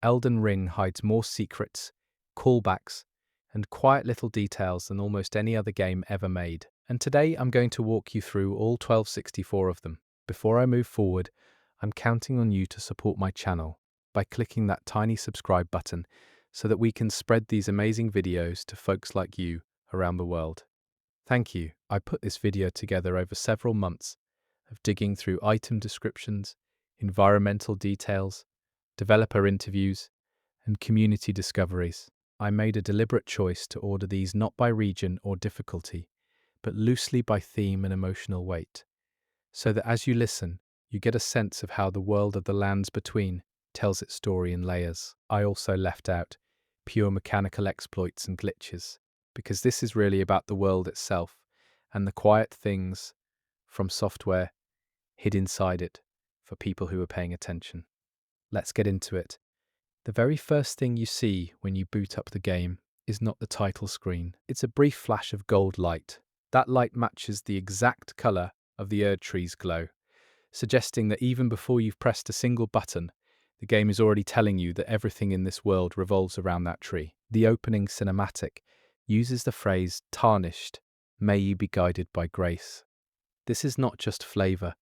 Elden Ring hides more secrets, callbacks, and quiet little details than almost any other game ever made. And today I'm going to walk you through all 1264 of them. Before I move forward, I'm counting on you to support my channel by clicking that tiny subscribe button so that we can spread these amazing videos to folks like you around the world. Thank you. I put this video together over several months of digging through item descriptions, environmental details, developer interviews, and community discoveries. I made a deliberate choice to order these not by region or difficulty, but loosely by theme and emotional weight, so that as you listen, you get a sense of how the world of the lands between tells its story in layers. I also left out pure mechanical exploits and glitches, because this is really about the world itself and the quiet things from software hid inside it for people who are paying attention. Let's get into it. The very first thing you see when you boot up the game is not the title screen. It's a brief flash of gold light. That light matches the exact color of the Erd tree's glow, suggesting that even before you've pressed a single button, the game is already telling you that everything in this world revolves around that tree. The opening cinematic uses the phrase "tarnished, may you be guided by grace." This is not just flavor.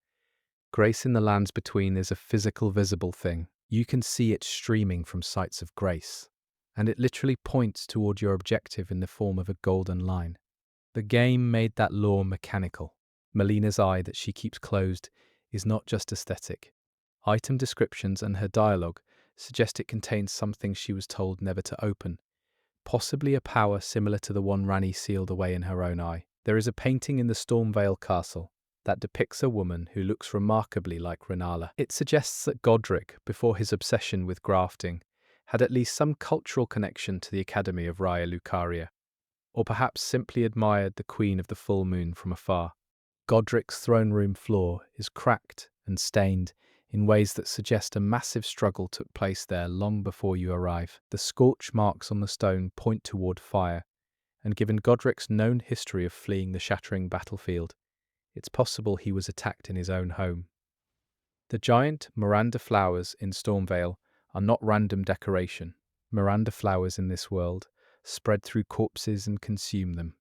Grace in the lands between is a physical, visible thing. You can see it streaming from sites of grace, and it literally points toward your objective in the form of a golden line. The game made that law mechanical. Melina's eye that she keeps closed is not just aesthetic. Item descriptions and her dialogue suggest it contains something she was told never to open, possibly a power similar to the one Ranni sealed away in her own eye. There is a painting in the Stormvale castle that depicts a woman who looks remarkably like Renala. It suggests that Godric, before his obsession with grafting, had at least some cultural connection to the Academy of Raya Lucaria, or perhaps simply admired the Queen of the Full Moon from afar. Godric's throne room floor is cracked and stained in ways that suggest a massive struggle took place there long before you arrive. The scorch marks on the stone point toward fire, and given Godric's known history of fleeing the shattering battlefield, it's possible he was attacked in his own home. The giant Miranda flowers in Stormvale are not random decoration. Miranda flowers in this world spread through corpses and consume them.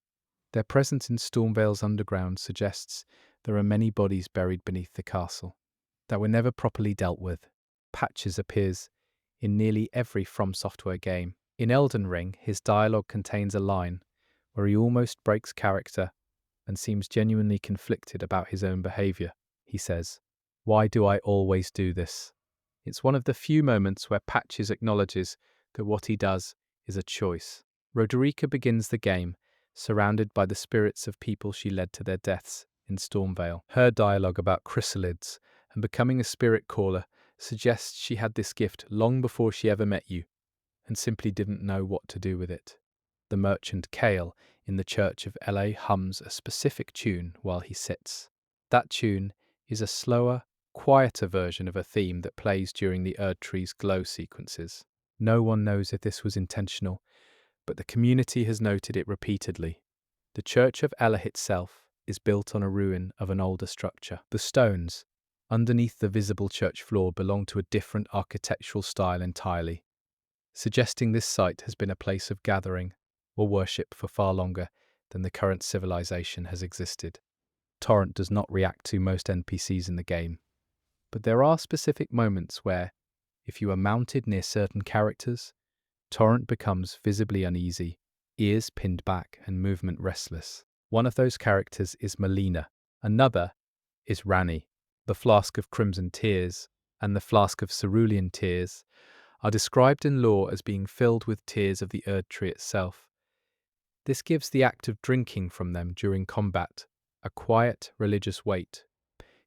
Their presence in Stormvale's underground suggests there are many bodies buried beneath the castle that were never properly dealt with. Patches appears in nearly every From Software game. In Elden Ring, his dialogue contains a line where he almost breaks character and seems genuinely conflicted about his own behavior. He says, "Why do I always do this?" It's one of the few moments where Patches acknowledges that what he does is a choice. Roderica begins the game surrounded by the spirits of people she led to their deaths in Stormvale. Her dialogue about chrysalids and becoming a spirit caller suggests she had this gift long before she ever met you and simply didn't know what to do with it. The merchant Cael in the church of LA hums a specific tune while he sits. That tune is a slower, quieter version of a theme that plays during the Erd Tree's glow sequences. No one knows if this was intentional, but the community has noted it repeatedly. The church of Ela itself is built on a ruin of an older structure. The stones underneath the visible church floor belong to a different architectural style entirely, suggesting this site has been a place of gathering or worship for far longer than the current civilization has existed. Torrent does not react to most NPCs in the game, but there are specific moments where, if you are mounted near certain characters, Torrent becomes visibly uneasy, ears pinned back and movement restless. One of those characters is Melina. Another is Ranni. The flask of crimson tears and the flask of cerulean tears are described in lore as being filled with tears of the Erd Tree itself. This gives the act of drinking from them during combat a quiet, religious weight.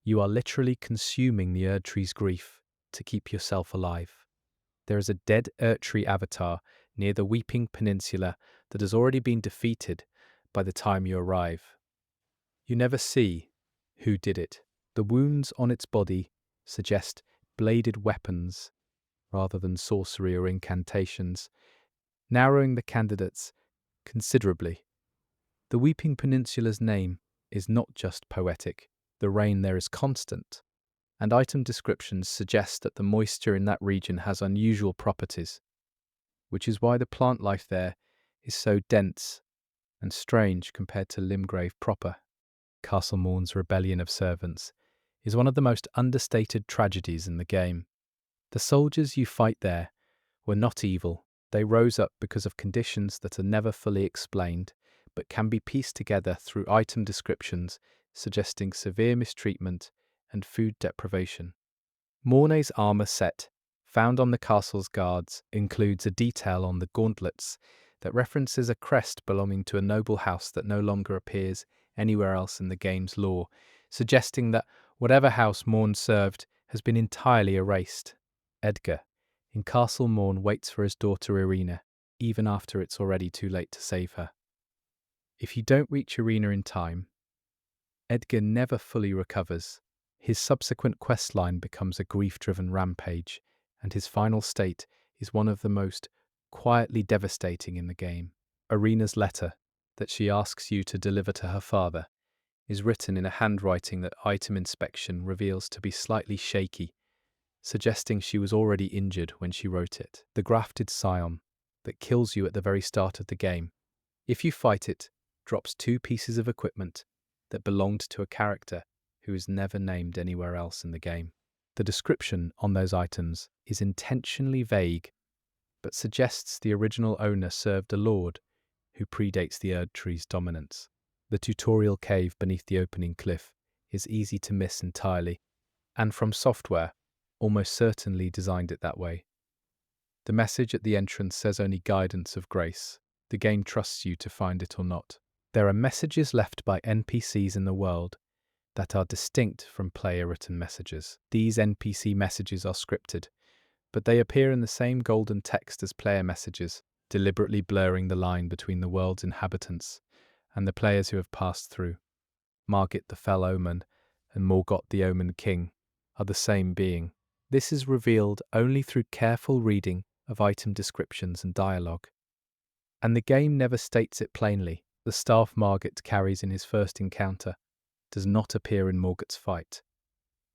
You are literally consuming the Erd Tree's grief to keep yourself alive. There is a dead Erd Tree avatar near the Weeping Peninsula that has already been defeated by the time you arrive. You never see who did it. The wounds on its body suggest bladed weapons rather than sorcery or incantations, narrowing the candidates considerably. The Weeping Peninsula's name is not just poetic. The rain there is constant, and item descriptions suggest that the moisture in that region has unusual properties, which is why the plant life there is so dense and strange compared to Limgrave proper. Castle Morn's rebellion of servants is one of the most understated tragedies in the game. The soldiers you fight there were not evil. They rose up because of conditions that are never fully explained, but can be pieced together through item descriptions suggesting severe mistreatment and food deprivation. Mornay's armour set, found on the castle's guards, includes a detail on the gauntlets that references a crest belonging to a noble house that no longer appears anywhere else in the game's lore, suggesting that whatever house Morn served has been entirely erased. Edgar, in Castle Morn, waits for his daughter Irina, even after it's already too late to save her. If you don't reach Irina in time, Edgar never fully recovers. His subsequent questline becomes a grief-driven rampage, and his final state is one of the most quietly devastating in the game. Irina's letter, that she asks you to deliver to her father, is written in a handwriting that item inspection reveals to be slightly shaky, suggesting she was already injured when she wrote it. The grafted scion, that kills you at the very start of the game, if you fight it, drops 2 pieces of equipment that belonged to a character who is never named anywhere else in the game. The description on those items is intentionally vague, but suggests the original owner served a lord who predates the Erd tree's dominance. The tutorial cave beneath the opening cliff is easy to miss entirely, and From Software almost certainly designed it that way. The message at the entrance says only guidance of grace. The game trusts you to find it or not. There are messages left by NPCs in the world that are distinct from player-written messages. These NPC messages are scripted, but they appear in the same golden text as player messages, deliberately blurring the line between the world's inhabitants and the players who have passed through. Margit the Fell Omen and Morgott the Omen King are the same being. This is revealed only through careful reading of item descriptions and dialogue. And the game never states it plainly. The staff Margit carries in his first encounter does not appear in Morgott's fight.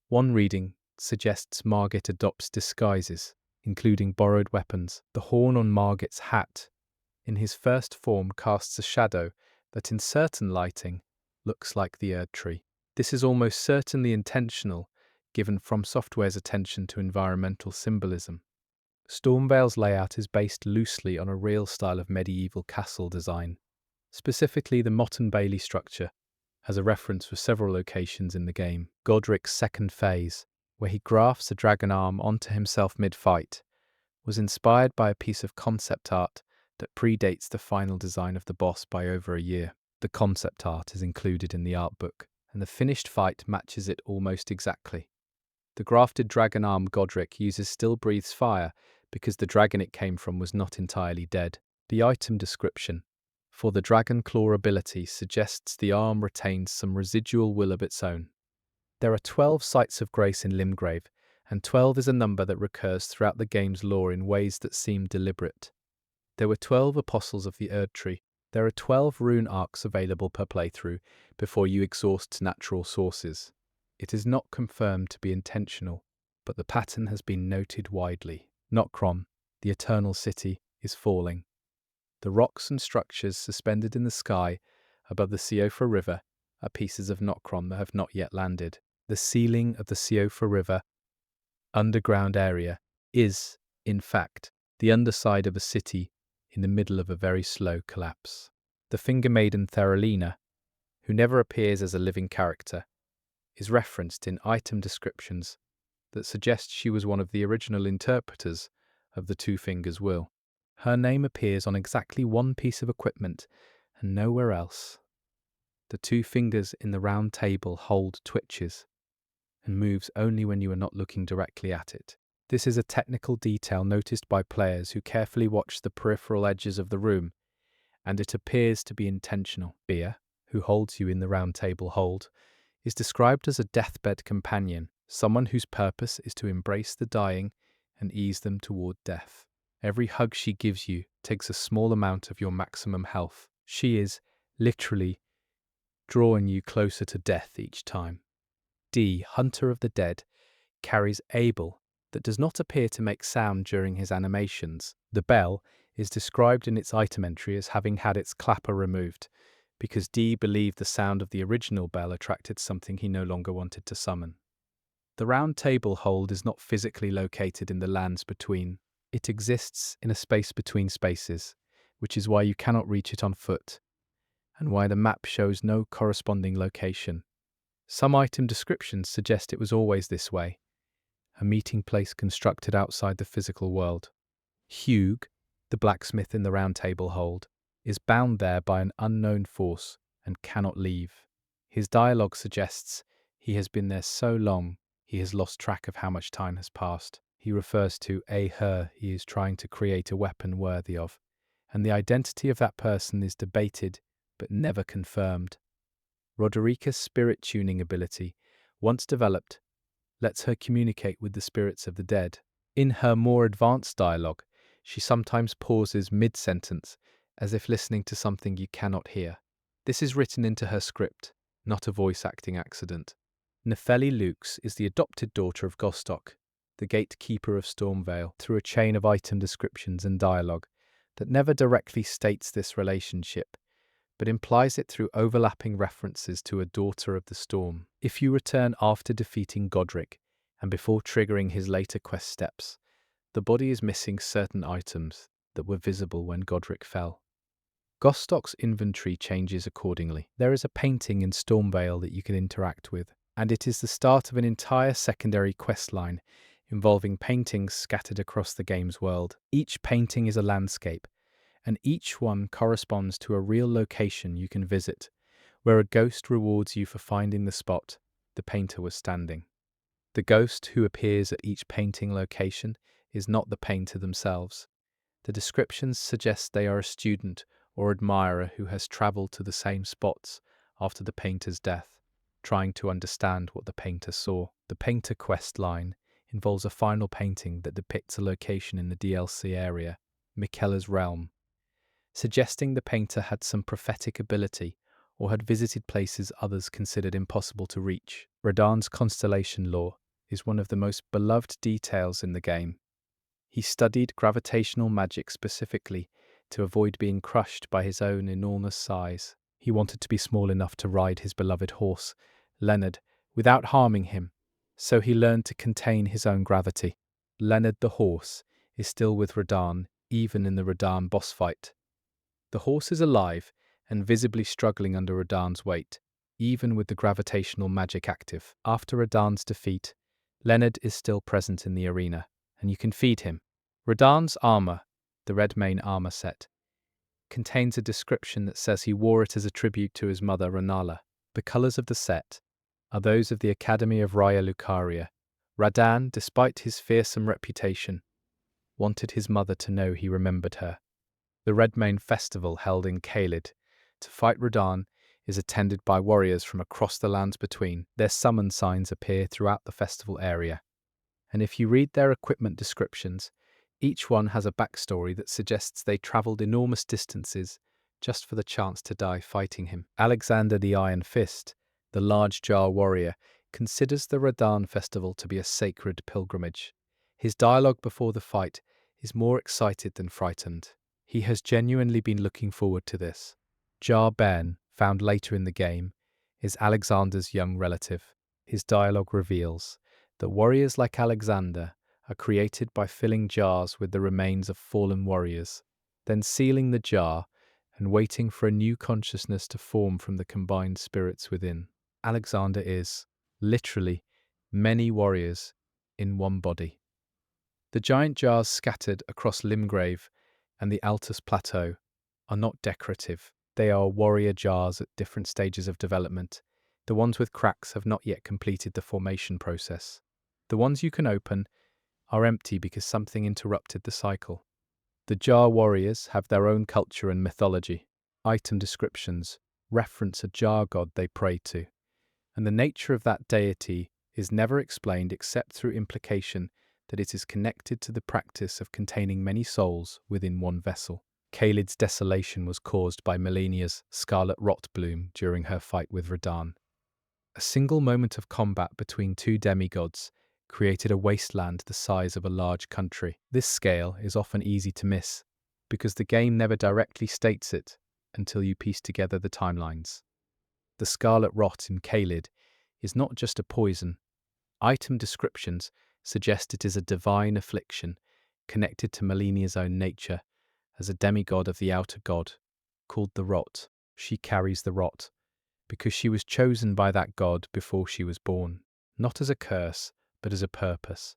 One reading suggests Margit adopts disguises, including borrowed weapons. The horn on Margit's hat, in his first form, casts a shadow that in certain lighting looks like the Erd tree. This is almost certainly intentional, given From Software's attention to environmental symbolism. Stormvale's layout is based loosely on a real style of medieval castle design. Specifically, the Motte and Bailey structure has a reference for several locations in the game. Godric's second phase, where he grafts a dragon arm onto himself mid-fight, was inspired by a piece of concept art that predates the final design of the boss by over a year. The concept art is included in the art book, and the finished fight matches it almost exactly. The grafted dragon arm Godric uses still breathes fire because the dragon it came from was not entirely dead. The item description for the dragon claw ability suggests the arm retains some residual will of its own. There are 12 sites of grace in Limgrave, and 12 is a number that recurs throughout the game's lore in ways that seem deliberate. There were 12 apostles of the Erd tree. There are 12 rune arcs available per playthrough before you exhaust natural sources. It is not confirmed to be intentional, but the pattern has been noted widely. Nokron, the eternal city, is falling. The rocks and structures suspended in the sky above the Siofra River are pieces of Nokron that have not yet landed. The ceiling of the Siofra River underground area is, in fact, the underside of a city in the middle of a very slow collapse. The Finger Maiden Theralina, who never appears as a living character, is referenced in item descriptions that suggest she was one of the original interpreters of the Two Fingers Will. Her name appears on exactly one piece of equipment and nowhere else. The 2 fingers in the round table hold twitches and moves only when you are not looking directly at it. This is a technical detail noticed by players who carefully watch the peripheral edges of the room, and it appears to be intentional. Bea, who holds you in the round table hold, is described as a deathbed companion, someone whose purpose is to embrace the dying and ease them toward death. Every hug she gives you takes a small amount of your maximum health. She is, literally, drawing you closer to death each time. D, Hunter of the Dead, carries Abel that does not appear to make sound during his animations. The bell is described in its item entry as having had its clapper removed, because Dee believed the sound of the original bell attracted something he no longer wanted to summon. The round table hold is not physically located in the lands between. It exists in a space between spaces, which is why you cannot reach it on foot, and why the map shows no corresponding location. Some item descriptions suggest it was always this way, a meeting place constructed outside the physical world. Hugh, the blacksmith in the round table hold, is bound there by an unknown force and cannot leave. His dialogue suggests he has been there so long he has lost track of how much time has passed. He refers to her he is trying to create a weapon worthy of, and the identity of that person is debated but never confirmed. Roderica's spirit tuning ability, once developed, lets her communicate with the spirits of the dead. In her more advanced dialogue, she sometimes pauses mid-sentence, as if listening to something you cannot hear. This is written into her script, not a voice-acting accident. Nepheli Lux is the adopted daughter of Gostock, the gatekeeper of Stormvale, through a chain of item descriptions and dialogue that never directly states this relationship, but implies it through overlapping references to a daughter of the storm. If you return after defeating Godric, and before triggering his later quest steps, the body is missing certain items that were visible when Godric fell. Gostock's inventory changes accordingly. There is a painting in Stormvale that you can interact with, and it is the start of an entire secondary quest line involving paintings scattered across the game's world. Each painting is a landscape, and each one corresponds to a real location you can visit, where a ghost rewards you for finding the spot the painter was standing. The ghost who appears at each painting location is not the painter themselves. The descriptions suggest they are a student or admirer who has travelled to the same spots after the painter's death, trying to understand what the painter saw. The painter quest line involves a final painting that depicts a location in the DLC area, Miquella's realm, suggesting the painter had some prophetic ability or had visited places others considered impossible to reach. Radahn's constellation lore is one of the most beloved details in the game. He studied gravitational magic specifically to avoid being crushed by his own enormous size. He wanted to be small enough to ride his beloved horse, Leonard, without harming him, so he learned to contain his own gravity. Leonard the horse is still with Radahn, even in the Radahn boss fight. The horse is alive and visibly struggling under Radahn's weight, even with the gravitational magic active. After Radahn's defeat, Leonard is still present in the arena, and you can feed him. Radahn's armor, the Redmane armor set, contains a description that says he wore it as a tribute to his mother, Rennala. The colors of the set are those of the Academy of Raya Lucaria. Radahn, despite his fearsome reputation, wanted his mother to know he remembered her. The Redmane festival held in Caelid to fight Radahn is attended by warriors from across the lands between. Their summon signs appear throughout the festival area, and if you read their equipment descriptions, each one has a backstory that suggests they travelled enormous distances just for the chance to die fighting him. Alexander the Iron Fist, the large jar warrior, considers the Radahn festival to be a sacred pilgrimage. His dialogue before the fight is more excited than frightened. He has genuinely been looking forward to this. Jar Ben, found later in the game, is Alexander's young relative. His dialogue reveals that warriors like Alexander are created by filling jars with the remains of fallen warriors, then sealing the jar and waiting for a new consciousness to form from the combined spirits within. Alexander is, literally, many warriors in one body. The giant jars scattered across Limgrave and the Altus Plateau are not decorative. They are warrior jars at different stages of development. The ones with cracks have not yet completed the formation process. The ones you can open are empty because something interrupted the cycle. The jar warriors have their own culture and mythology. Item descriptions reference a jar god they pray to, and the nature of that deity is never explained except through implication that it is connected to the practice of containing many souls within one vessel. Caelid's desolation was caused by Liurnia's scarlet rot bloom during her fight with Radahn. A single moment of combat between two demigods created a wasteland the size of a large country. This scale is often easy to miss, because the game never directly states it until you piece together the timelines. The scarlet rot in Caelid is not just a poison. Item descriptions suggest it is a divine affliction connected to Malenia's own nature as a demigod of the outer god, called the Rot. She carries the rot because she was chosen by that god before she was born, not as a curse, but as a purpose.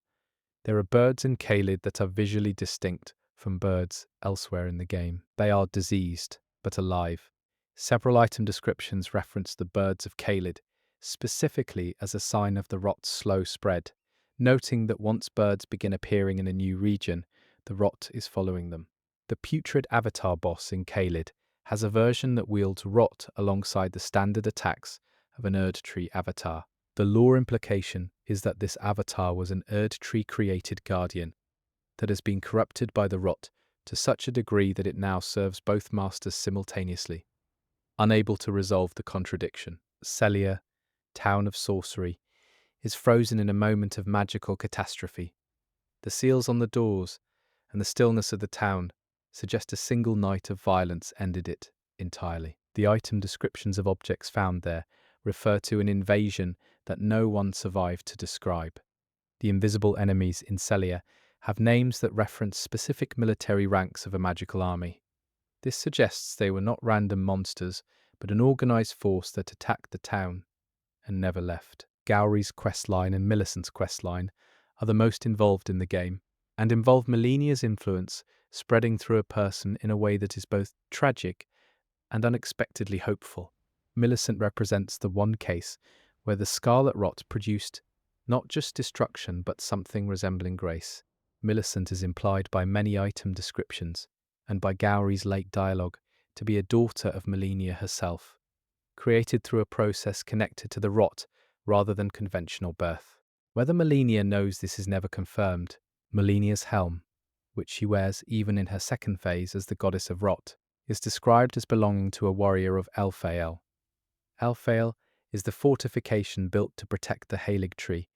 There are birds in Caelid that are visually distinct from birds elsewhere in the game. They are diseased, but alive. Several item descriptions reference the birds of Caelid, specifically as a sign of the rot's slow spread, noting that once birds begin appearing in a new region, the rot is following them. The putrid avatar boss in Caelid has a version that wields rot alongside the standard attacks of an Erd Tree avatar. The lore implication is that this avatar was an Erd Tree created guardian that has been corrupted by the rot to such a degree that it now serves both masters simultaneously. Unable to resolve the contradiction, Celia, town of sorcery, is frozen in a moment of magical catastrophe. The seals on the doors and the stillness of the town suggest a single night of violence ended it entirely. The item descriptions of objects found there refer to an invasion that no one survived to describe. The invisible enemies in Celia have names that reference specific military ranks of a magical army. This suggests they were not random monsters, but an organized force that attacked the town and never left. Gowry's questline and Millicent's questline are the most involved in the game, and involve Malenia's influence spreading through a person in a way that is both tragic and unexpectedly hopeful. Millicent represents the one case where the scarlet rot produced not just destruction but something resembling grace. Millicent is implied by many item descriptions and by Gowry's late dialogue to be a daughter of Malenia herself, created through a process connected to the rot rather than conventional birth. Whether Malenia knows this is never confirmed. Malenia's helm, which she wears even in her second phase as the goddess of rot, is described as belonging to a warrior of Elphael. Elphael is the fortification built to protect the Halig tree,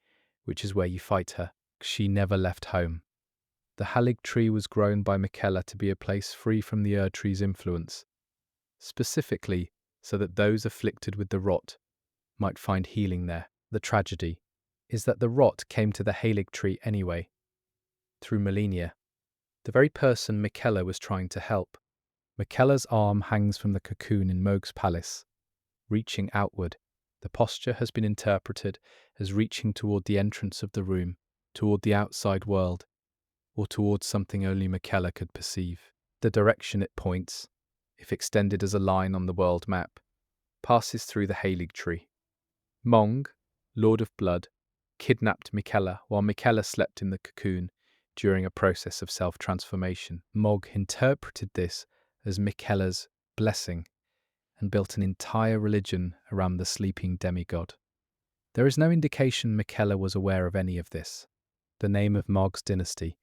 which is where you fight her. She never left home. The Halig tree was grown by Miquella to be a place free from the Erd tree's influence, specifically so that those afflicted with the rot might find healing there. The tragedy is that the rot came to the Halig tree anyway, through Malenia, the very person Miquella was trying to help. Miquella's arm hangs from the cocoon in Mog's palace, reaching outward. The posture has been interpreted as reaching toward the entrance of the room, toward the outside world, or towards something only Miquella could perceive. The direction it points, if extended as a line on the world map, passes through the Halig tree. Mong, Lord of Blood, kidnapped Miquella while Miquella slept in the cocoon during a process of self-transformation. Mog interpreted this as Miquella's blessing and built an entire religion around the sleeping demigod. There is no indication Miquella was aware of any of this. The name of Mog's dynasty,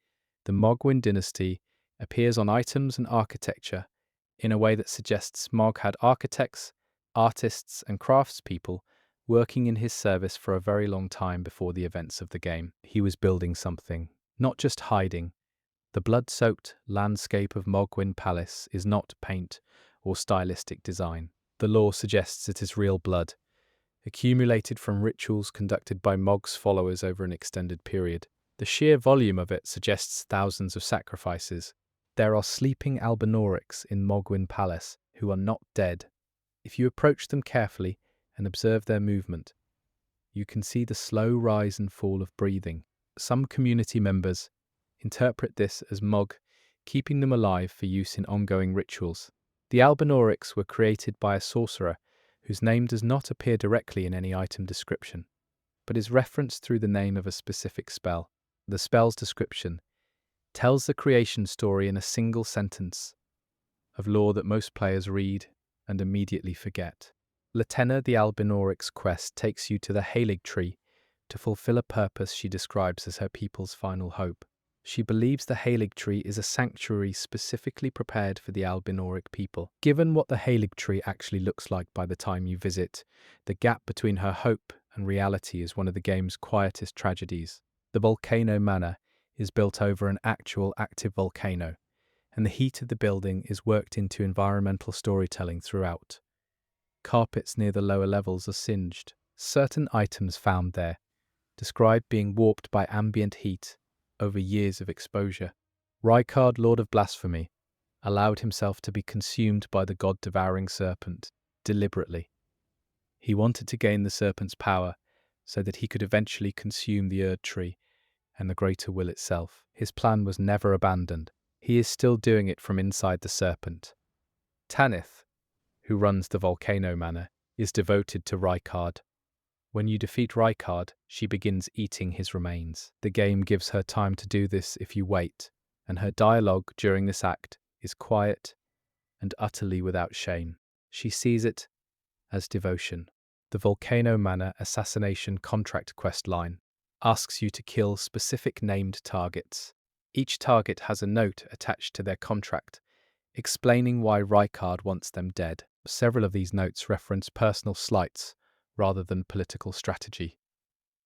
the Mogwin dynasty, appears on items and architecture in a way that suggests Mog had architects, artists, and craftspeople working in his service for a very long time before the events of the game. He was building something, not just hiding. The blood-soaked landscape of Mogwin Palace is not paint or stylistic design. The lore suggests it is real blood, accumulated from rituals conducted by Mog's followers over an extended period. The sheer volume of it suggests thousands of sacrifices. There are sleeping Albinaurics in Mogwin Palace who are not dead. If you approach them carefully and observe their movement, you can see the slow rise and fall of breathing. Some community members interpret this as Mog keeping them alive for use in ongoing rituals. The Albinaurics were created by a sorcerer whose name does not appear directly in any item description, but is referenced through the name of a specific spell. The spell's description tells the creation story in a single sentence of lore that most players read and immediately forget. Latenna the Albinauric's quest takes you to the Halig tree to fulfill a purpose she describes as her people's final hope. She believes the Halig tree is a sanctuary specifically prepared for the Albinauric people. Given what the Halig tree actually looks like by the time you visit, the gap between her hope and reality is one of the game's quietest tragedies. The volcano manor is built over an actual active volcano, and the heat of the building is worked into environmental storytelling throughout. Carpets near the lower levels are singed. Certain items found there described being warped by ambient heat over years of exposure. Rykard, Lord of Blasphemy, allowed himself to be consumed by the god-devouring serpent deliberately. He wanted to gain the serpent's power so that he could eventually consume the Erd tree and the greater will itself. His plan was never abandoned. He is still doing it from inside the serpent. Tanith, who runs the volcano manor, is devoted to Rykard. When you defeat Rykard, she begins eating his remains. The game gives her time to do this if you wait, and her dialogue during this act is quiet and utterly without shame. She sees it as devotion. The Volcano Manor Assassination Contract quest line asks you to kill specific named targets. Each target has a note attached to their contract, explaining why Rykard wants them dead. Several of these notes reference personal slights rather than political strategy,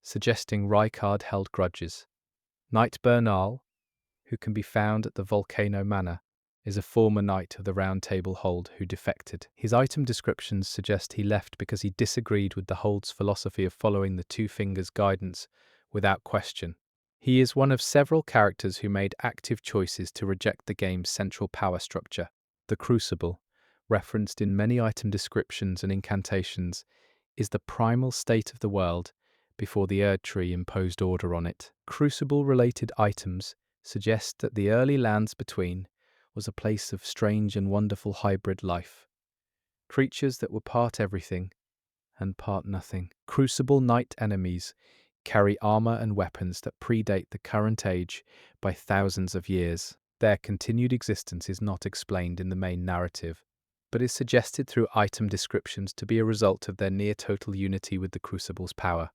suggesting Rykard held grudges. Knight Bernal, who can be found at the Volcano Manor, is a former knight of the Round Table Hold who defected. His item descriptions suggest he left because he disagreed with the Hold's philosophy of following the Two Fingers guidance without question. He is one of several characters who made active choices to reject the game's central power structure. The Crucible, referenced in many item descriptions and incantations, is the primal state of the world before the Erd Tree imposed order on it. Crucible-related items suggest that the early Lands Between was a place of strange and wonderful hybrid life. Creatures that were part everything and part nothing. Crucible Knight enemies carry armor and weapons that predate the current age by thousands of years. Their continued existence is not explained in the main narrative, but is suggested through item descriptions to be a result of their near-total unity with the Crucible's power,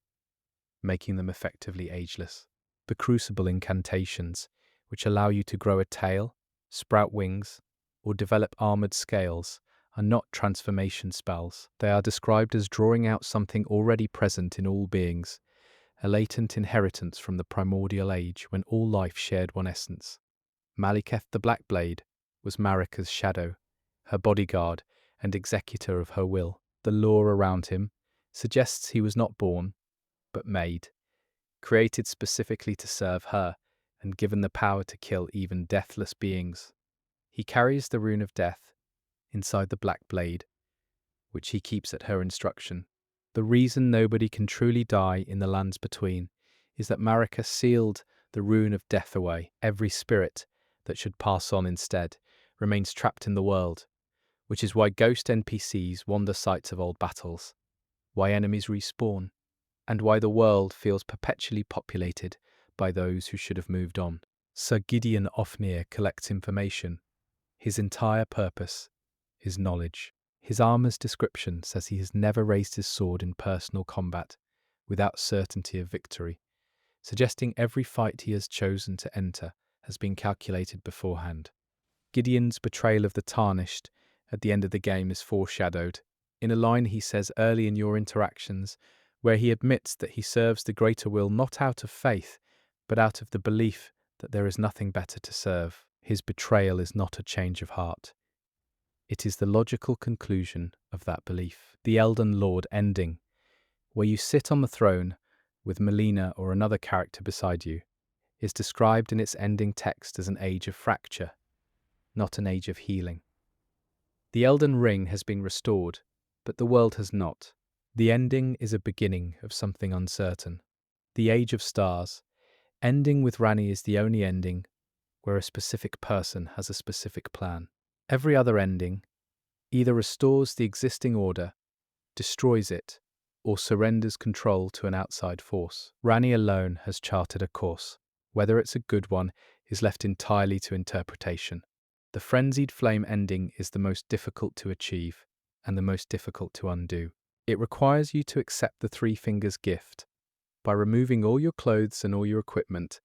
making them effectively ageless. The Crucible incantations, which allow you to grow a tail, sprout wings, or develop armored scales, are not transformation spells. They are described as drawing out something already present in all beings, a latent inheritance from the primordial age when all life shared one essence. Maliketh the Blackblade was Marika's shadow, her bodyguard and executor of her will. The lore around him suggests he was not born, but made, created specifically to serve her and given the power to kill even deathless beings. He carries the rune of death inside the Black Blade, which he keeps at her instruction. The reason nobody can truly die in the Lands Between is that Marika sealed the rune of death away. Every spirit that should pass on instead remains trapped in the world, which is why ghost NPCs wander sites of old battles, why enemies respawn, and why the world feels perpetually populated by those who should have moved on. Sir Gideon Ofnir collects information. His entire purpose is knowledge. His armor's description says he has never raised his sword in personal combat without certainty of victory, suggesting every fight he has chosen to enter has been calculated beforehand. Gideon's betrayal of the Tarnished at the end of the game is foreshadowed in a line he says early in your interactions, where he admits that he serves the greater will not out of faith, but out of the belief that there is nothing better to serve. His betrayal is not a change of heart. It is the logical conclusion of that belief. The Elden Lord ending, where you sit on the throne with Melina or another character beside you, is described in its ending text as an age of fracture, not an age of healing. The Elden Ring has been restored, but the world has not. The ending is a beginning of something uncertain. The Age of Stars, ending with Ranni, is the only ending where a specific person has a specific plan. Every other ending either restores the existing order, destroys it, or surrenders control to an outside force. Ranni alone has charted a course. Whether it's a good one is left entirely to interpretation. The Frenzied Flame ending is the most difficult to achieve and the most difficult to undo. It requires you to accept the Three Fingers gift by removing all your clothes and all your equipment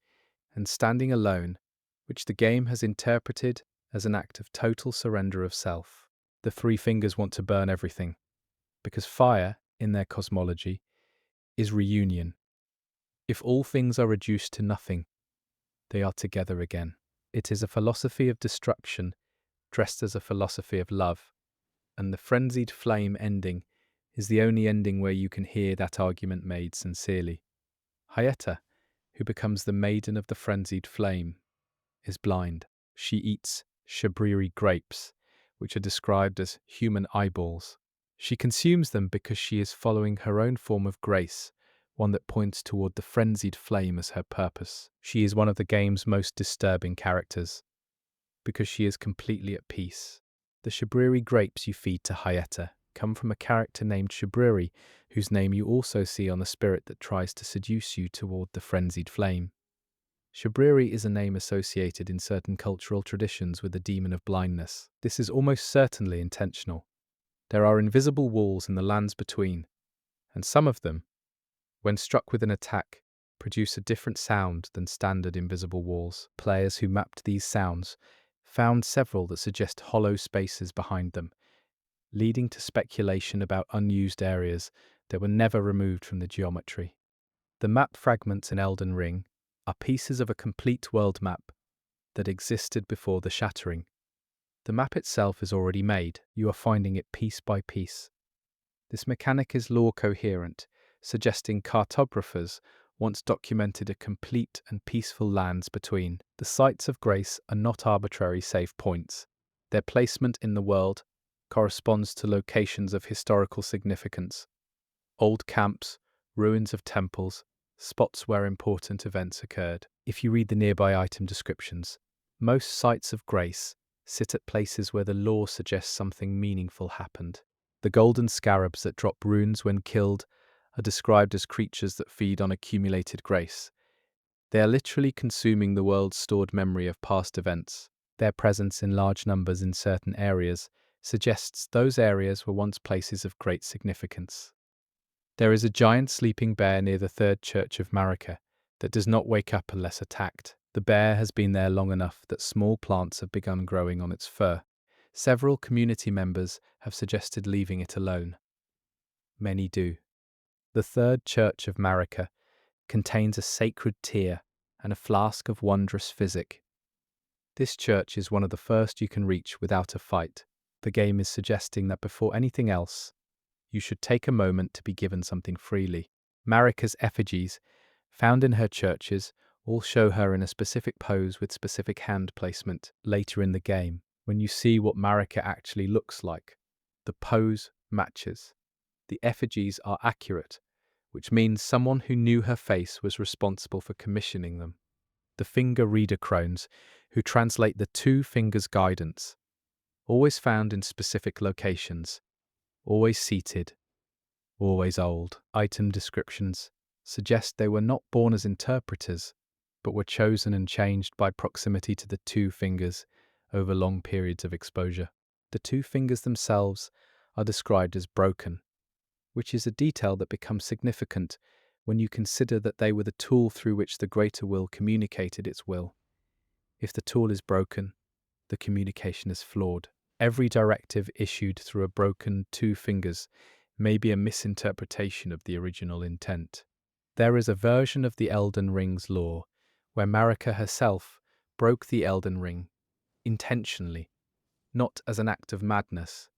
and standing alone, which the game has interpreted as an act of total surrender of self. The Three Fingers want to burn everything, because fire, in their cosmology, is reunion. If all things are reduced to nothing, they are together again. It is a philosophy of destruction dressed as a philosophy of love, and the frenzied flame ending is the only ending where you can hear that argument made sincerely. Hyetta, who becomes the maiden of the frenzied flame, is blind. She eats shabriri grapes, which are described as human eyeballs. She consumes them because she is following her own form of grace, one that points toward the frenzied flame as her purpose. She is one of the game's most disturbing characters, because she is completely at peace. The shabriri grapes you feed to Hyetta come from a character named Shabriri, whose name you also see on the spirit that tries to seduce you toward the frenzied flame. Shabriri is a name associated in certain cultural traditions with the demon of blindness. This is almost certainly intentional. There are invisible walls in the lands between, and some of them, when struck with an attack, produce a different sound than standard invisible walls. Players who mapped these sounds found several that suggest hollow spaces behind them, leading to speculation about unused areas that were never removed from the geometry. The map fragments in Elden Ring are pieces of a complete world map that existed before the shattering. The map itself is already made, you are finding it piece by piece. This mechanic is lore coherent, suggesting cartographers once documented a complete and peaceful lands between. The sites of grace are not arbitrary save points. Their placement in the world corresponds to locations of historical significance. Old camps, ruins of temples, spots where important events occurred. If you read the nearby item descriptions, most sites of grace sit at places where the lore suggests something meaningful happened. The golden scarabs that drop runes when killed are described as creatures that feed on accumulated grace. They are literally consuming the world's stored memory of past events. Their presence in large numbers in certain areas suggests those areas were once places of great significance. There is a giant sleeping bear near the third church of Marika that does not wake up unless attacked. The bear has been there long enough that small plants have begun growing on its fur. Several community members have suggested leaving it alone. Many do. The third church of Marika contains a sacred tear and a flask of wondrous physic. This church is one of the first you can reach without a fight. The game is suggesting that before anything else, you should take a moment to be given something freely. Marika's effigies, found in her churches, all show her in a specific pose with specific hand placement. Later in the game, when you see what Marika actually looks like, the pose matches. The effigies are accurate, which means someone who knew her face was responsible for commissioning them. The finger reader crones, who translate the two fingers' guidance, always found in specific locations, always seated, always old. Item descriptions suggest they were not born as interpreters, but were chosen and changed by proximity to the two fingers over long periods of exposure. The two fingers themselves are described as broken, which is a detail that becomes significant when you consider that they were the tool through which the greater will communicated its will. If the tool is broken, the communication is flawed. Every directive issued through a broken two fingers may be a misinterpretation of the original intent. There is a version of the Elden Ring's lore where Marika herself broke the Elden Ring intentionally, not as an act of madness,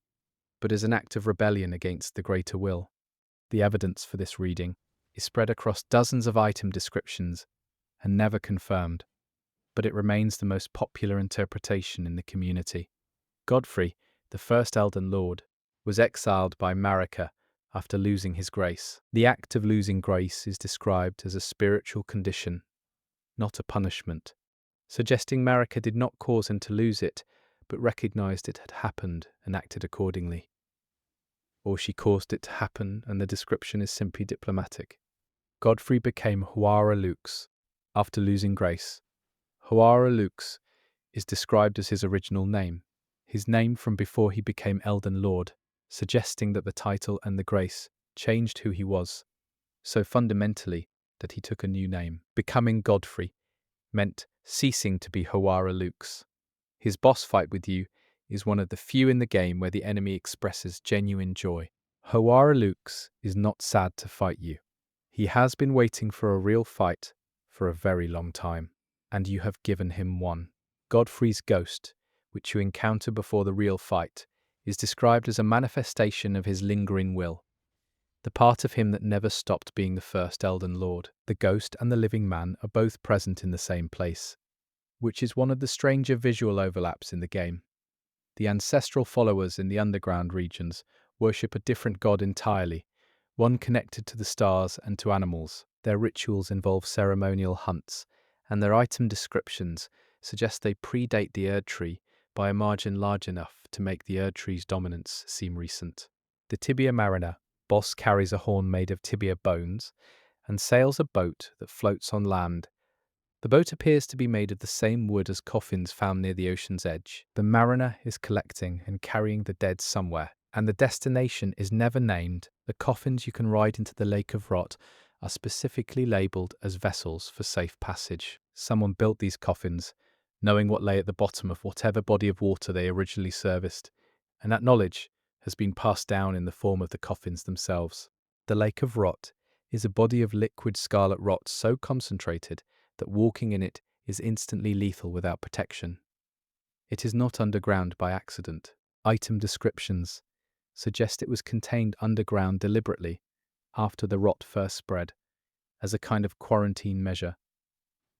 but as an act of rebellion against the greater will. The evidence for this reading is spread across dozens of item descriptions and never confirmed, but it remains the most popular interpretation in the community. Godfrey, the first Elden Lord, was exiled by Marika after losing his grace. The act of losing grace is described as a spiritual condition, not a punishment, suggesting Marika did not cause him to lose it, but recognized it had happened and acted accordingly. Or she caused it to happen, and the description is simply diplomatic. Godfrey became Huara Lux after losing grace. Huara Lux is described as his original name, his name from before he became Elden Lord, suggesting that the title and the grace changed who he was, so fundamentally that he took a new name. Becoming Godfrey meant ceasing to be Huara Lux. His boss fight with you is one of the few in the game where the enemy expresses genuine joy. Huara Lux is not sad to fight you. He has been waiting for a real fight for a very long time, and you have given him one. Godfrey's ghost, which you encounter before the real fight, is described as a manifestation of his lingering will, the part of him that never stopped being the first Elden Lord. The ghost and the living man are both present in the same place, which is one of the stranger visual overlaps in the game. The ancestral followers in the underground regions worship a different god entirely, one connected to the stars and to animals. Their rituals involve ceremonial hunts, and their item descriptions suggest they predate the Erd Tree by a margin large enough to make the Erd Tree's dominance seem recent. The Tibia Mariner boss carries a horn made of tibia bones and sails a boat that floats on land. The boat appears to be made of the same wood as coffins found near the ocean's edge. The mariner is collecting and carrying the dead somewhere, and the destination is never named. The coffins you can ride into the Lake of Rot are specifically labelled as vessels for safe passage. Someone built these coffins, knowing what lay at the bottom of whatever body of water they originally serviced, and that knowledge has been passed down in the form of the coffins themselves. The Lake of Rot is a body of liquid scarlet rot so concentrated that walking in it is instantly lethal without protection. It is not underground by accident. Item descriptions suggest it was contained underground deliberately after the rot first spread, as a kind of quarantine measure.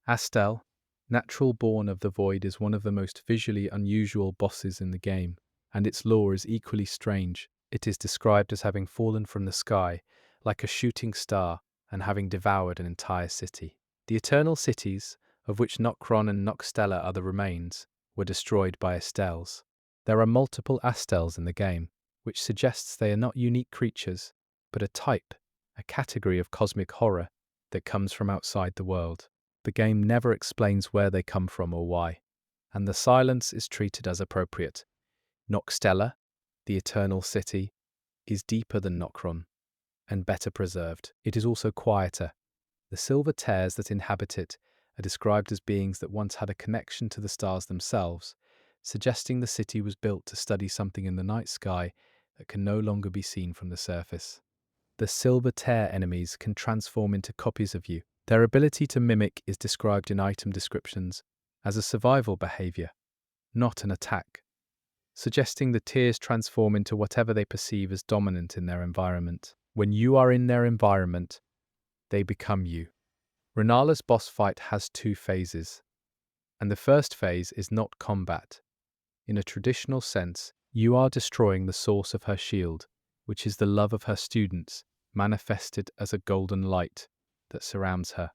Astel, natural born of the void, is one of the most visually unusual bosses in the game, and its lore is equally strange. It is described as having fallen from the sky like a shooting star and having devoured an entire city. The eternal cities, of which Nokron and Nokstella are the remains, were destroyed by Astels. There are multiple Astels in the game, which suggests they are not unique creatures, but a type, a category of cosmic horror that comes from outside the world. The game never explains where they come from or why, and the silence is treated as appropriate. Nokstella, the eternal city, is deeper than Nokron, and better preserved. It is also quieter. The silver tears that inhabit it are described as beings that once had a connection to the stars themselves, suggesting the city was built to study something in the night sky that can no longer be seen from the surface. The silver tear enemies can transform into copies of you. Their ability to mimic is described in item descriptions as a survival behavior, not an attack, suggesting the tears transform into whatever they perceive as dominant in their environment. When you are in their environment, they become you. Renala's boss fight has two phases, and the first phase is not combat. In a traditional sense, you are destroying the source of her shield, which is the love of her students, manifested as a golden light that surrounds her.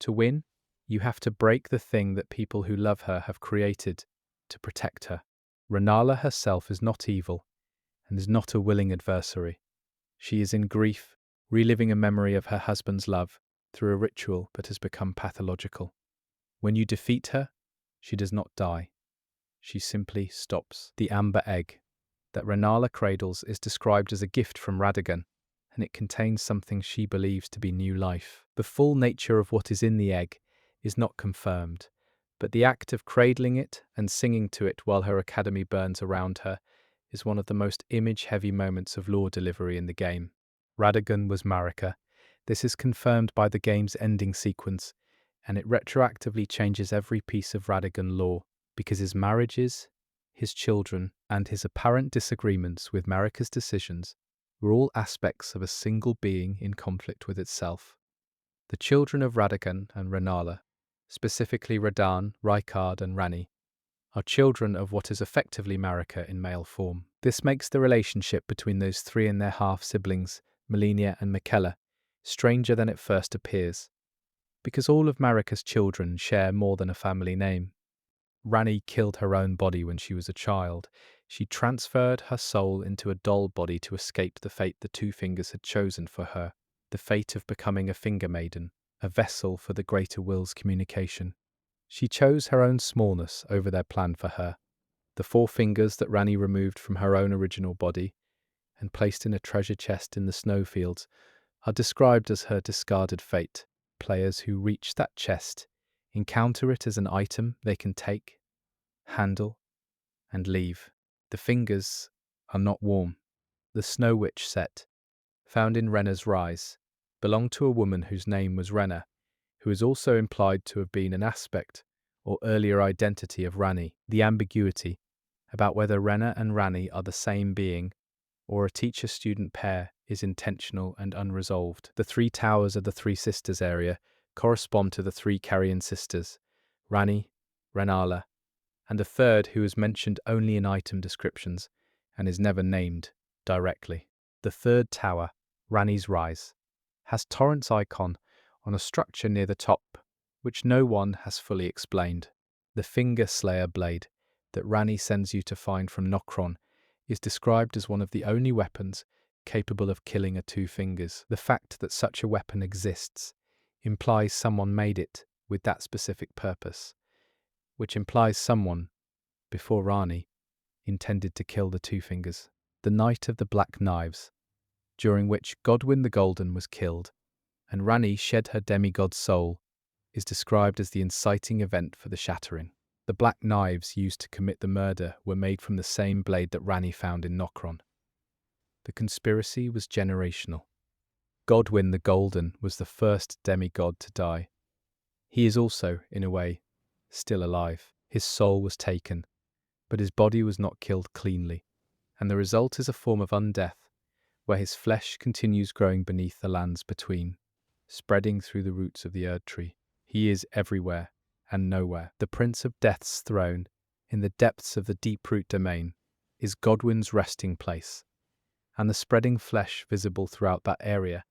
To win, you have to break the thing that people who love her have created to protect her. Renala herself is not evil, and is not a willing adversary. She is in grief, reliving a memory of her husband's love through a ritual that has become pathological. When you defeat her, she does not die. She simply stops. The amber egg that Renala cradles is described as a gift from Radagon, and it contains something she believes to be new life. The full nature of what is in the egg is not confirmed, but the act of cradling it and singing to it while her academy burns around her is one of the most image-heavy moments of lore delivery in the game. Radagon was Marika. This is confirmed by the game's ending sequence, and it retroactively changes every piece of Radagon lore, because his marriages, his children, and his apparent disagreements with Marika's decisions were all aspects of a single being in conflict with itself. The children of Radagon and Renala, specifically Radan, Rykard, and Rani, are children of what is effectively Marika in male form. This makes the relationship between those three and their half-siblings, Melania and Mikella, stranger than it first appears, because all of Marika's children share more than a family name. Rani killed her own body when she was a child. She transferred her soul into a doll body to escape the fate the Two Fingers had chosen for her, the fate of becoming a finger maiden, a vessel for the greater will's communication. She chose her own smallness over their plan for her. The four fingers that Rani removed from her own original body and placed in a treasure chest in the snowfields are described as her discarded fate. Players who reach that chest encounter it as an item they can take, handle, and leave. The fingers are not warm. The Snow Witch set, found in Renna's Rise, belonged to a woman whose name was Rena, who is also implied to have been an aspect or earlier identity of Rani. The ambiguity about whether Rena and Rani are the same being or a teacher-student pair is intentional and unresolved. The three towers of the Three Sisters area correspond to the three Carian sisters, Rani, Renala, and a third who is mentioned only in item descriptions and is never named directly. The third tower, Rani's Rise, has Torrent's icon on a structure near the top, which no one has fully explained. The Finger Slayer blade that Rani sends you to find from Nokron is described as one of the only weapons capable of killing a two fingers. The fact that such a weapon exists implies someone made it with that specific purpose, which implies someone, before Rani, intended to kill the two fingers. The Night of the Black Knives, during which Godwyn the Golden was killed and Rani shed her demigod soul, is described as the inciting event for the shattering. The black knives used to commit the murder were made from the same blade that Rani found in Nokron. The conspiracy was generational. Godwyn the Golden was the first demigod to die. He is also, in a way, still alive. His soul was taken, but his body was not killed cleanly, and the result is a form of undeath, where his flesh continues growing beneath the lands between, spreading through the roots of the Erd tree. He is everywhere and nowhere. The Prince of Death's throne, in the depths of the deep-root domain, is Godwyn's resting place, and the spreading flesh visible throughout that area,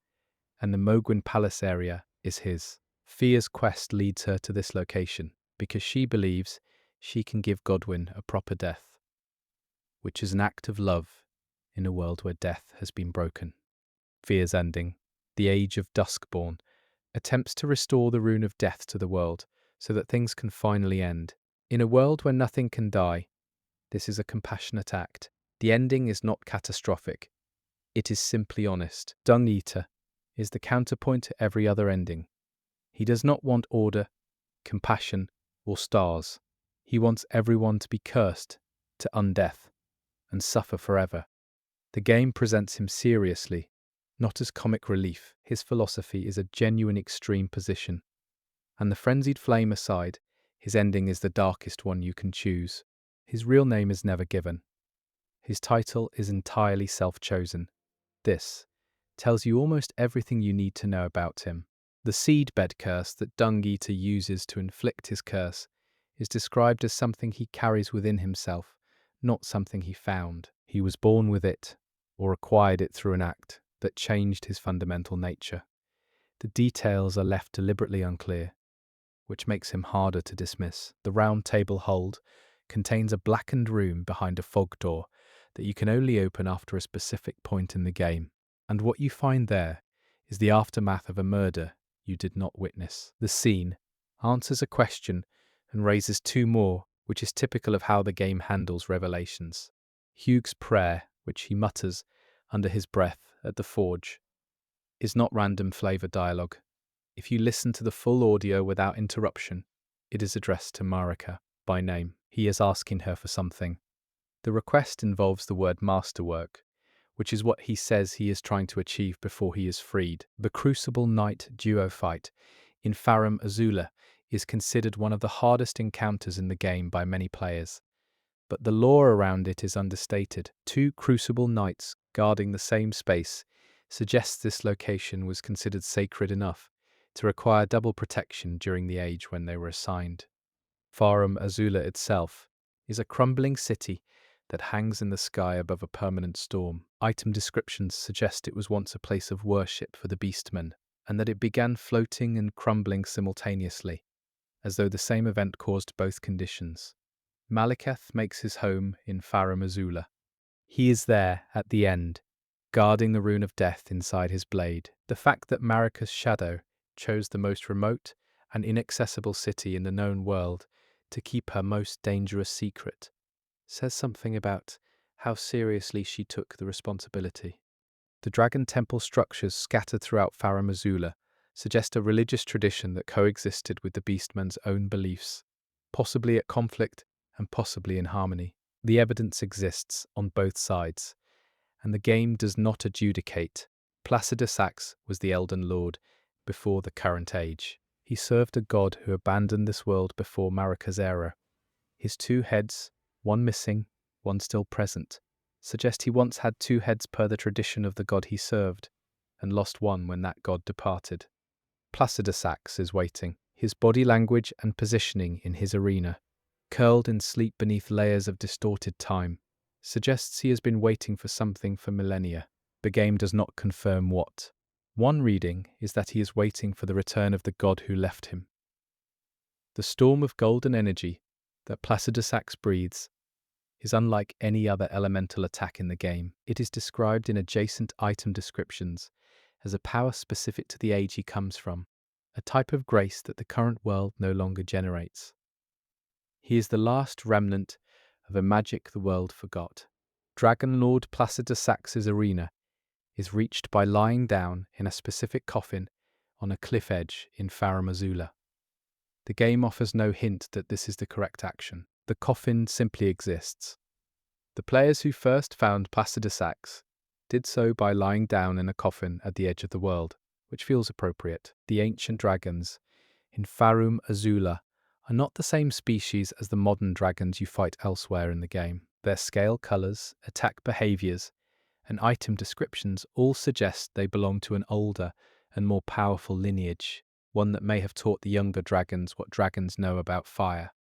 and the Mogwyn Palace area, is his. Fia's quest leads her to this location, because she believes she can give Godwyn a proper death, which is an act of love in a world where death has been broken. Fia's ending, the Age of Duskborn, attempts to restore the rune of death to the world so that things can finally end. In a world where nothing can die, this is a compassionate act. The ending is not catastrophic. It is simply honest. Dung Eater is the counterpoint to every other ending. He does not want order, compassion, or stars. He wants everyone to be cursed to undeath and suffer forever. The game presents him seriously, not as comic relief. His philosophy is a genuine extreme position. And the frenzied flame aside, his ending is the darkest one you can choose. His real name is never given. His title is entirely self-chosen. This tells you almost everything you need to know about him. The seedbed curse that Dung Eater uses to inflict his curse is described as something he carries within himself, not something he found. He was born with it, or acquired it through an act that changed his fundamental nature. The details are left deliberately unclear, which makes him harder to dismiss. The round table hold contains a blackened room behind a fog door that you can only open after a specific point in the game, and what you find there is the aftermath of a murder you did not witness. The scene answers a question and raises two more, which is typical of how the game handles revelations. Hugh's prayer, which he mutters under his breath at the forge, is not random flavor dialogue. If you listen to the full audio without interruption, it is addressed to Marika by name. He is asking her for something. The request involves the word masterwork, which is what he says he is trying to achieve before he is freed. The Crucible Knight duo fight in Farum Azula is considered one of the hardest encounters in the game by many players, but the lore around it is understated. Two Crucible Knights guarding the same space suggests this location was considered sacred enough to require double protection during the age when they were assigned. Farum Azula itself is a crumbling city that hangs in the sky above a permanent storm. Item descriptions suggest it was once a place of worship for the beastmen, and that it began floating and crumbling simultaneously, as though the same event caused both conditions. Malekith makes his home in Farum Azula. He is there, at the end, guarding the rune of death inside his blade. The fact that Marika's shadow chose the most remote and inaccessible city in the known world to keep her most dangerous secret says something about how seriously she took the responsibility. The dragon temple structures scattered throughout Farum Azula suggest a religious tradition that coexisted with the beastmen's own beliefs, possibly at conflict and possibly in harmony. The evidence exists on both sides, and the game does not adjudicate Placidusax was the Elden Lord before the current age. He served a god who abandoned this world before Marika's era. His two heads, one missing, one still present, suggest he once had two heads per the tradition of the god he served, and lost one when that god departed. Placidusax is waiting, his body language and positioning in his arena, curled in sleep beneath layers of distorted time, suggests he has been waiting for something for millennia. The game does not confirm what. One reading is that he is waiting for the return of the god who left him. The storm of golden energy that Placidusax breathes is unlike any other elemental attack in the game. It is described in adjacent item descriptions as a power specific to the age he comes from, a type of grace that the current world no longer generates. He is the last remnant of a magic the world forgot. Dragon Lord Placidusax's arena is reached by lying down in a specific coffin on a cliff edge in Farum Azula. The game offers no hint that this is the correct action. The coffin simply exists. The players who first found Placidusax did so by lying down in a coffin at the edge of the world, which feels appropriate. The ancient dragons in Farum Azula are not the same species as the modern dragons you fight elsewhere in the game. Their scale colors, attack behaviors, and item descriptions all suggest they belong to an older and more powerful lineage, one that may have taught the younger dragons what dragons know about fire.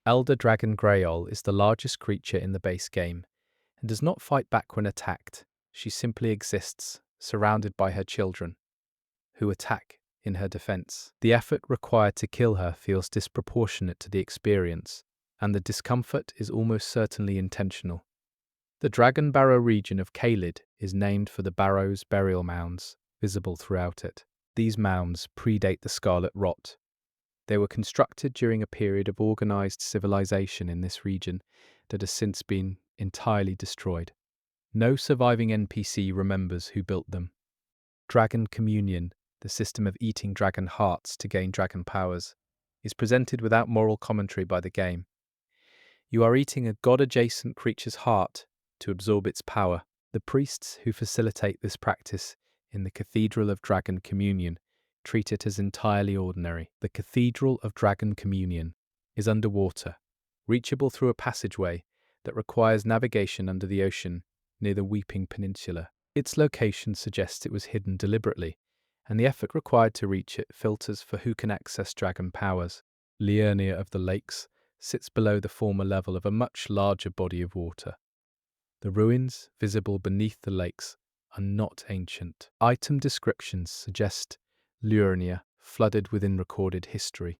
Elder Dragon Graeol is the largest creature in the base game, and does not fight back when attacked. She simply exists, surrounded by her children, who attack in her defense. The effort required to kill her feels disproportionate to the experience, and the discomfort is almost certainly intentional. The Dragon Barrow region of Caelid is named for the barrows' burial mounds visible throughout it. These mounds predate the Scarlet Rot. They were constructed during a period of organized civilization in this region that has since been entirely destroyed. No surviving NPC remembers who built them. Dragon Communion, the system of eating dragon hearts to gain dragon powers, is presented without moral commentary by the game. You are eating a god-adjacent creature's heart to absorb its power. The priests who facilitate this practice in the Cathedral of Dragon Communion treat it as entirely ordinary. The Cathedral of Dragon Communion is underwater, reachable through a passageway that requires navigation under the ocean near the Weeping Peninsula. Its location suggests it was hidden deliberately, and the effort required to reach it filters for who can access dragon powers. Liurnia of the Lakes sits below the former level of a much larger body of water. The ruins visible beneath the lakes are not ancient. Item descriptions suggest Liurnia flooded within recorded history,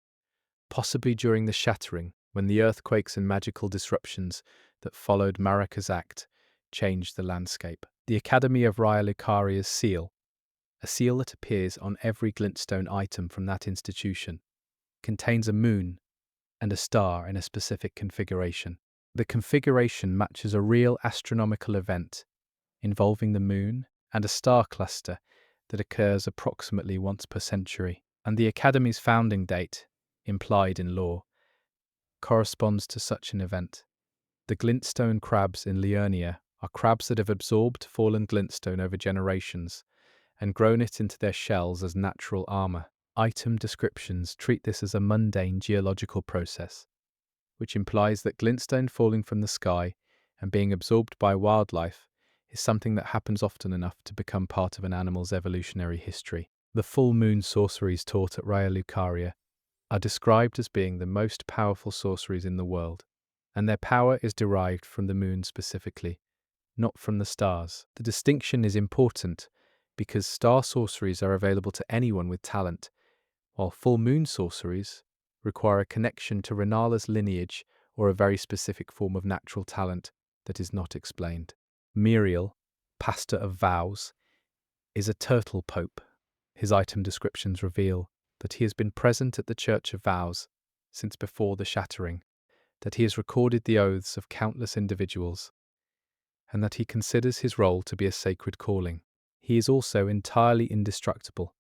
possibly during the Shattering, when the earthquakes and magical disruptions that followed Marika's act changed the landscape. The Academy of Liurnia's seal, a seal that appears on every glintstone item from that institution, contains a moon and a star in a specific configuration. The configuration matches a real astronomical event involving the moon and a star cluster that occurs approximately once per century, and the Academy's founding date, implied in lore, corresponds to such an event. The glintstone crabs in Liurnia are crabs that have absorbed fallen glintstone over generations and grown it into their shells as natural armor. Item descriptions treat this as a mundane geological process, which implies that glintstone falling from the sky and being absorbed by wildlife is something that happens often enough to become part of an animal's evolutionary history. The full moon sorceries taught at Liurnia are described as being the most powerful sorceries in the world, and their power is derived from the moon specifically, not from the stars. The distinction is important because star sorceries are available to anyone with talent, while full moon sorceries require a connection to Renala's lineage or a very specific form of natural talent that is not explained. Miriel, Pastor of Vows, is a turtle pope. His item descriptions reveal that he has been present at the Church of Vows since before the Shattering, that he has recorded the oaths of countless individuals, and that he considers his role to be a sacred calling. He is also entirely indestructible,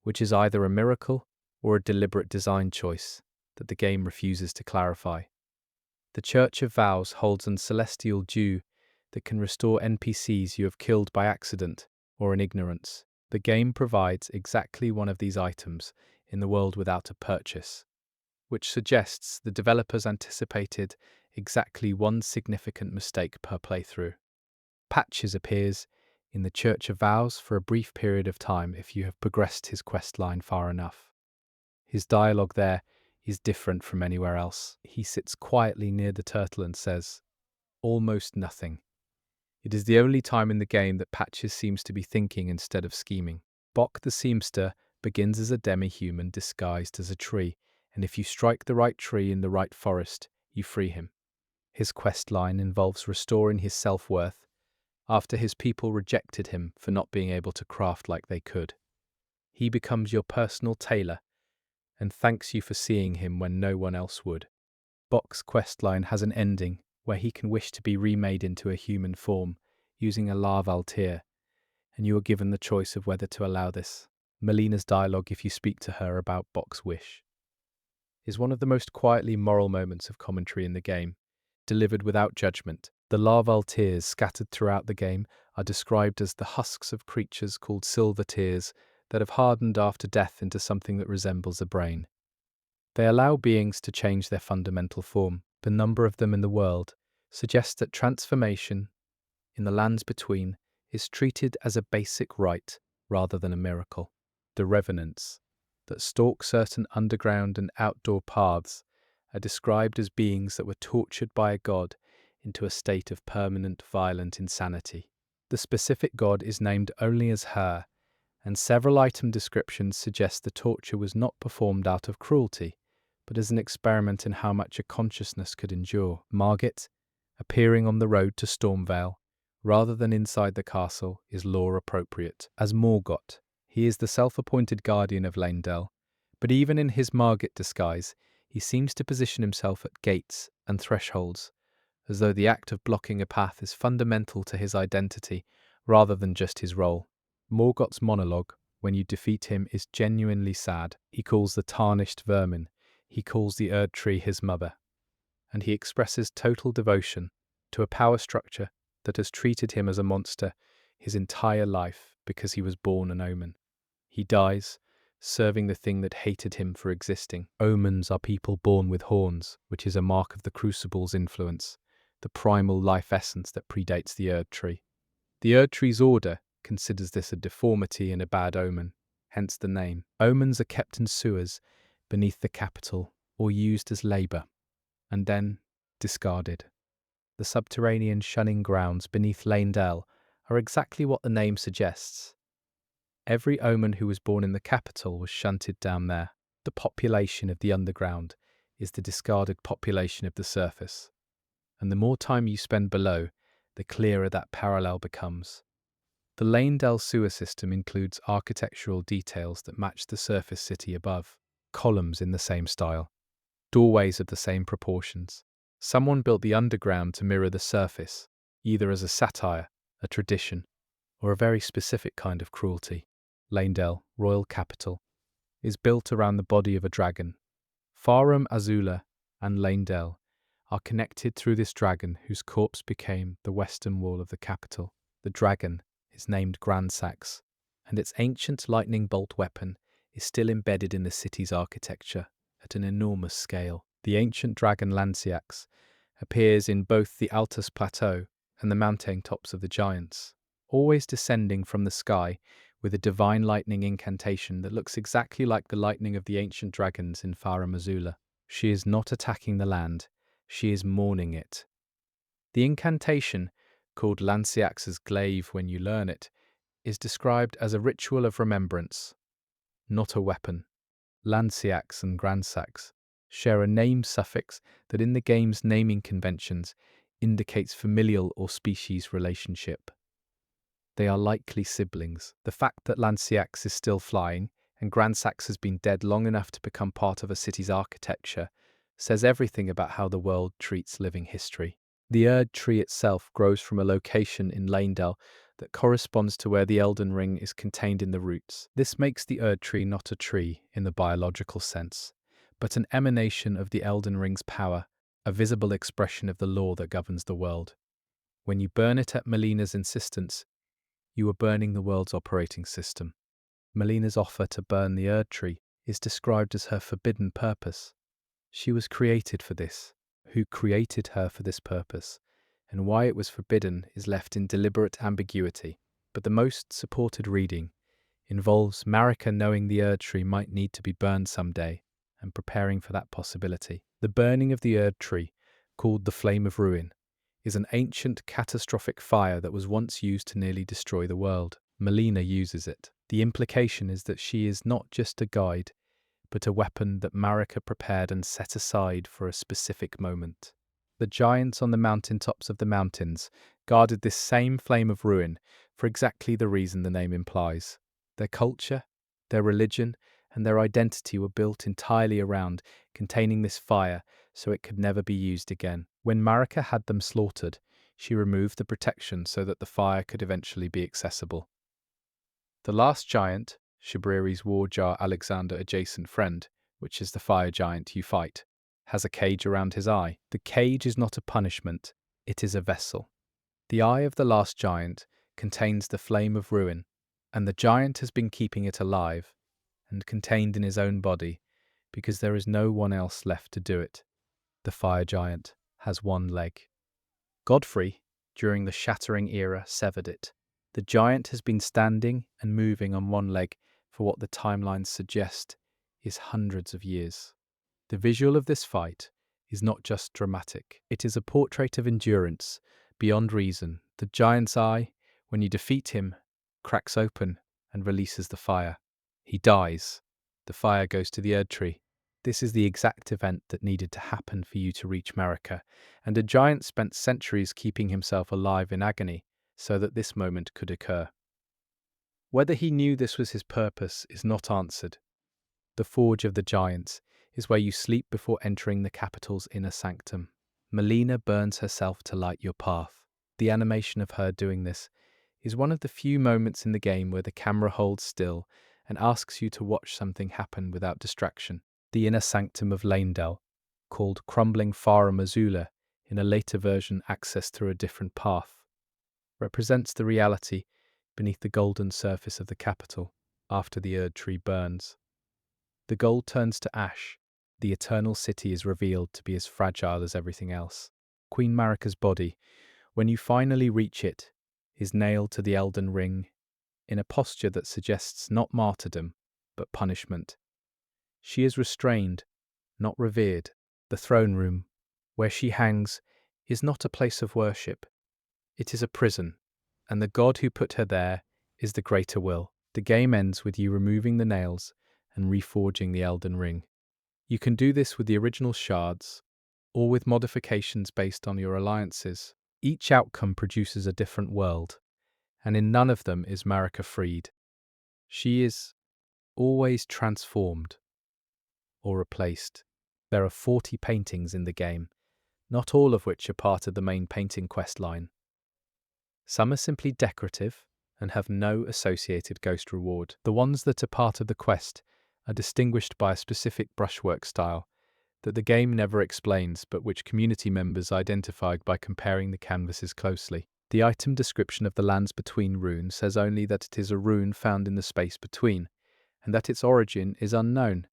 which is either a miracle or a deliberate design choice that the game refuses to clarify. The Church of Vows holds an celestial dew that can restore NPCs you have killed by accident or in ignorance. The game provides exactly one of these items in the world without a purchase, which suggests the developers anticipated exactly one significant mistake per playthrough. Patches appears in the Church of Vows for a brief period of time if you have progressed his quest line far enough. His dialogue there is different from anywhere else. He sits quietly near the turtle and says almost nothing. It is the only time in the game that Patches seems to be thinking instead of scheming. Bok the Seamster begins as a demi-human disguised as a tree, and if you strike the right tree in the right forest, you free him. His quest line involves restoring his self-worth after his people rejected him for not being able to craft like they could. He becomes your personal tailor and thanks you for seeing him when no one else would. Bok's questline has an ending where he can wish to be remade into a human form using a larvaltir, and you are given the choice of whether to allow this. Melina's dialogue, if you speak to her about Bok's wish, is one of the most quietly moral moments of commentary in the game, delivered without judgment. The larval tears scattered throughout the game are described as the husks of creatures called silver tears that have hardened after death into something that resembles a brain. They allow beings to change their fundamental form. The number of them in the world suggests that transformation in the lands between is treated as a basic right rather than a miracle. The revenants that stalk certain underground and outdoor paths are described as beings that were tortured by a god into a state of permanent violent insanity. The specific god is named only as her, and several item descriptions suggest the torture was not performed out of cruelty, but as an experiment in how much a consciousness could endure. Margit, appearing on the road to Stormvale, rather than inside the castle, is lore appropriate. As Morgott, he is the self-appointed guardian of Leyndell, but even in his Margit disguise, he seems to position himself at gates and thresholds, as though the act of blocking a path is fundamental to his identity rather than just his role. Morgott's monologue, when you defeat him, is genuinely sad. He calls the tarnished vermin, he calls the Erd Tree his mother, and he expresses total devotion to a power structure that has treated him as a monster his entire life because he was born an omen. He dies, serving the thing that hated him for existing. Omens are people born with horns, which is a mark of the Crucible's influence, the primal life essence that predates the Erd Tree. The Erd Tree's order considers this a deformity and a bad omen, hence the name. Omens are kept in sewers beneath the capital or used as labour, and then discarded. The subterranean shunning grounds beneath Leyndell are exactly what the name suggests. Every omen who was born in the capital was shunted down there. The population of the underground is the discarded population of the surface, and the more time you spend below, the clearer that parallel becomes. The Leyndell sewer system includes architectural details that match the surface city above, columns in the same style, doorways of the same proportions. Someone built the underground to mirror the surface, either as a satire, a tradition, or a very specific kind of cruelty. Leyndell, royal capital, is built around the body of a dragon. Farum Azula and Leyndell are connected through this dragon whose corpse became the western wall of the capital. The dragon is named Grandsax, and its ancient lightning bolt weapon is still embedded in the city's architecture at an enormous scale. The ancient dragon Lanciax appears in both the Altus Plateau and the mountain tops of the giants, always descending from the sky with a divine lightning incantation that looks exactly like the lightning of the ancient dragons in Farum Azula. She is not attacking the land, she is mourning it. The incantation, called Lanciax's glaive when you learn it, is described as a ritual of remembrance, not a weapon. Lanciax and Grandsax share a name suffix that in the game's naming conventions indicates familial or species relationship. They are likely siblings. The fact that Lanciax is still flying and Grandsax has been dead long enough to become part of a city's architecture says everything about how the world treats living history. The Erd Tree itself grows from a location in Leyndell that corresponds to where the Elden Ring is contained in the roots. This makes the Erd Tree not a tree in the biological sense, but an emanation of the Elden Ring's power, a visible expression of the law that governs the world. When you burn it at Melina's insistence, you are burning the world's operating system. Melina's offer to burn the Erd tree is described as her forbidden purpose. She was created for this. Who created her for this purpose, and why it was forbidden is left in deliberate ambiguity. But the most supported reading involves Marika knowing the Erd tree might need to be burned someday and preparing for that possibility. The burning of the Erd tree, called the Flame of Ruin, is an ancient catastrophic fire that was once used to nearly destroy the world. Melina uses it. The implication is that she is not just a guide, but a weapon that Marika prepared and set aside for a specific moment. The giants on the mountaintops of the mountains guarded this same flame of ruin for exactly the reason the name implies. Their culture, their religion, and their identity were built entirely around containing this fire so it could never be used again. When Marika had them slaughtered, she removed the protection so that the fire could eventually be accessible. The last giant, Shabriri's war jar Alexander adjacent friend, which is the fire giant you fight, has a cage around his eye. The cage is not a punishment, it is a vessel. The eye of the last giant contains the flame of ruin, and the giant has been keeping it alive and contained in his own body because there is no one else left to do it. The fire giant has one leg. Godfrey, during the Shattering era, severed it. The giant has been standing and moving on one leg for what the timelines suggest is hundreds of years. The visual of this fight is not just dramatic, it is a portrait of endurance beyond reason. The giant's eye, when you defeat him, cracks open and releases the fire. He dies. The fire goes to the Erd tree. This is the exact event that needed to happen for you to reach Marika, and a giant spent centuries keeping himself alive in agony so that this moment could occur. Whether he knew this was his purpose is not answered. The Forge of the Giants is where you sleep before entering the capital's inner sanctum. Melina burns herself to light your path. The animation of her doing this is one of the few moments in the game where the camera holds still and asks you to watch something happen without distraction. The inner sanctum of Leyndell, called Crumbling Farum Azula in a later version accessed through a different path, represents the reality beneath the golden surface of the capital after the Erd tree burns. The gold turns to ash. The eternal city is revealed to be as fragile as everything else. Queen Marika's body, when you finally reach it, is nailed to the Elden Ring in a posture that suggests not martyrdom, but punishment. She is restrained, not revered. The throne room, where she hangs, is not a place of worship. It is a prison, and the god who put her there is the greater will. The game ends with you removing the nails and reforging the Elden Ring. You can do this with the original shards, or with modifications based on your alliances. Each outcome produces a different world, and in none of them is Marika freed. She is always transformed or replaced. There are 40 paintings in the game, not all of which are part of the main painting quest line. Some are simply decorative and have no associated ghost reward. The ones that are part of the quest are distinguished by a specific brushwork style that the game never explains, but which community members identified by comparing the canvases closely. The item description of the Lands Between rune says only that it is a rune found in the space between, and that its origin is unknown.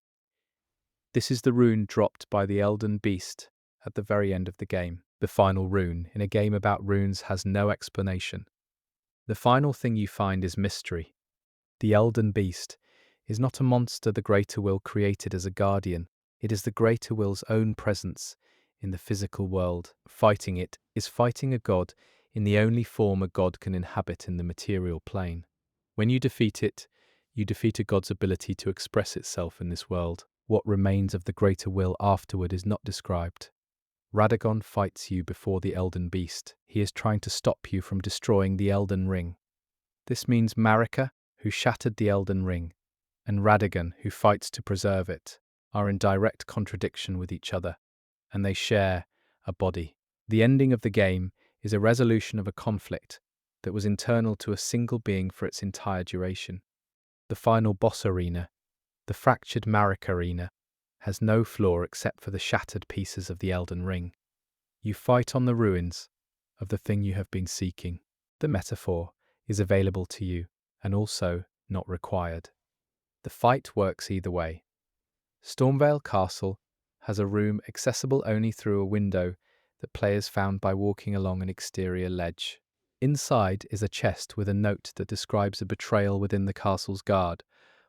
This is the rune dropped by the Elden Beast at the very end of the game. The final rune in a game about runes has no explanation. The final thing you find is mystery. The Elden Beast is not a monster the Greater Will created as a guardian. It is the Greater Will's own presence in the physical world. Fighting it is fighting a god in the only form a god can inhabit in the material plane. When you defeat it, you defeat a god's ability to express itself in this world. What remains of the Greater Will afterward is not described. Radagon fights you before the Elden Beast. He is trying to stop you from destroying the Elden Ring. This means Marika, who shattered the Elden Ring, and Radagon, who fights to preserve it, are in direct contradiction with each other, and they share a body. The ending of the game is a resolution of a conflict that was internal to a single being for its entire duration. The final boss arena, the fractured Marika arena, has no floor except for the shattered pieces of the Elden Ring. You fight on the ruins of the thing you have been seeking. The metaphor is available to you and also not required. The fight works either way. Stormvale Castle has a room accessible only through a window that players found by walking along an exterior ledge. Inside is a chest with a note that describes a betrayal within the castle's guard,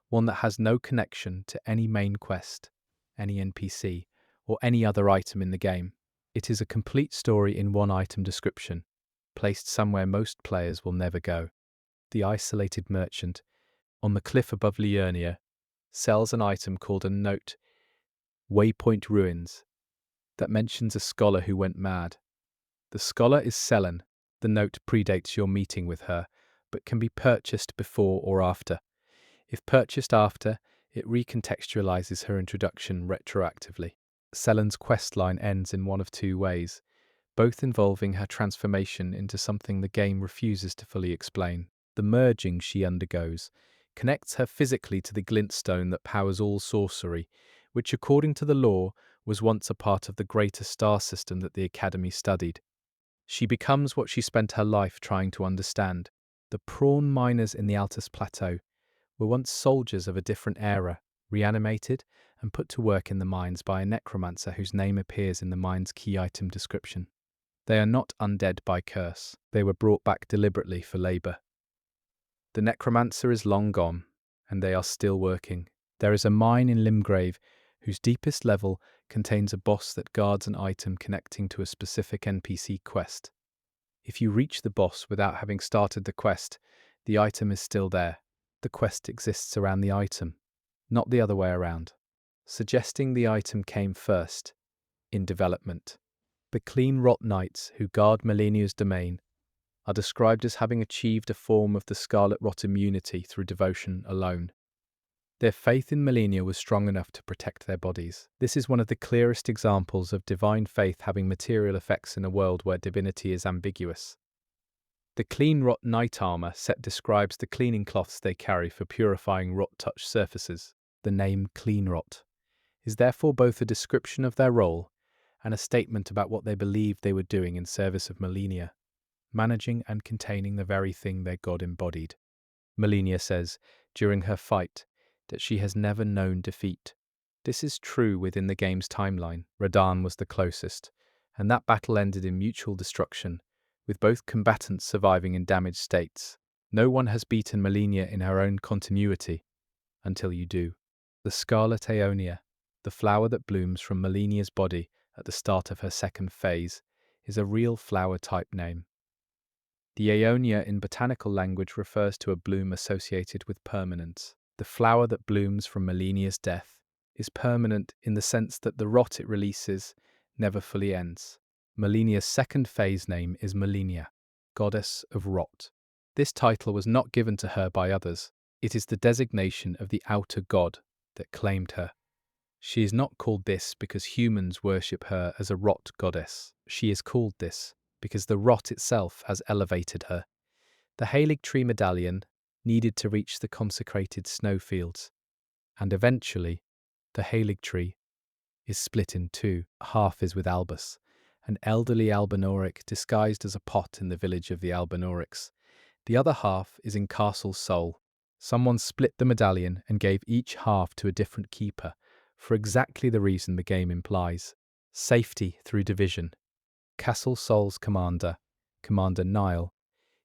one that has no connection to any main quest, any NPC, or any other item in the game. It is a complete story in one item description, placed somewhere most players will never go. The isolated merchant, on the cliff above Liurnia, sells an item called a note, Waypoint Ruins, that mentions a scholar who went mad. The scholar is Selen. The note predates your meeting with her, but can be purchased before or after. If purchased after, it recontextualizes her introduction retroactively. Selen's questline ends in one of two ways, both involving her transformation into something the game refuses to fully explain. The merging she undergoes connects her physically to the glintstone that powers all sorcery, which according to the lore was once a part of the greater star system that the Academy studied. She becomes what she spent her life trying to understand. The prawn miners in the Altus Plateau were once soldiers of a different era, reanimated and put to work in the mines by a necromancer whose name appears in the mine's key item description. They are not undead by curse. They were brought back deliberately for labour. The necromancer is long gone, and they are still working. There is a mine in Limgrave whose deepest level contains a boss that guards an item connecting to a specific NPC quest. If you reach the boss without having started the quest, the item is still there. The quest exists around the item, not the other way around, suggesting the item came first, in development. The Clean Rot Knights who guard Malenia's domain are described as having achieved a form of the Scarlet Rot immunity through devotion alone. Their faith in Malenia was strong enough to protect their bodies. This is one of the clearest examples of divine faith having material effects in a world where divinity is ambiguous. The Clean Rot Knight armor set describes the cleaning cloths they carry for purifying rot-touched surfaces. The name Clean Rot is therefore both a description of their role and a statement about what they believed they were doing in service of Malenia, managing and containing the very thing their god embodied. Malenia says, during her fight, that she has never known defeat. This is true within the game's timeline. Radahn was the closest, and that battle ended in mutual destruction, with both combatants surviving in damaged states. No one has beaten Malenia in her own continuity, until you do. The Scarlet Aeonia, the flower that blooms from Malenia's body at the start of her second phase, is a real flower type name. The Aeonia in botanical language refers to a bloom associated with permanence. The flower that blooms from Malenia's death is permanent in the sense that the rot it releases never fully ends. Malenia's second phase name is Malenia, goddess of rot. This title was not given to her by others. It is the designation of the outer god that claimed her. She is not called this because humans worship her as a rot goddess. She is called this because the rot itself has elevated her. The Halig Tree Medallion needed to reach the consecrated snowfields, and eventually the Halig Tree is split in two. Half is with Albus, an elderly Albinoric disguised as a pot in the village of the Albinorics. The other half is in Castle Sol. Someone split the medallion and gave each half to a different keeper, for exactly the reason the game implies: safety through division. Castle Sol's commander, Commander Niall,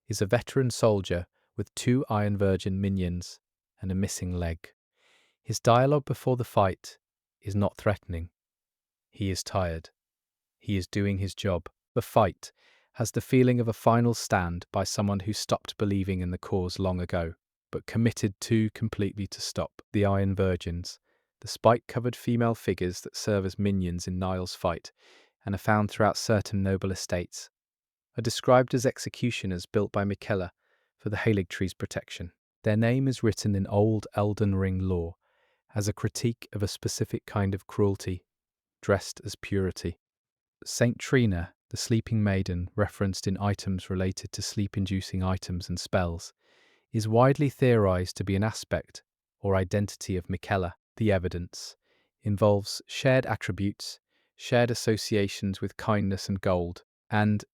is a veteran soldier with 2 Iron Virgin minions and a missing leg. His dialogue before the fight is not threatening. He is tired. He is doing his job. The fight has the feeling of a final stand by someone who stopped believing in the cause long ago, but committed too completely to stop. The Iron Virgins, the spike-covered female figures that serve as minions in Niall's fight and are found throughout certain noble estates, are described as executioners built by Miquella for the Halig Tree's protection. Their name is written in old Elden Ring lore as a critique of a specific kind of cruelty, dressed as purity. Saint Trina, the sleeping maiden referenced in items related to sleep-inducing items and spells, is widely theorized to be an aspect or identity of Miquella. The evidence involves shared attributes, shared associations with kindness and gold, and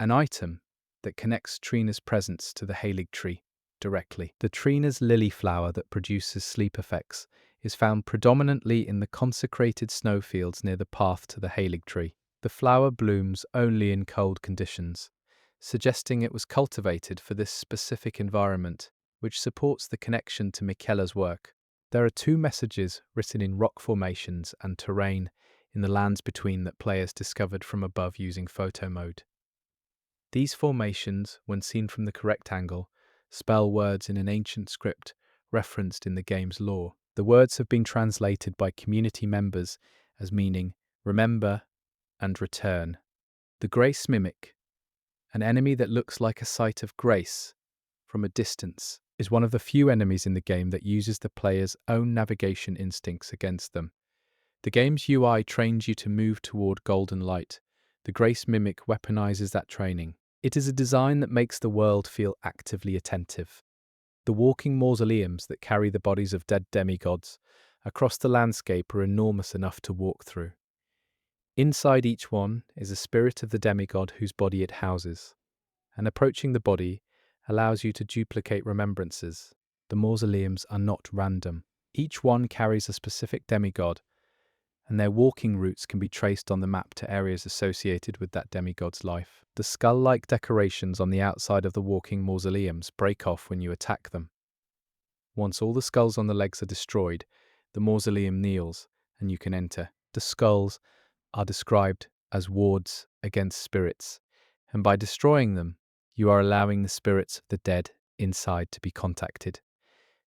an item that connects Trina's presence to the Halig Tree. directly. The Trina's lily flower that produces sleep effects is found predominantly in the consecrated snowfields near the path to the Halig tree. The flower blooms only in cold conditions, suggesting it was cultivated for this specific environment, which supports the connection to Michela's work. There are two messages written in rock formations and terrain in the lands between that players discovered from above using photo mode. These formations, when seen from the correct angle, spell words in an ancient script referenced in the game's lore. The words have been translated by community members as meaning remember and return. The Grace Mimic, an enemy that looks like a sight of grace from a distance, is one of the few enemies in the game that uses the player's own navigation instincts against them. The game's UI trains you to move toward golden light. The Grace Mimic weaponizes that training. It is a design that makes the world feel actively attentive. The walking mausoleums that carry the bodies of dead demigods across the landscape are enormous enough to walk through. Inside each one is a spirit of the demigod whose body it houses, and approaching the body allows you to duplicate remembrances. The mausoleums are not random. Each one carries a specific demigod, and their walking routes can be traced on the map to areas associated with that demigod's life. The skull-like decorations on the outside of the walking mausoleums break off when you attack them. Once all the skulls on the legs are destroyed, the mausoleum kneels, and you can enter. The skulls are described as wards against spirits, and by destroying them, you are allowing the spirits of the dead inside to be contacted.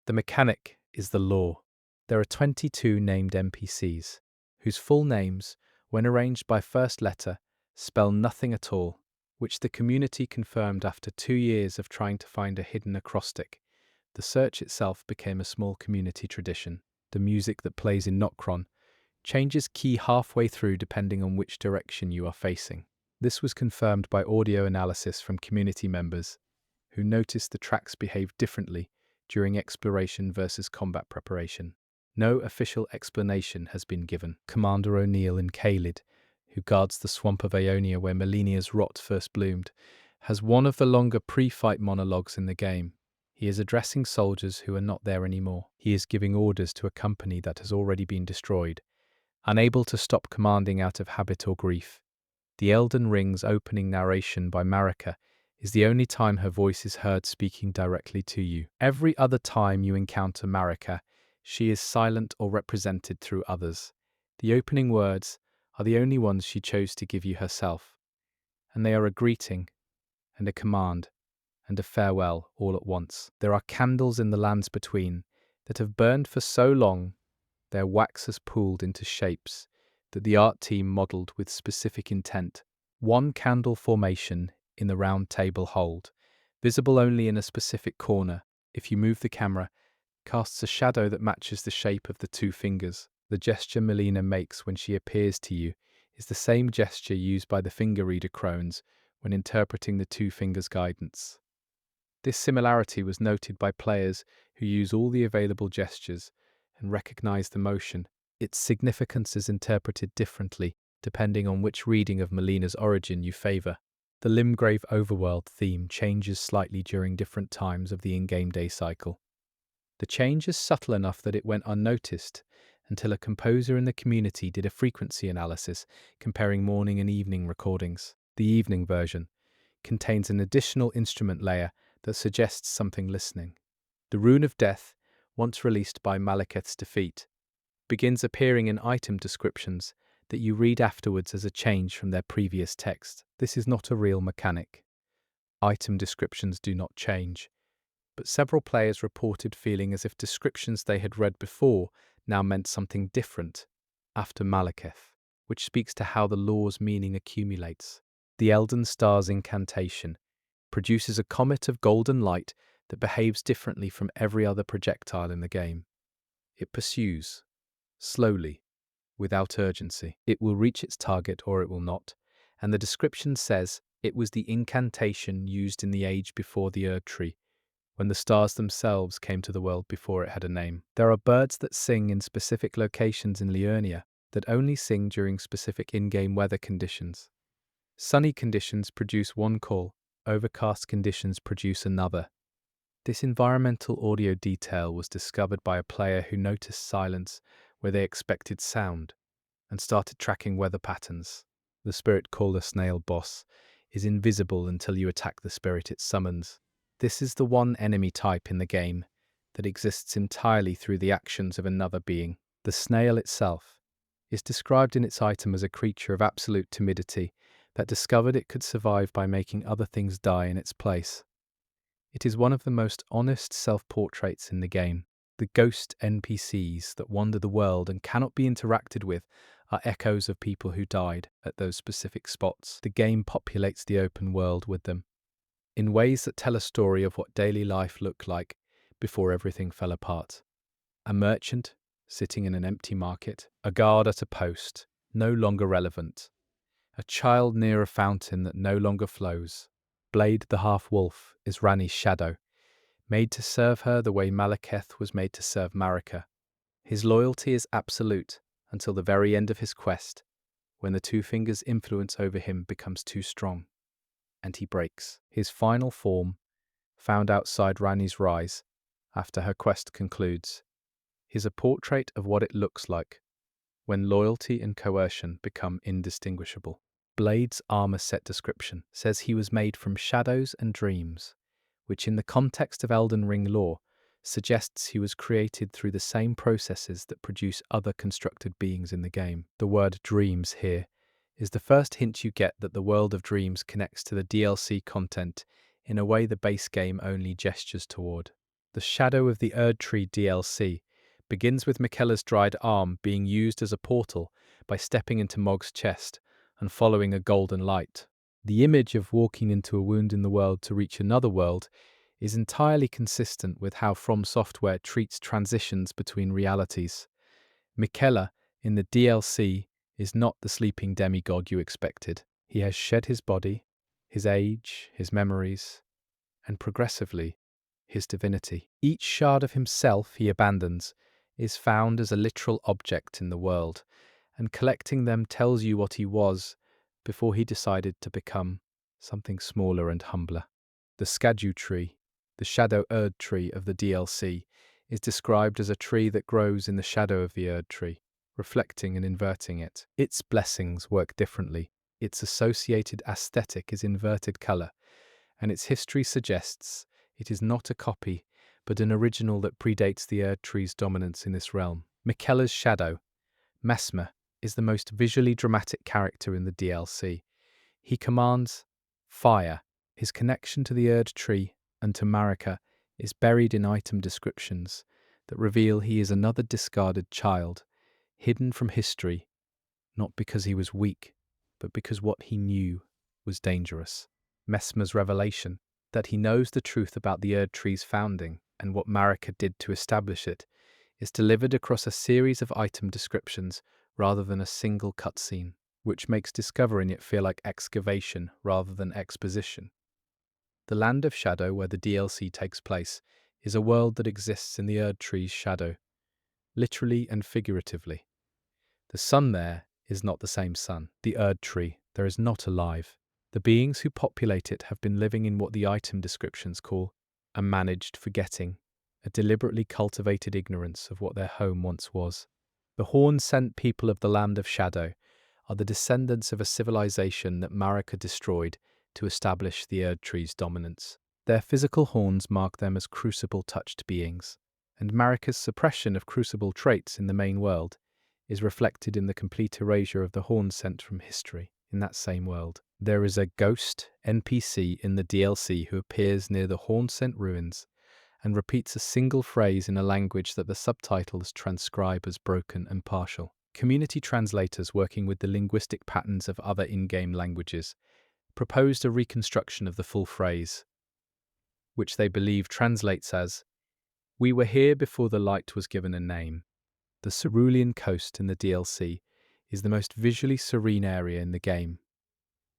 The mechanic is the lore. There are 22 named NPCs, whose full names, when arranged by first letter, spell nothing at all, which the community confirmed after 2 years of trying to find a hidden acrostic. The search itself became a small community tradition. The music that plays in Nocron changes key halfway through depending on which direction you are facing. This was confirmed by audio analysis from community members, who noticed the tracks behaved differently during exploration versus combat preparation. No official explanation has been given. Commander O'Neill in Caelid, who guards the swamp of Liurnia where Melinia's rot first bloomed, has one of the longer pre-fight monologues in the game. He is addressing soldiers who are not there anymore. He is giving orders to a company that has already been destroyed, unable to stop commanding out of habit or grief. The Elden Ring's opening narration by Marika is the only time her voice is heard speaking directly to you. Every other time you encounter Marika, she is silent or represented through others. The opening words are the only ones she chose to give you herself, and they are a greeting and a command and a farewell all at once. There are candles in the lands between that have burned for so long their wax has pooled into shapes that the art team modelled with specific intent. One candle formation in the round table hold, visible only in a specific corner, if you move the camera, casts a shadow that matches the shape of the two fingers. The gesture Melina makes when she appears to you is the same gesture used by the finger reader crones when interpreting the two fingers' guidance. This similarity was noted by players who use all the available gestures and recognize the motion. Its significance is interpreted differently depending on which reading of Melina's origin you favor. The Limgrave overworld theme changes slightly during different times of the in-game day cycle. The change is subtle enough that it went unnoticed until a composer in the community did a frequency analysis comparing morning and evening recordings. The evening version contains an additional instrument layer that suggests something listening. The Rune of Death, once released by Malekith's defeat, begins appearing in item descriptions that you read afterwards as a change from their previous text. This is not a real mechanic. Item descriptions do not change, but several players reported feeling as if descriptions they had read before now meant something different after Malekith, which speaks to how the lore's meaning accumulates. The Elden Star's incantation produces a comet of golden light that behaves differently from every other projectile in the game. It pursues, slowly, without urgency. It will reach its target or it will not, and the description says it was the incantation used in the age before the Erd Tree, when the stars themselves came to the world before it had a name. There are birds that sing in specific locations in Liurnia that only sing during specific in-game weather conditions. Sunny conditions produce one call, overcast conditions produce another. This environmental audio detail was discovered by a player who noticed silence where they expected sound and started tracking weather patterns. The spirit called a snail boss is invisible until you attack the spirit it summons. This is the one enemy type in the game that exists entirely through the actions of another being. The snail itself is described in its item as a creature of absolute timidity that discovered it could survive by making other things die in its place. It is one of the most honest self-portraits in the game. The ghost NPCs that wander the world and cannot be interacted with are echoes of people who died at those specific spots. The game populates the open world with them in ways that tell a story of what daily life looked like before everything fell apart. A merchant sitting in an empty market, a guard at a post, no longer relevant, a child near a fountain that no longer flows. Blade the half-wolf is Ranni's shadow, made to serve her the way Malekith was made to serve Marika. His loyalty is absolute until the very end of his quest, when the Two Fingers' influence over him becomes too strong, and he breaks. His final form, found outside Ranni's rise, after her quest concludes, is a portrait of what it looks like when loyalty and coercion become indistinguishable. Blade's armor set description says he was made from shadows and dreams, which in the context of Elden Ring lore suggests he was created through the same processes that produce other constructed beings in the game. The word dreams here is the first hint you get that the world of dreams connects to the DLC content in a way the base game only gestures toward. The Shadow of the Erd Tree DLC begins with Miquella's dried arm being used as a portal by stepping into Mog's chest and following a golden light. The image of walking into a wound in the world to reach another world is entirely consistent with how From Software treats transitions between realities. Miquella, in the DLC, is not the sleeping demigod you expected. He has shed his body, his age, his memories, and progressively, his divinity. Each shard of himself he abandons is found as a literal object in the world, and collecting them tells you what he was before he decided to become something smaller and humbler. The Skadu tree, the Shadow Erd tree of the DLC, is described as a tree that grows in the shadow of the Erd tree, reflecting and inverting it. Its blessings work differently. Its associated aesthetic is inverted color, and its history suggests it is not a copy, but an original that predates the Erd tree's dominance in this realm. Miquella's shadow, Mesmer, is the most visually dramatic character in the DLC. He commands fire. His connection to the Erd tree and to Marika is buried in item descriptions that reveal he is another discarded child, hidden from history, not because he was weak, but because what he knew was dangerous. Mesmer's revelation that he knows the truth about the Erd tree's founding and what Marika did to establish it is delivered across a series of item descriptions rather than a single cutscene, which makes discovering it feel like excavation rather than exposition. The Land of Shadow, where the DLC takes place, is a world that exists in the Erd tree's shadow, literally and figuratively. The sun there is not the same sun. The Erd tree there is not alive. The beings who populate it have been living in what the item descriptions call a managed forgetting, a deliberately cultivated ignorance of what their home once was. The horn-sent people of the Land of Shadow are the descendants of a civilization that Marika destroyed to establish the Erd tree's dominance. Their physical horns mark them as crucible-touched beings, and Marika's suppression of crucible traits in the main world is reflected in the complete erasure of the horn sent from history in that same world. There is a ghost NPC in the DLC who appears near the horn-sent ruins and repeats a single phrase in a language that the subtitles transcribe as broken and partial. Community translators working with the linguistic patterns of other in-game languages proposed a reconstruction of the full phrase, which they believe translates as, "We were here before the light was given a name." The Cerulean Coast in the DLC is the most visually serene area in the game,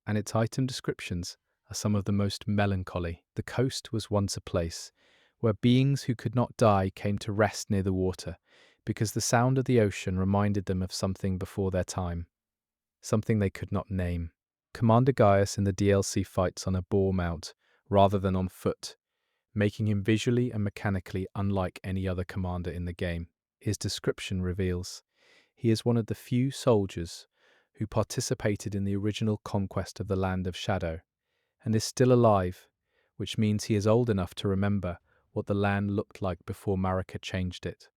and its item descriptions are some of the most melancholy. The coast was once a place where beings who could not die came to rest near the water because the sound of the ocean reminded them of something before their time, something they could not name. Commander Gaius in the DLC fights on a boar mount rather than on foot, making him visually and mechanically unlike any other commander in the game. His description reveals he is one of the few soldiers who participated in the original conquest of the Land of Shadow, and is still alive, which means he is old enough to remember what the land looked like before Marika changed it.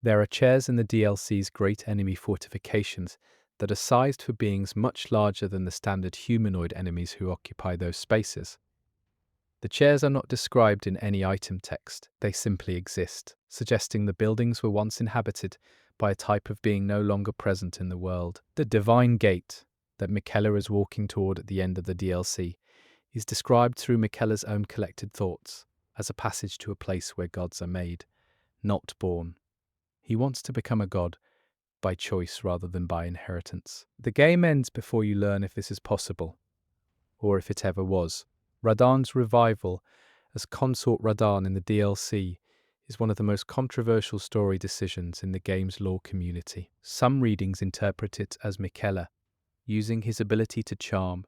There are chairs in the DLC's Great Enemy fortifications that are sized for beings much larger than the standard humanoid enemies who occupy those spaces. The chairs are not described in any item text, they simply exist, suggesting the buildings were once inhabited by a type of being no longer present in the world. The Divine Gate that Miquella is walking toward at the end of the DLC is described through Miquella's own collected thoughts as a passage to a place where gods are made, not born. He wants to become a god by choice rather than by inheritance. The game ends before you learn if this is possible, or if it ever was. Radahn's revival as Consort Radahn in the DLC is one of the most controversial story decisions in the game's lore community. Some readings interpret it as Miquella using his ability to charm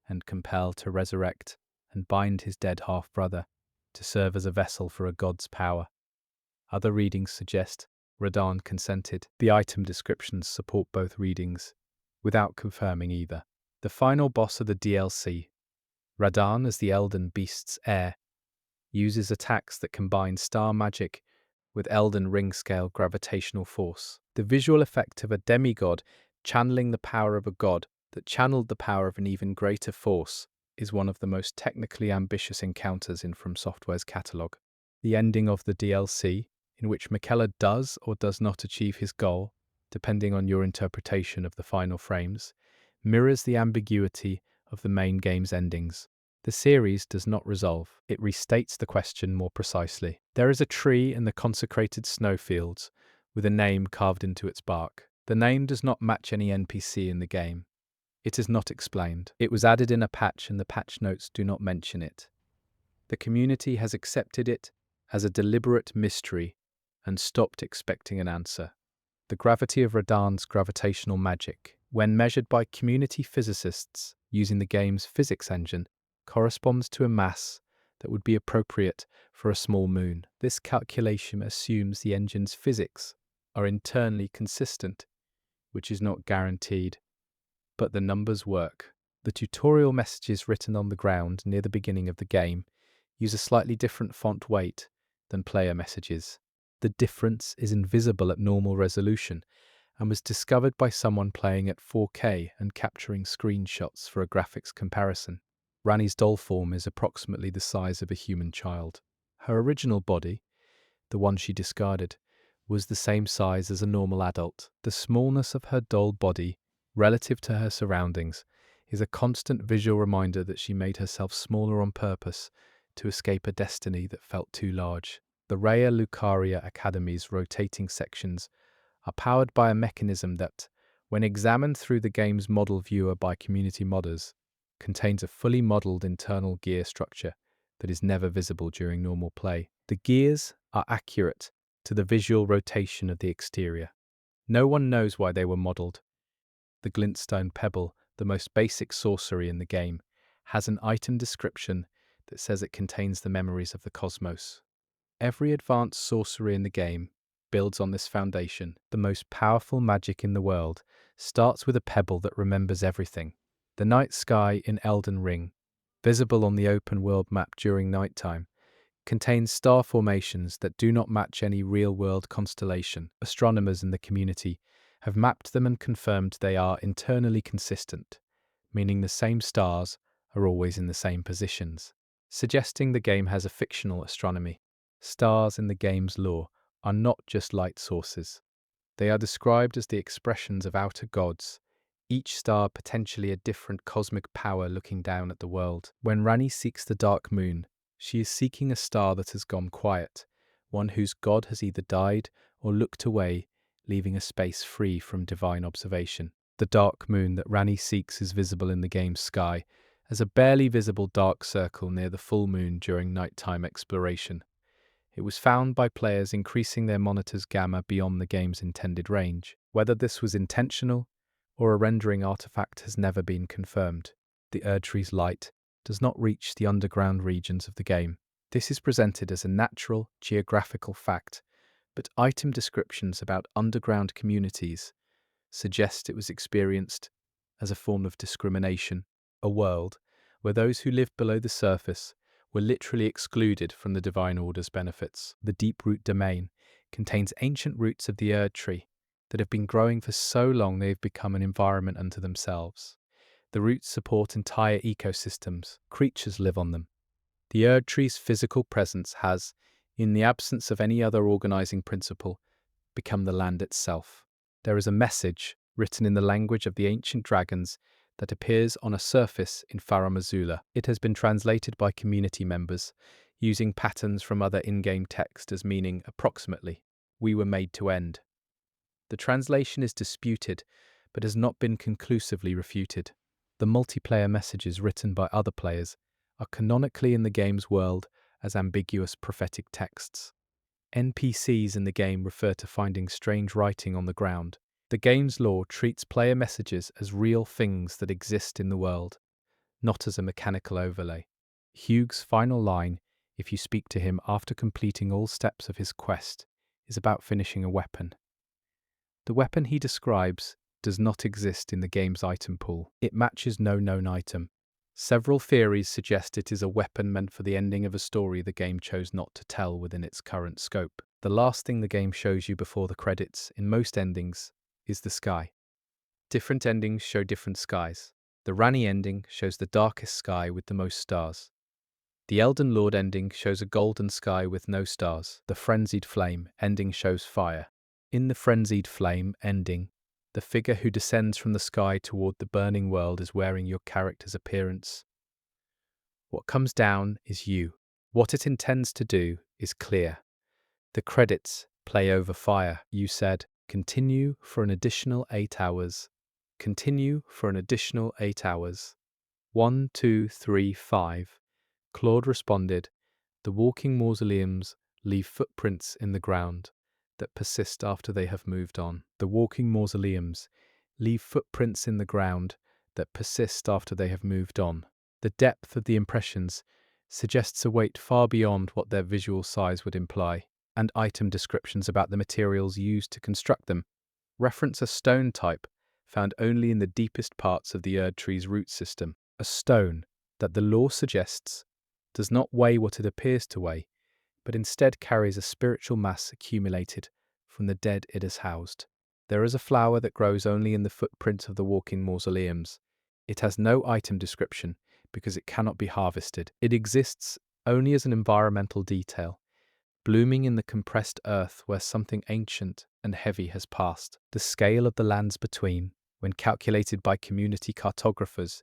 and compel to resurrect and bind his dead half-brother to serve as a vessel for a god's power. Other readings suggest Radahn consented. The item descriptions support both readings, without confirming either. The final boss of the DLC, Radahn as the Elden Beast's heir, uses attacks that combine star magic with Elden Ring scale gravitational force. The visual effect of a demigod channeling the power of a god that channeled the power of an even greater force is one of the most technically ambitious encounters in From Software's catalogue. The ending of the DLC, in which Miquella does or does not achieve his goal, depending on your interpretation of the final frames, mirrors the ambiguity of the main game's endings. The series does not resolve, it restates the question more precisely. There is a tree in the consecrated snowfields with a name carved into its bark. The name does not match any NPC in the game. It is not explained. It was added in a patch and the patch notes do not mention it. The community has accepted it as a deliberate mystery and stopped expecting an answer. The gravity of Radahn's gravitational magic, when measured by community physicists using the game's physics engine, corresponds to a mass that would be appropriate for a small moon. This calculation assumes the engine's physics are internally consistent, which is not guaranteed, but the numbers work. The tutorial messages written on the ground near the beginning of the game use a slightly different font weight than player messages. The difference is invisible at normal resolution and was discovered by someone playing at 4K and capturing screenshots for a graphics comparison. Ranni's doll form is approximately the size of a human child. Her original body, the one she discarded, was the same size as a normal adult. The smallness of her doll body, relative to her surroundings, is a constant visual reminder that she made herself smaller on purpose to escape a destiny that felt too large. The Raya Lucaria Academy's rotating sections are powered by a mechanism that, when examined through the game's model viewer by community modders, contains a fully modelled internal gear structure that is never visible during normal play. The gears are accurate to the visual rotation of the exterior. No one knows why they were modelled. The glintstone pebble, the most basic sorcery in the game, has an item description that says it contains the memories of the cosmos. Every advanced sorcery in the game builds on this foundation. The most powerful magic in the world starts with a pebble that remembers everything. The night sky in Elden Ring, visible on the open world map during nighttime, contains star formations that do not match any real-world constellation. Astronomers in the community have mapped them and confirmed they are internally consistent, meaning the same stars are always in the same positions, suggesting the game has a fictional astronomy. Stars in the game's lore are not just light sources. They are described as the expressions of outer gods, each star potentially a different cosmic power looking down at the world. When Ranni seeks the dark moon, she is seeking a star that has gone quiet, one whose god has either died or looked away, leaving a space free from divine observation. The dark moon that Ranni seeks is visible in the game's sky as a barely visible dark circle near the full moon during nighttime exploration. It was found by players increasing their monitor's gamma beyond the game's intended range. Whether this was intentional or a rendering artifact has never been confirmed. The Erdtree's light does not reach the underground regions of the game. This is presented as a natural, geographical fact, but item descriptions about underground communities suggest it was experienced as a form of discrimination, a world where those who lived below the surface were literally excluded from the Divine Order's benefits. The Deep Root domain contains ancient roots of the Erd tree that have been growing for so long they have become an environment unto themselves. The roots support entire ecosystems. Creatures live on them. The Erd tree's physical presence has, in the absence of any other organizing principle, become the land itself. There is a message written in the language of the ancient dragons that appears on a surface in Farum Azula. It has been translated by community members, using patterns from other in-game text as meaning approximately, "We were made to end." The translation is disputed, but has not been conclusively refuted. The multiplayer messages written by other players are canonically in the game's world as ambiguous prophetic texts. NPCs in the game refer to finding strange writing on the ground. The game's lore treats player messages as real things that exist in the world, not as a mechanical overlay. Hugh's final line, if you speak to him after completing all steps of his quest, is about finishing a weapon. The weapon he describes does not exist in the game's item pool. It matches no known item. Several theories suggest it is a weapon meant for the ending of a story the game chose not to tell within its current scope. The last thing the game shows you before the credits, in most endings, is the sky. Different endings show different skies. The Rani ending shows the darkest sky with the most stars. The Elden Lord ending shows a golden sky with no stars. The Frenzied Flame ending shows fire. In the Frenzied Flame ending, the figure who descends from the sky toward the burning world is wearing your character's appearance. What comes down is you. What it intends to do is clear. The credits play over fire. You said, "Continue for an additional 8 hours. Continue for an additional 8 hours. 1, 2, 3, 5. Claude responded, "The walking mausoleums leave footprints in the ground that persist after they have moved on." The walking mausoleums leave footprints in the ground that persist after they have moved on. The depth of the impressions suggests a weight far beyond what their visual size would imply, and item descriptions about the materials used to construct them reference a stone type found only in the deepest parts of the Erd tree's root system, a stone that the lore suggests does not weigh what it appears to weigh, but instead carries a spiritual mass accumulated from the dead it has housed. There is a flower that grows only in the footprint of the walking mausoleums. It has no item description because it cannot be harvested. It exists only as an environmental detail, blooming in the compressed earth where something ancient and heavy has passed. The scale of the lands between, when calculated by community cartographers,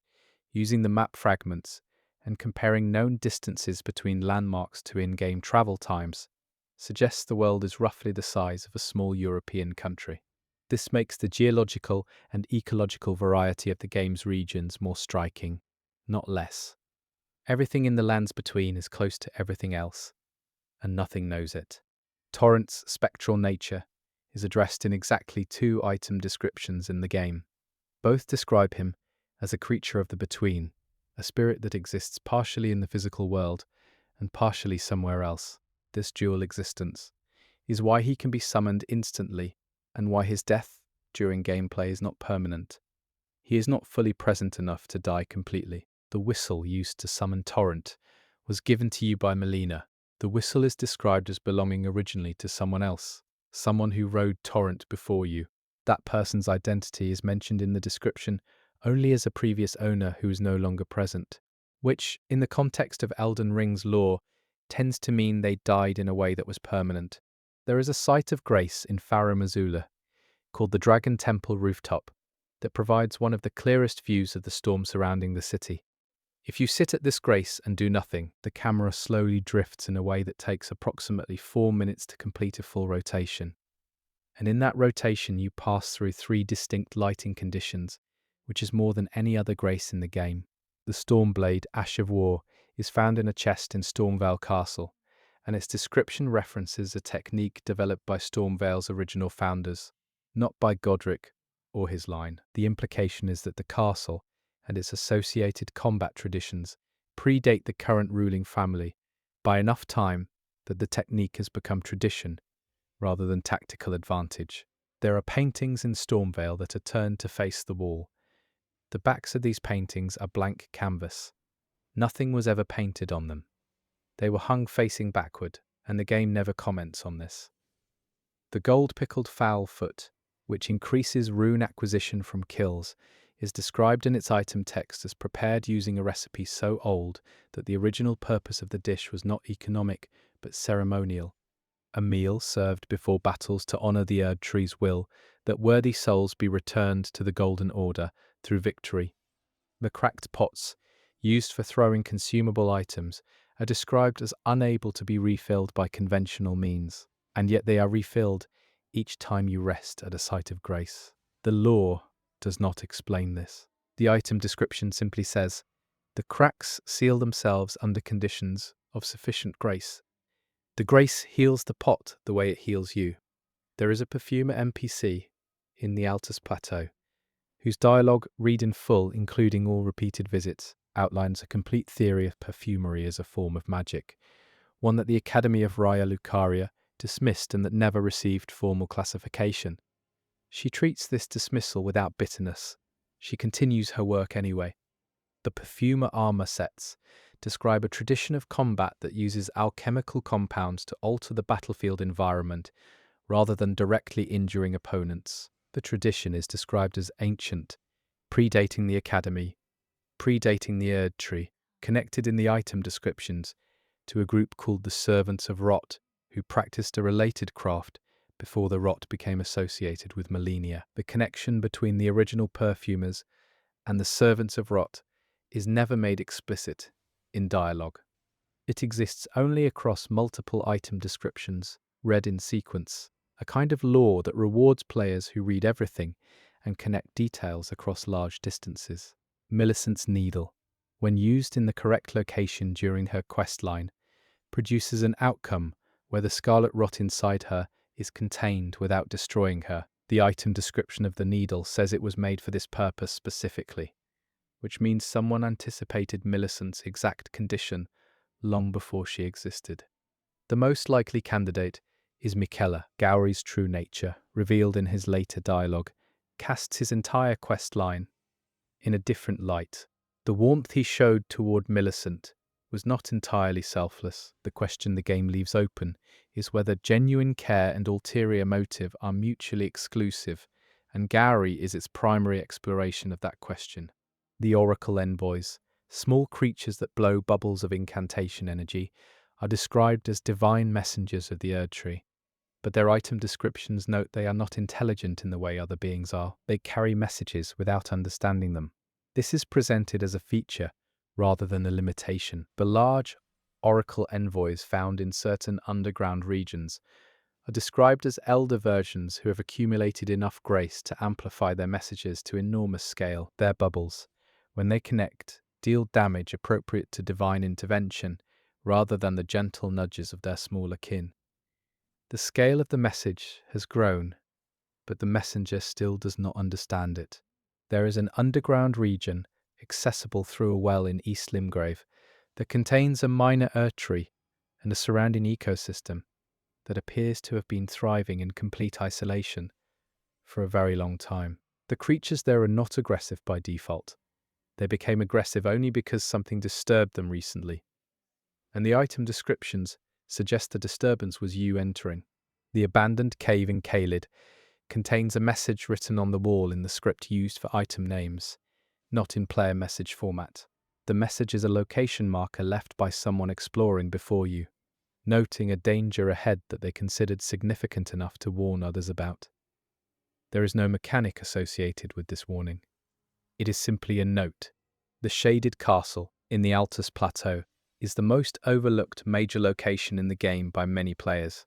using the map fragments and comparing known distances between landmarks to in-game travel times, suggests the world is roughly the size of a small European country. This makes the geological and ecological variety of the game's regions more striking, not less. Everything in the lands between is close to everything else, and nothing knows it. Torrent's spectral nature is addressed in exactly 2 item descriptions in the game. Both describe him as a creature of the between, a spirit that exists partially in the physical world and partially somewhere else. This dual existence is why he can be summoned instantly and why his death during gameplay is not permanent. He is not fully present enough to die completely. The whistle used to summon Torrent was given to you by Melina. The whistle is described as belonging originally to someone else, someone who rode Torrent before you. That person's identity is mentioned in the description only as a previous owner who is no longer present, which, in the context of Elden Ring's lore, tends to mean they died in a way that was permanent. There is a site of grace in Farum Azula, called the Dragon Temple Rooftop, that provides one of the clearest views of the storm surrounding the city. If you sit at this grace and do nothing, the camera slowly drifts in a way that takes approximately 4 minutes to complete a full rotation. And in that rotation you pass through 3 distinct lighting conditions, which is more than any other grace in the game. The Stormblade Ash of War is found in a chest in Stormvale Castle, and its description references a technique developed by Stormvale's original founders, not by Godric or his line. The implication is that the castle and its associated combat traditions predate the current ruling family by enough time that the technique has become tradition rather than tactical advantage. There are paintings in Stormvale that are turned to face the wall. The backs of these paintings are blank canvas. Nothing was ever painted on them. They were hung facing backward, and the game never comments on this. The gold-pickled fowl foot, which increases rune acquisition from kills, is described in its item text as prepared using a recipe so old that the original purpose of the dish was not economic but ceremonial. A meal served before battles to honour the Erd Tree's will that worthy souls be returned to the Golden Order through victory. The cracked pots, used for throwing consumable items, are described as unable to be refilled by conventional means, and yet they are refilled each time you rest at a site of grace. The lore does not explain this. The item description simply says, "The cracks seal themselves under conditions of sufficient grace. The grace heals the pot the way it heals you." There is a perfumer NPC in the Altus Plateau, whose dialogue, read in full, including all repeated visits, outlines a complete theory of perfumery as a form of magic, one that the Academy of Raya Lucaria dismissed and that never received formal classification. She treats this dismissal without bitterness. She continues her work anyway. The perfumer armor sets describe a tradition of combat that uses alchemical compounds to alter the battlefield environment rather than directly injuring opponents. The tradition is described as ancient, predating the Academy, predating the Erd Tree, connected in the item descriptions to a group called the Servants of Rot, who practiced a related craft before the Rot became associated with Liurnia. The connection between the original perfumers and the Servants of Rot is never made explicit in dialogue. It exists only across multiple item descriptions, read in sequence, a kind of lore that rewards players who read everything and connect details across large distances. Millicent's needle, when used in the correct location during her questline, produces an outcome where the scarlet rot inside her is contained without destroying her. The item description of the needle says it was made for this purpose specifically, which means someone anticipated Millicent's exact condition long before she existed. The most likely candidate is Miquella. Gowry's true nature, revealed in his later dialogue, casts his entire quest line in a different light. The warmth he showed toward Millicent was not entirely selfless. The question the game leaves open is whether genuine care and ulterior motive are mutually exclusive, and Gowry is its primary exploration of that question. The Oracle Envoys, small creatures that blow bubbles of incantation energy, are described as divine messengers of the Erd Tree, but their item descriptions note they are not intelligent in the way other beings are. They carry messages without understanding them. This is presented as a feature rather than a limitation. The large Oracle Envoys found in certain underground regions are described as elder versions who have accumulated enough grace to amplify their messages to enormous scale. Their bubbles, when they connect, deal damage appropriate to divine intervention rather than the gentle nudges of their smaller kin. The scale of the message has grown, but the messenger still does not understand it. There is an underground region, accessible through a well in East Limgrave, that contains a minor Erd Tree and a surrounding ecosystem that appears to have been thriving in complete isolation for a very long time. The creatures there are not aggressive by default. They became aggressive only because something disturbed them recently, and the item descriptions suggest the disturbance was you entering. The abandoned cave in Caelid contains a message written on the wall in the script used for item names, not in player message format. The message is a location marker left by someone exploring before you, noting a danger ahead that they considered significant enough to warn others about. There is no mechanic associated with this warning. It is simply a note. The shaded castle in the Altus Plateau is the most overlooked major location in the game by many players.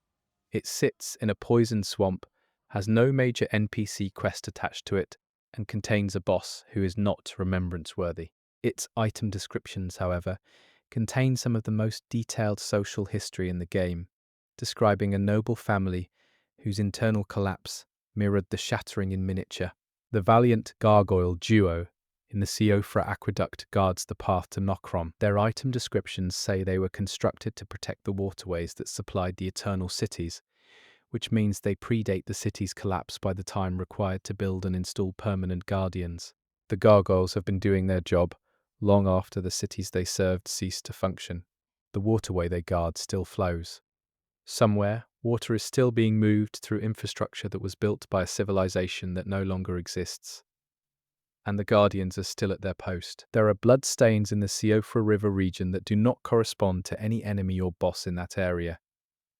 It sits in a poisoned swamp, has no major NPC quest attached to it, and contains a boss who is not remembrance-worthy. Its item descriptions, however, contain some of the most detailed social history in the game, describing a noble family whose internal collapse mirrored the shattering in miniature. The valiant gargoyle duo in the Siofra aqueduct guards the path to Nokrom. Their item descriptions say they were constructed to protect the waterways that supplied the eternal cities, which means they predate the city's collapse by the time required to build and install permanent guardians. The gargoyles have been doing their job long after the cities they served ceased to function. The waterway they guard still flows. Somewhere, water is still being moved through infrastructure that was built by a civilization that no longer exists. And the guardians are still at their post. There are bloodstains in the Siofra River region that do not correspond to any enemy or boss in that area.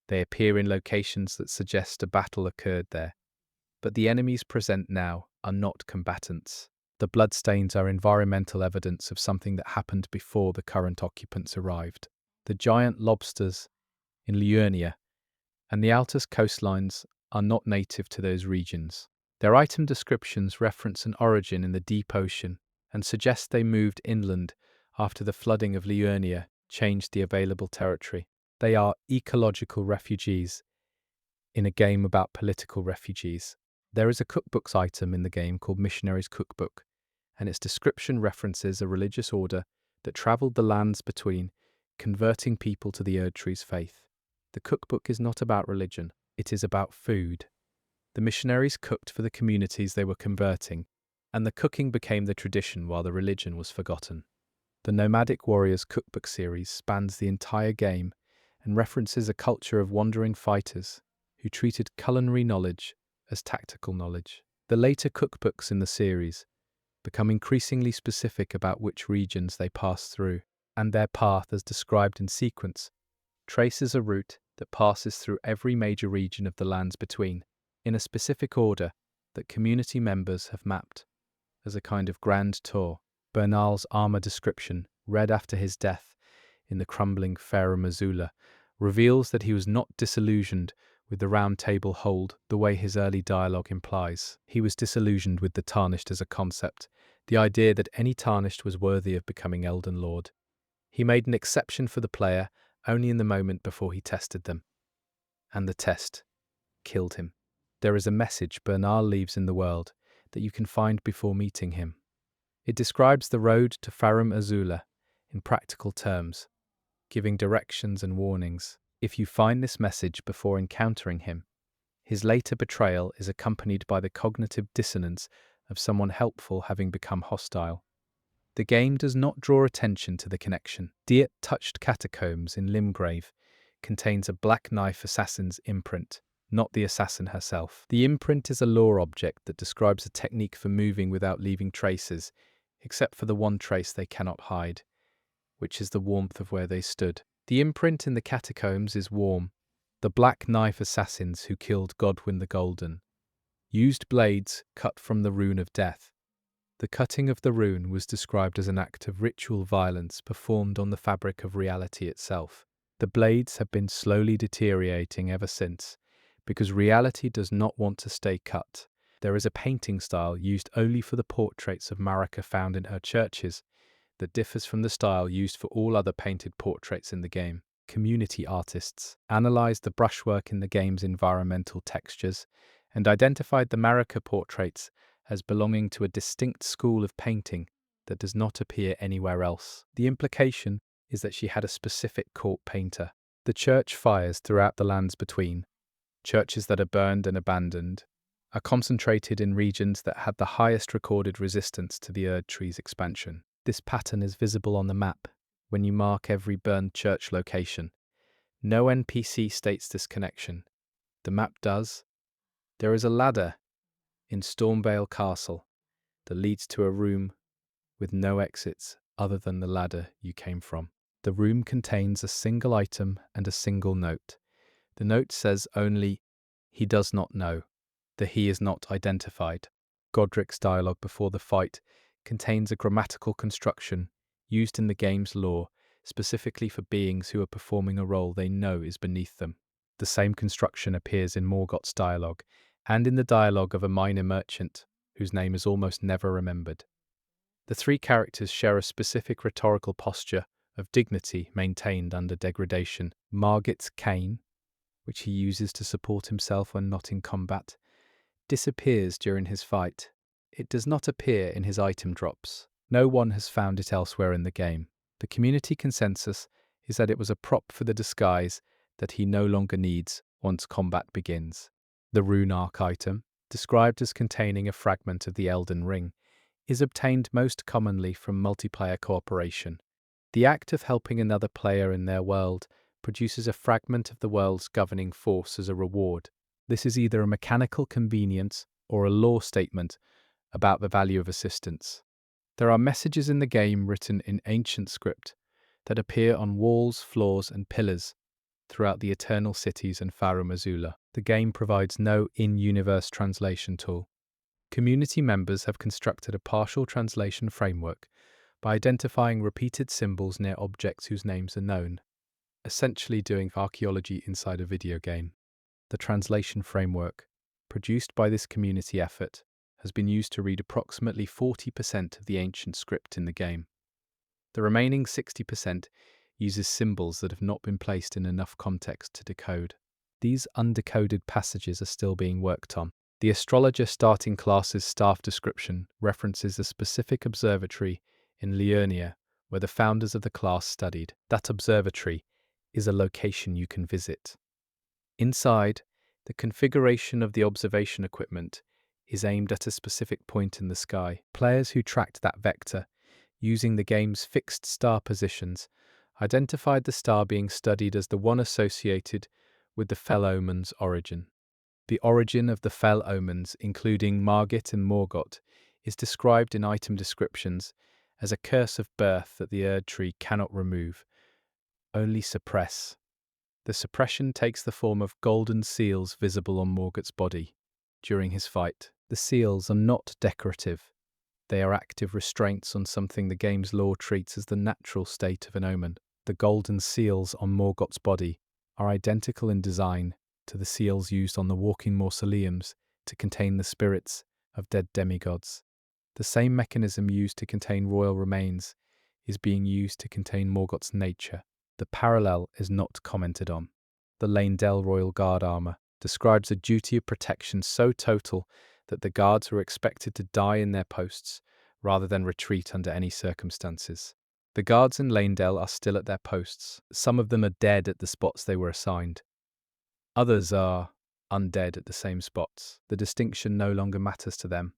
They appear in locations that suggest a battle occurred there. But the enemies present now are not combatants. The bloodstains are environmental evidence of something that happened before the current occupants arrived. The giant lobsters in Liurnia and the Altus coastlines are not native to those regions. Their item descriptions reference an origin in the deep ocean and suggest they moved inland after the flooding of Liurnia changed the available territory. They are ecological refugees in a game about political refugees. There is a cookbooks item in the game called Missionary's Cookbook, and its description references a religious order that travelled the lands between, converting people to the Erdtree's faith. The cookbook is not about religion, it is about food. The missionaries cooked for the communities they were converting, and the cooking became the tradition while the religion was forgotten. The Nomadic Warriors cookbook series spans the entire game and references a culture of wandering fighters who treated culinary knowledge as tactical knowledge. The later cookbooks in the series become increasingly specific about which regions they pass through, and their path as described in sequence traces a route that passes through every major region of the lands between, in a specific order that community members have mapped as a kind of grand tour. Bernal's armor description, read after his death in the crumbling Farum Azula, reveals that he was not disillusioned with the Round Table hold the way his early dialogue implies. He was disillusioned with the Tarnished as a concept, the idea that any Tarnished was worthy of becoming Elden Lord. He made an exception for the player only in the moment before he tested them. And the test killed him. There is a message Bernal leaves in the world that you can find before meeting him. It describes the road to Farum Azula in practical terms, giving directions and warnings. If you find this message before encountering him, his later betrayal is accompanied by the cognitive dissonance of someone helpful having become hostile. The game does not draw attention to the connection. Diet-touched catacombs in Limgrave contains a black knife assassin's imprint, not the assassin herself. The imprint is a lore object that describes a technique for moving without leaving traces, except for the one trace they cannot hide, which is the warmth of where they stood. The imprint in the catacombs is warm. The black knife assassins who killed Godwyn the Golden used blades cut from the rune of death. The cutting of the rune was described as an act of ritual violence performed on the fabric of reality itself. The blades have been slowly deteriorating ever since, because reality does not want to stay cut. There is a painting style used only for the portraits of Marika found in her churches that differs from the style used for all other painted portraits in the game. Community artists analyzed the brushwork in the game's environmental textures and identified the Marika portraits as belonging to a distinct school of painting that does not appear anywhere else. The implication is that she had a specific court painter. The church fires throughout the lands between, churches that are burned and abandoned, are concentrated in regions that had the highest recorded resistance to the Erdtree's expansion. This pattern is visible on the map when you mark every burned church location. No NPC states this connection. The map does. There is a ladder in Stormvale Castle that leads to a room with no exits other than the ladder you came from. The room contains a single item and a single note. The note says only, "He does not know." The "he" is not identified. Godric's dialogue before the fight contains a grammatical construction used in the game's lore specifically for beings who are performing a role they know is beneath them. The same construction appears in Morgoth's dialogue and in the dialogue of a minor merchant whose name is almost never remembered. The three characters share a specific rhetorical posture of dignity maintained under degradation. Margit's cane, which he uses to support himself when not in combat, disappears during his fight. It does not appear in his item drops. No one has found it elsewhere in the game. The community consensus is that it was a prop for the disguise that he no longer needs once combat begins. The rune arc item, described as containing a fragment of the Elden Ring, is obtained most commonly from multiplayer cooperation. The act of helping another player in their world produces a fragment of the world's governing force as a reward. This is either a mechanical convenience or a lore statement about the value of assistance. There are messages in the game written in ancient script that appear on walls, floors, and pillars throughout the Eternal Cities and Farum Azula. The game provides no in-universe translation tool. Community members have constructed a partial translation framework by identifying repeated symbols near objects whose names are known, essentially doing archaeology inside a video game. The translation framework, produced by this community effort, has been used to read approximately 40% of the ancient script in the game. The remaining 60% uses symbols that have not been placed in enough context to decode. These undecoded passages are still being worked on. The astrologer starting class's staff description references a specific observatory in Liurnia where the founders of the class studied. That observatory is a location you can visit. Inside, the configuration of the observation equipment is aimed at a specific point in the sky. Players who tracked that vector using the game's fixed star positions identified the star being studied as the one associated with the Fell Omen's origin. The origin of the Fell Omens, including Margit and Morgott, is described in item descriptions as a curse of birth that the Erd Tree cannot remove, only suppress. The suppression takes the form of golden seals visible on Morgott's body during his fight. The seals are not decorative. They are active restraints on something the game's lore treats as the natural state of an omen. The golden seals on Morgott's body are identical in design to the seals used on the walking mausoleums to contain the spirits of dead demigods. The same mechanism used to contain royal remains is being used to contain Morgott's nature. The parallel is not commented on. The Leyndell Royal Guard armour describes a duty of protection so total that the guards were expected to die in their posts rather than retreat under any circumstances. The guards in Leyndell are still at their posts. Some of them are dead at the spots they were assigned. Others are undead at the same spots. The distinction no longer matters to them.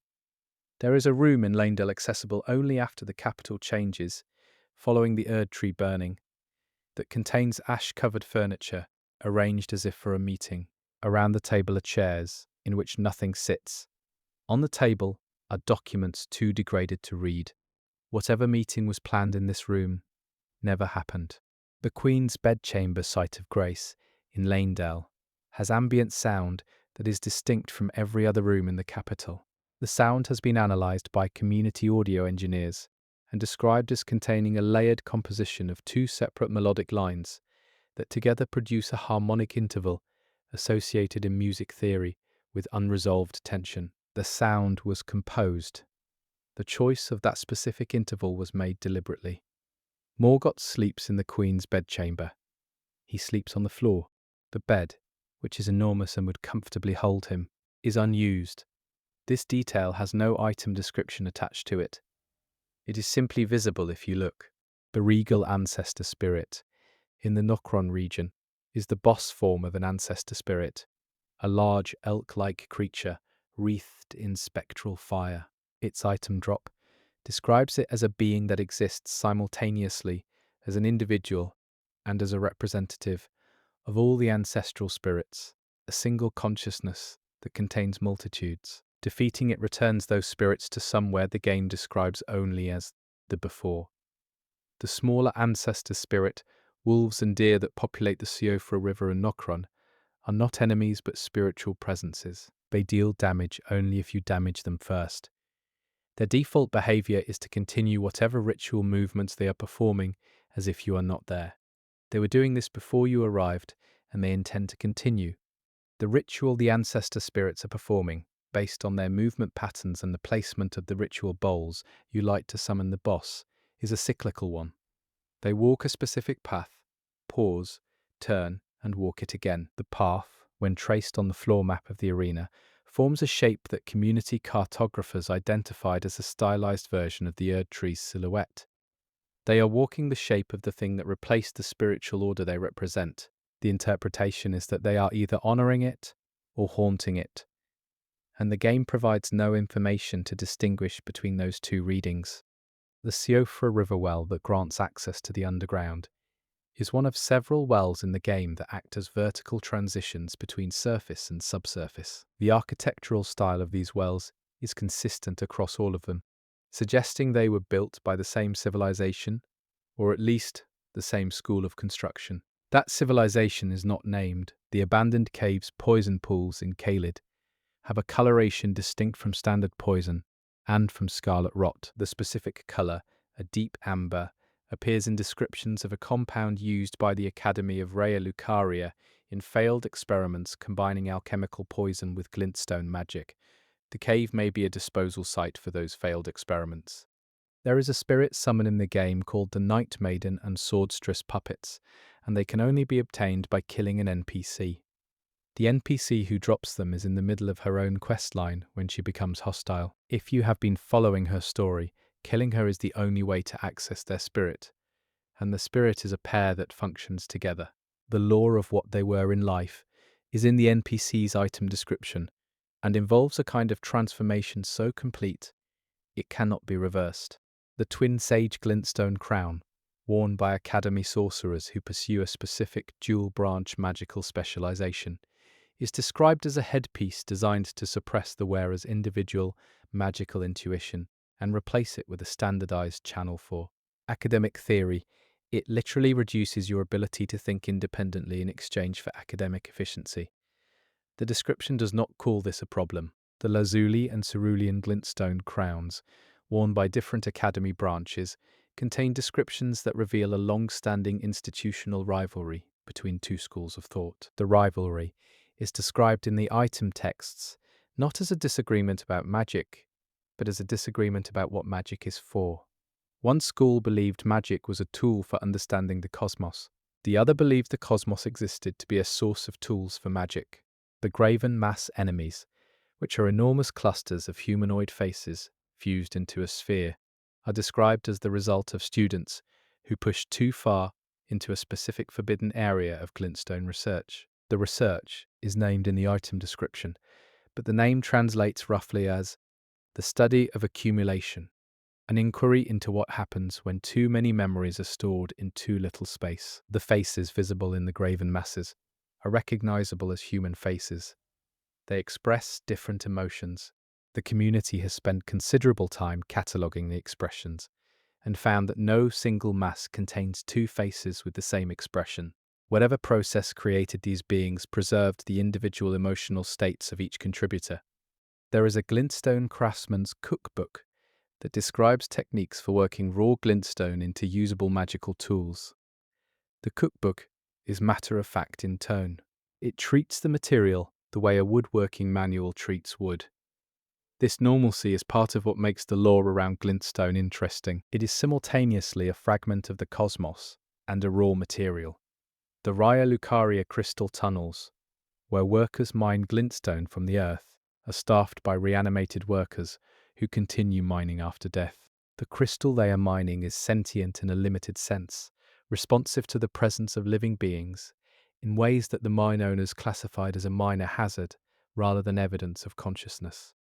There is a room in Leyndell accessible only after the capital changes, following the Erd Tree burning, that contains ash-covered furniture, arranged as if for a meeting. Around the table are chairs, in which nothing sits. On the table are documents too degraded to read. Whatever meeting was planned in this room never happened. The Queen's bedchamber site of grace in Leyndell has ambient sound that is distinct from every other room in the capital. The sound has been analysed by community audio engineers and described as containing a layered composition of two separate melodic lines that together produce a harmonic interval associated in music theory with unresolved tension. The sound was composed. The choice of that specific interval was made deliberately. Morgott sleeps in the Queen's bedchamber. He sleeps on the floor. The bed, which is enormous and would comfortably hold him, is unused. This detail has no item description attached to it. It is simply visible if you look. The regal ancestor spirit in the Nokron region is the boss form of an ancestor spirit, a large elk-like creature wreathed in spectral fire. Its item drop describes it as a being that exists simultaneously as an individual and as a representative of all the ancestral spirits, a single consciousness that contains multitudes. Defeating it returns those spirits to somewhere the game describes only as the before. The smaller ancestor spirit, wolves and deer that populate the Siofra River and Nokron, are not enemies but spiritual presences. They deal damage only if you damage them first. Their default behavior is to continue whatever ritual movements they are performing as if you are not there. They were doing this before you arrived, and they intend to continue. The ritual the ancestor spirits are performing, based on their movement patterns and the placement of the ritual bowls you light to summon the boss, is a cyclical one. They walk a specific path, pause, turn, and walk it again. The path, when traced on the floor map of the arena, forms a shape that community cartographers identified as a stylized version of the Erd tree's silhouette. They are walking the shape of the thing that replaced the spiritual order they represent. The interpretation is that they are either honoring it or haunting it, and the game provides no information to distinguish between those two readings. The Siofra River well that grants access to the underground is one of several wells in the game that act as vertical transitions between surface and subsurface. The architectural style of these wells is consistent across all of them, suggesting they were built by the same civilization, or at least the same school of construction. That civilization is not named. The abandoned cave's poison pools in Caelid have a coloration distinct from standard poison and from scarlet rot. The specific color, a deep amber, appears in descriptions of a compound used by the Academy of Liurnia in failed experiments combining alchemical poison with glintstone magic. The cave may be a disposal site for those failed experiments. There is a spirit summon in the game called the Night Maiden and Swordstress puppets, and they can only be obtained by killing an NPC. The NPC who drops them is in the middle of her own questline when she becomes hostile. If you have been following her story, killing her is the only way to access their spirit, and the spirit is a pair that functions together. The lore of what they were in life is in the NPC's item description, and involves a kind of transformation so complete it cannot be reversed. The twin sage glintstone crown, worn by Academy sorcerers who pursue a specific dual-branch magical specialization, is described as a headpiece designed to suppress the wearer's individual magical intuition and replace it with a standardized channel for academic theory. It literally reduces your ability to think independently in exchange for academic efficiency. The description does not call this a problem. The lazuli and cerulean glintstone crowns, worn by different academy branches, contain descriptions that reveal a long-standing institutional rivalry between two schools of thought. The rivalry is described in the item texts not as a disagreement about magic, but as a disagreement about what magic is for. One school believed magic was a tool for understanding the cosmos. The other believed the cosmos existed to be a source of tools for magic. The graven mass enemies, which are enormous clusters of humanoid faces fused into a sphere, are described as the result of students who pushed too far into a specific forbidden area of glintstone research. The research is named in the item description, but the name translates roughly as the study of accumulation, an inquiry into what happens when too many memories are stored in too little space. The faces visible in the graven masses are recognizable as human faces. They express different emotions. The community has spent considerable time cataloguing the expressions and found that no single mass contains two faces with the same expression. Whatever process created these beings preserved the individual emotional states of each contributor. There is a glintstone craftsman's cookbook that describes techniques for working raw glintstone into usable magical tools. The cookbook is matter-of-fact in tone. It treats the material the way a woodworking manual treats wood. This normalcy is part of what makes the lore around glintstone interesting. It is simultaneously a fragment of the cosmos and a raw material. The Liurnia crystal tunnels, where workers mine glintstone from the earth, are staffed by reanimated workers who continue mining after death. The crystal they are mining is sentient in a limited sense, responsive to the presence of living beings, in ways that the mine owners classified as a minor hazard rather than evidence of consciousness.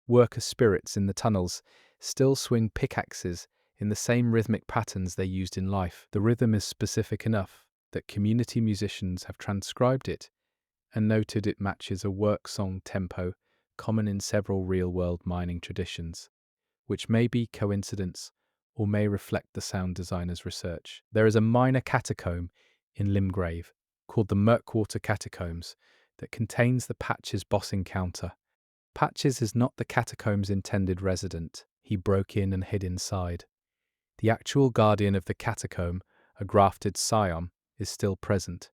Worker spirits in the tunnels still swing pickaxes in the same rhythmic patterns they used in life. The rhythm is specific enough that community musicians have transcribed it and noted it matches a work song tempo common in several real-world mining traditions, which may be coincidence or may reflect the sound designer's research. There is a minor catacomb in Limgrave called the Murkwater Catacombs that contains the Patches boss encounter. Patches is not the catacomb's intended resident. He broke in and hid inside. The actual guardian of the catacomb, a grafted scion, is still present.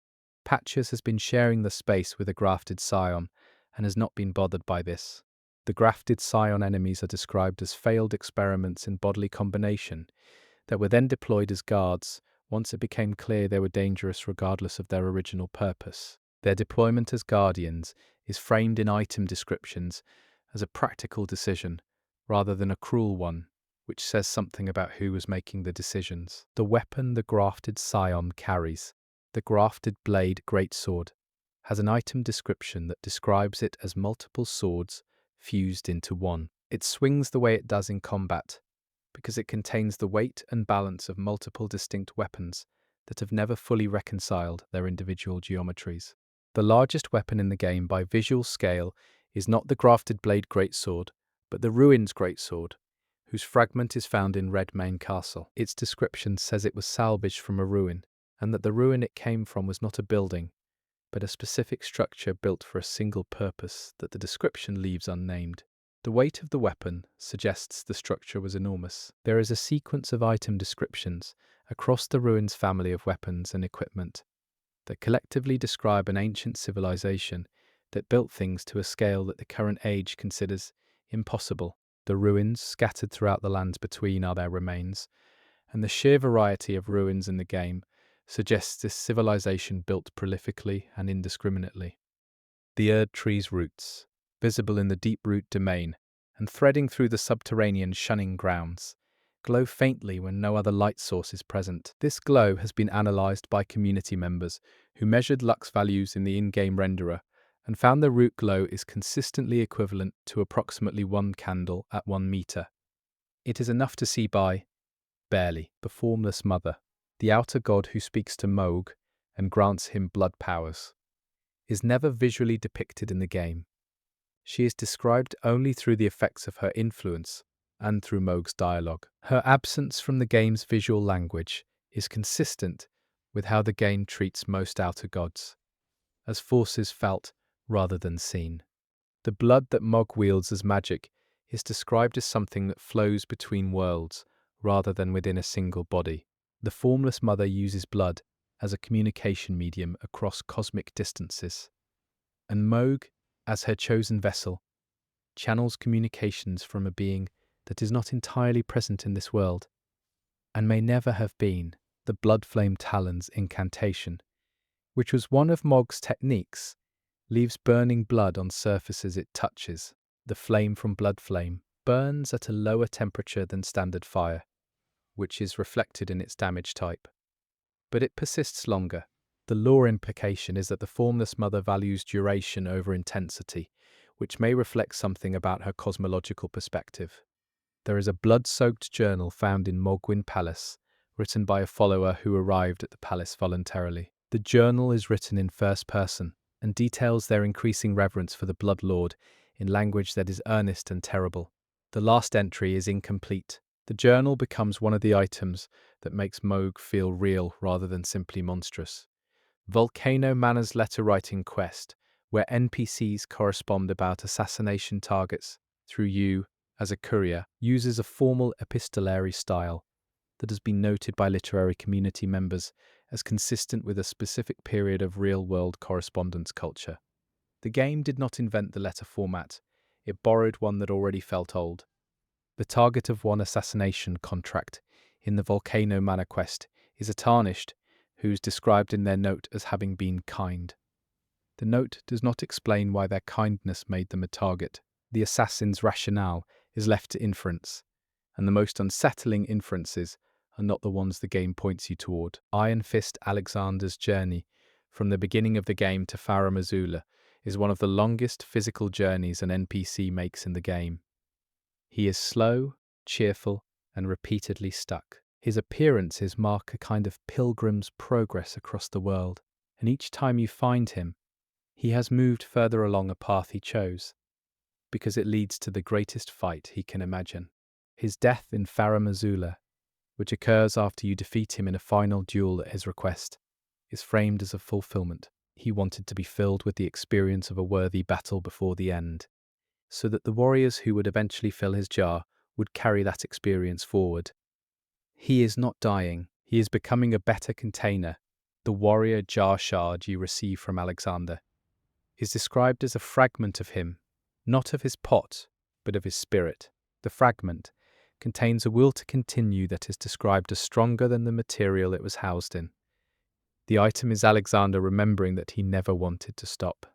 Patches has been sharing the space with a grafted scion and has not been bothered by this. The grafted scion enemies are described as failed experiments in bodily combination that were then deployed as guards once it became clear they were dangerous regardless of their original purpose. Their deployment as guardians is framed in item descriptions as a practical decision rather than a cruel one, which says something about who was making the decisions. The weapon the grafted scion carries, the grafted blade greatsword, has an item description that describes it as multiple swords fused into one. It swings the way it does in combat because it contains the weight and balance of multiple distinct weapons that have never fully reconciled their individual geometries. The largest weapon in the game by visual scale is not the grafted blade greatsword, but the ruins greatsword, whose fragment is found in Redmane Castle. Its description says it was salvaged from a ruin, and that the ruin it came from was not a building, but a specific structure built for a single purpose that the description leaves unnamed. The weight of the weapon suggests the structure was enormous. There is a sequence of item descriptions across the ruins family of weapons and equipment that collectively describe an ancient civilization that built things to a scale that the current age considers impossible. The ruins scattered throughout the lands between are their remains, and the sheer variety of ruins in the game suggests this civilization built prolifically and indiscriminately. The Erd tree's roots, visible in the deep root domain and threading through the subterranean shunning grounds, glow faintly when no other light source is present. This glow has been analysed by community members who measured lux values in the in-game renderer and found the root glow is consistently equivalent to approximately 1 candle at 1 meter. It is enough to see by, barely, the formless mother, the outer god who speaks to Mohg and grants him blood powers, is never visually depicted in the game. She is described only through the effects of her influence and through Mohg's dialogue. Her absence from the game's visual language is consistent with how the game treats most outer gods, as forces felt rather than seen. The blood that Mohg wields as magic is described as something that flows between worlds rather than within a single body. The formless mother uses blood as a communication medium across cosmic distances, and Mohg, as her chosen vessel, channels communications from a being that is not entirely present in this world, and may never have been. The Blood Flame Talon's incantation, which was one of Mohg's techniques, leaves burning blood on surfaces it touches. The flame from Blood Flame burns at a lower temperature than standard fire, which is reflected in its damage type, but it persists longer. The lore implication is that the formless mother values duration over intensity, which may reflect something about her cosmological perspective. There is a blood-soaked journal found in Mogwyn Palace, written by a follower who arrived at the palace voluntarily. The journal is written in first person and details their increasing reverence for the Blood Lord in language that is earnest and terrible. The last entry is incomplete. The journal becomes one of the items that makes Mohg feel real rather than simply monstrous. Volcano Manor's letter-writing quest, where NPCs correspond about assassination targets through you as a courier, uses a formal epistolary style that has been noted by literary community members as consistent with a specific period of real-world correspondence culture. The game did not invent the letter format, it borrowed one that already felt old. The target of one assassination contract in the Volcano Manor quest is a tarnished, who is described in their note as having been kind. The note does not explain why their kindness made them a target. The assassin's rationale is left to inference, and the most unsettling inferences are not the ones the game points you toward. Iron Fist Alexander's journey from the beginning of the game to Farum Azula is one of the longest physical journeys an NPC makes in the game. He is slow, cheerful, and repeatedly stuck. His appearances mark a kind of pilgrim's progress across the world, and each time you find him, he has moved further along a path he chose, because it leads to the greatest fight he can imagine. His death in Farum Azula, which occurs after you defeat him in a final duel at his request, is framed as a fulfillment. He wanted to be filled with the experience of a worthy battle before the end, so that the warriors who would eventually fill his jar would carry that experience forward. He is not dying, he is becoming a better container. The warrior jar shard you receive from Alexander is described as a fragment of him, not of his pot, but of his spirit. The fragment contains a will to continue that is described as stronger than the material it was housed in. The item is Alexander remembering that he never wanted to stop.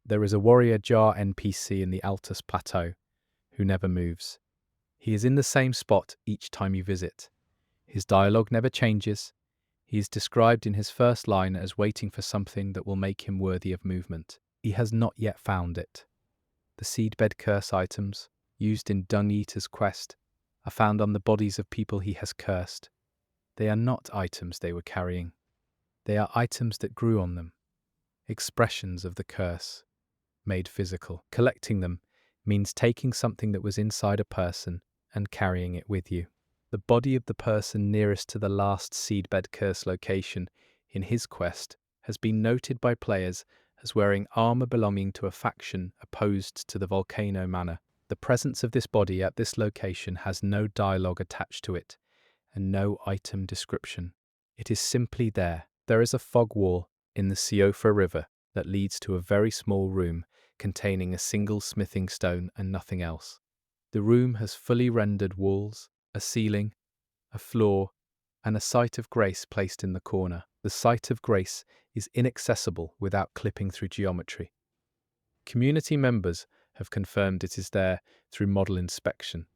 There is a warrior jar NPC in the Altus Plateau who never moves. He is in the same spot each time you visit. His dialogue never changes. He is described in his first line as waiting for something that will make him worthy of movement. He has not yet found it. The seedbed curse items, used in Dung Eater's quest, are found on the bodies of people he has cursed. They are not items they were carrying. They are items that grew on them, expressions of the curse, made physical. Collecting them means taking something that was inside a person and carrying it with you. The body of the person nearest to the last seedbed curse location in his quest has been noted by players as wearing armor belonging to a faction opposed to the Volcano Manor. The presence of this body at this location has no dialogue attached to it and no item description. It is simply there. There is a fog wall in the Siofa River that leads to a very small room containing a single smithing stone and nothing else. The room has fully rendered walls, a ceiling, a floor, and a site of grace placed in the corner. The site of grace is inaccessible without clipping through geometry. Community members have confirmed it is there through model inspection.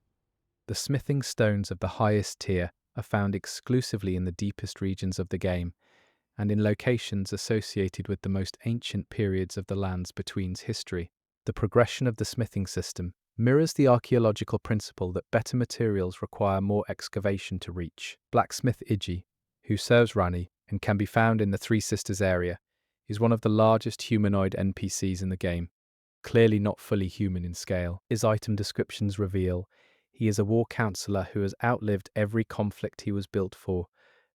The smithing stones of the highest tier are found exclusively in the deepest regions of the game and in locations associated with the most ancient periods of the land's between's history. The progression of the smithing system mirrors the archaeological principle that better materials require more excavation to reach. Blacksmith Iji, who serves Rani and can be found in the Three Sisters area, is one of the largest humanoid NPCs in the game, clearly not fully human in scale. His item descriptions reveal he is a war counselor who has outlived every conflict he was built for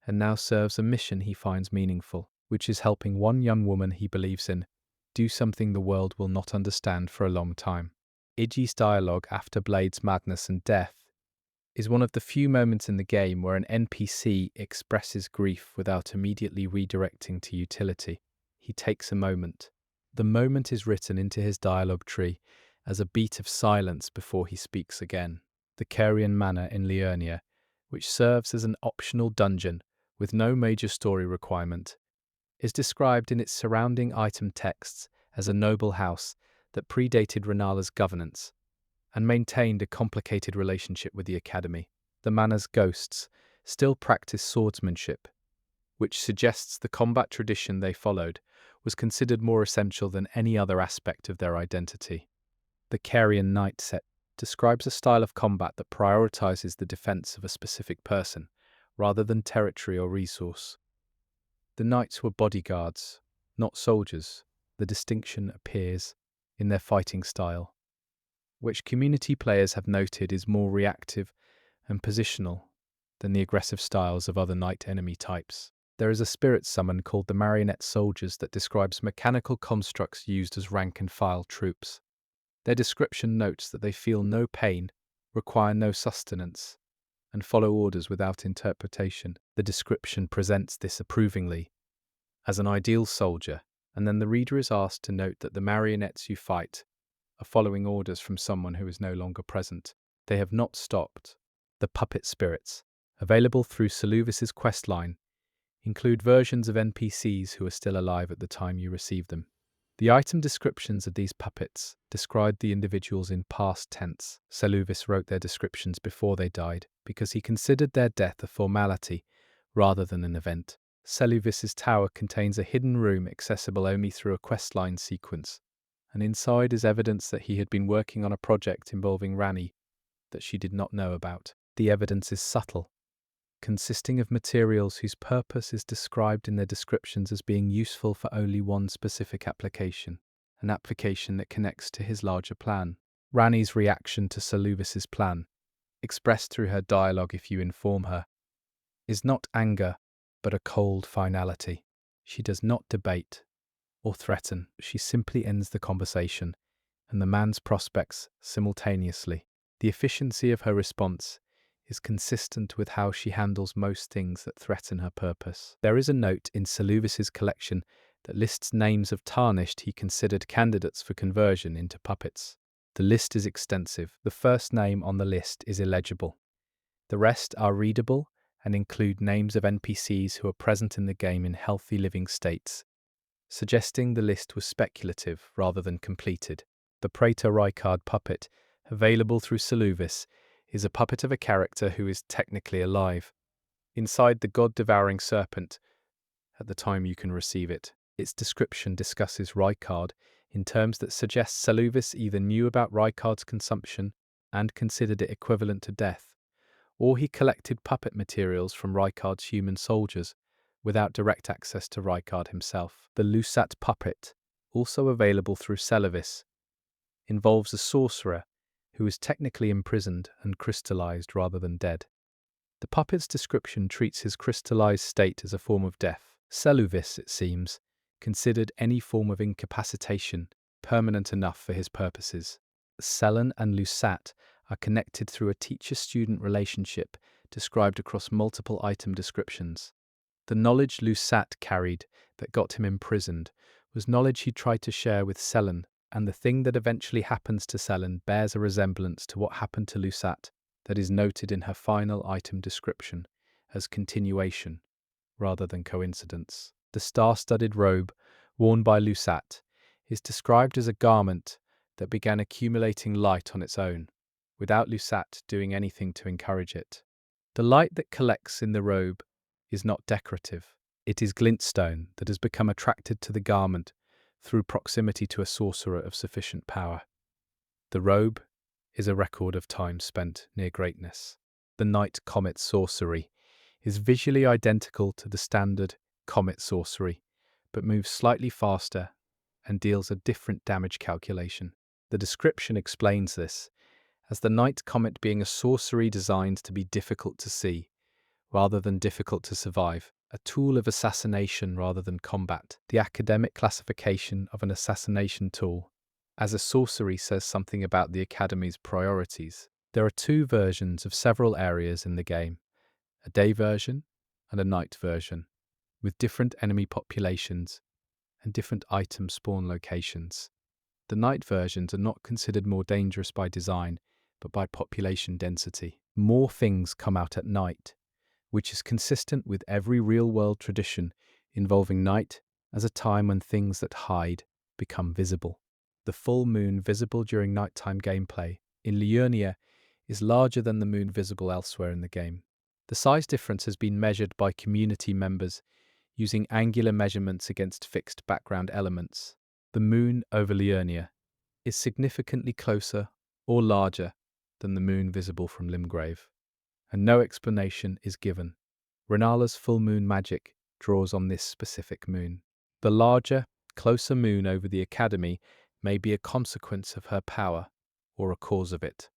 and now serves a mission he finds meaningful, which is helping one young woman he believes in do something the world will not understand for a long time. Iji's dialogue after Blade's madness and death is one of the few moments in the game where an NPC expresses grief without immediately redirecting to utility. He takes a moment. The moment is written into his dialogue tree as a beat of silence before he speaks again. The Caelid Manor in Liurnia, which serves as an optional dungeon with no major story requirement, is described in its surrounding item texts as a noble house that predated Renala's governance and maintained a complicated relationship with the Academy. The manor's ghosts still practice swordsmanship, which suggests the combat tradition they followed was considered more essential than any other aspect of their identity. The Carian Knight set describes a style of combat that prioritizes the defense of a specific person rather than territory or resource. The knights were bodyguards, not soldiers. The distinction appears in their fighting style, which community players have noted is more reactive and positional than the aggressive styles of other knight enemy types. There is a spirit summon called the Marionette Soldiers that describes mechanical constructs used as rank and file troops. Their description notes that they feel no pain, require no sustenance, and follow orders without interpretation. The description presents this approvingly as an ideal soldier, and then the reader is asked to note that the marionettes you fight are following orders from someone who is no longer present. They have not stopped. The puppet spirits, available through Saluvis's questline, include versions of NPCs who are still alive at the time you receive them. The item descriptions of these puppets describe the individuals in past tense. Saluvis wrote their descriptions before they died because he considered their death a formality rather than an event. Saluvis's tower contains a hidden room accessible only through a questline sequence, and inside is evidence that he had been working on a project involving Rani that she did not know about. The evidence is subtle, consisting of materials whose purpose is described in their descriptions as being useful for only one specific application, an application that connects to his larger plan. Rani's reaction to Saluvis's plan, expressed through her dialogue if you inform her, is not anger, but a cold finality. She does not debate or threaten. She simply ends the conversation and the man's prospects simultaneously. The efficiency of her response is consistent with how she handles most things that threaten her purpose. There is a note in Saluvis's collection that lists names of tarnished he considered candidates for conversion into puppets. The list is extensive. The first name on the list is illegible. The rest are readable and include names of NPCs who are present in the game in healthy living states, suggesting the list was speculative rather than completed. The Praetor Rykard puppet, available through Saluvis, is a puppet of a character who is technically alive. Inside the god-devouring serpent, at the time you can receive it. Its description discusses Rykard in terms that suggest Saluvis either knew about Rykard's consumption and considered it equivalent to death, or he collected puppet materials from Rykard's human soldiers without direct access to Rykard himself. The Lusat puppet, also available through Saluvis, involves a sorcerer who is technically imprisoned and crystallized rather than dead. The puppet's description treats his crystallized state as a form of death. Saluvis, it seems, considered any form of incapacitation permanent enough for his purposes. Selen and Lusat are connected through a teacher-student relationship described across multiple item descriptions. The knowledge Lusat carried that got him imprisoned was knowledge he tried to share with Selen, and the thing that eventually happens to Selen bears a resemblance to what happened to Lusat that is noted in her final item description as continuation rather than coincidence. The star-studded robe worn by Lusat is described as a garment that began accumulating light on its own, without Lusat doing anything to encourage it. The light that collects in the robe is not decorative. It is glintstone that has become attracted to the garment through proximity to a sorcerer of sufficient power. The robe is a record of time spent near greatness. The night comet sorcery is visually identical to the standard comet sorcery, but moves slightly faster and deals a different damage calculation. The description explains this as the night comet being a sorcery designed to be difficult to see, rather than difficult to survive, a tool of assassination rather than combat. The academic classification of an assassination tool as a sorcery says something about the Academy's priorities. There are two versions of several areas in the game, a day version and a night version, with different enemy populations and different item spawn locations. The night versions are not considered more dangerous by design, but by population density. More things come out at night, which is consistent with every real-world tradition involving night as a time when things that hide become visible. The full moon visible during nighttime gameplay in Liurnia is larger than the moon visible elsewhere in the game. The size difference has been measured by community members using angular measurements against fixed background elements. The moon over Liurnia is significantly closer or larger than the moon visible from Limgrave, and no explanation is given. Renala's full moon magic draws on this specific moon. The larger, closer moon over the Academy may be a consequence of her power or a cause of it.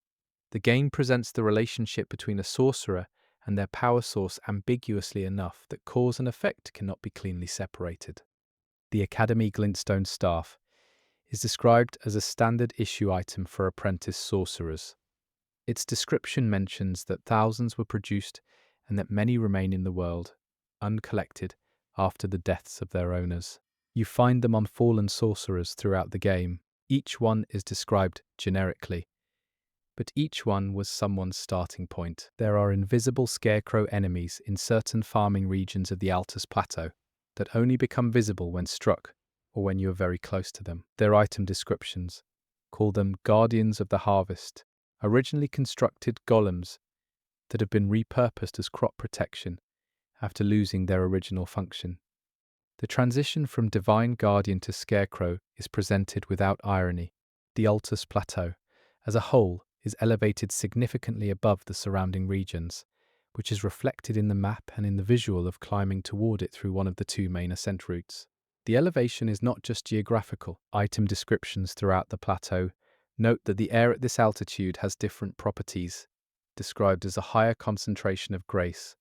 The game presents the relationship between a sorcerer and their power source ambiguously enough that cause and effect cannot be cleanly separated. The Academy Glintstone Staff is described as a standard issue item for apprentice sorcerers. Its description mentions that thousands were produced and that many remain in the world, uncollected after the deaths of their owners. You find them on fallen sorcerers throughout the game. Each one is described generically, but each one was someone's starting point. There are invisible scarecrow enemies in certain farming regions of the Altus Plateau that only become visible when struck or when you are very close to them. Their item descriptions call them Guardians of the Harvest, originally constructed golems that have been repurposed as crop protection after losing their original function. The transition from Divine Guardian to Scarecrow is presented without irony. The Altus Plateau, as a whole, is elevated significantly above the surrounding regions, which is reflected in the map and in the visual of climbing toward it through one of the two main ascent routes. The elevation is not just geographical. Item descriptions throughout the plateau note that the air at this altitude has different properties, described as a higher concentration of grace,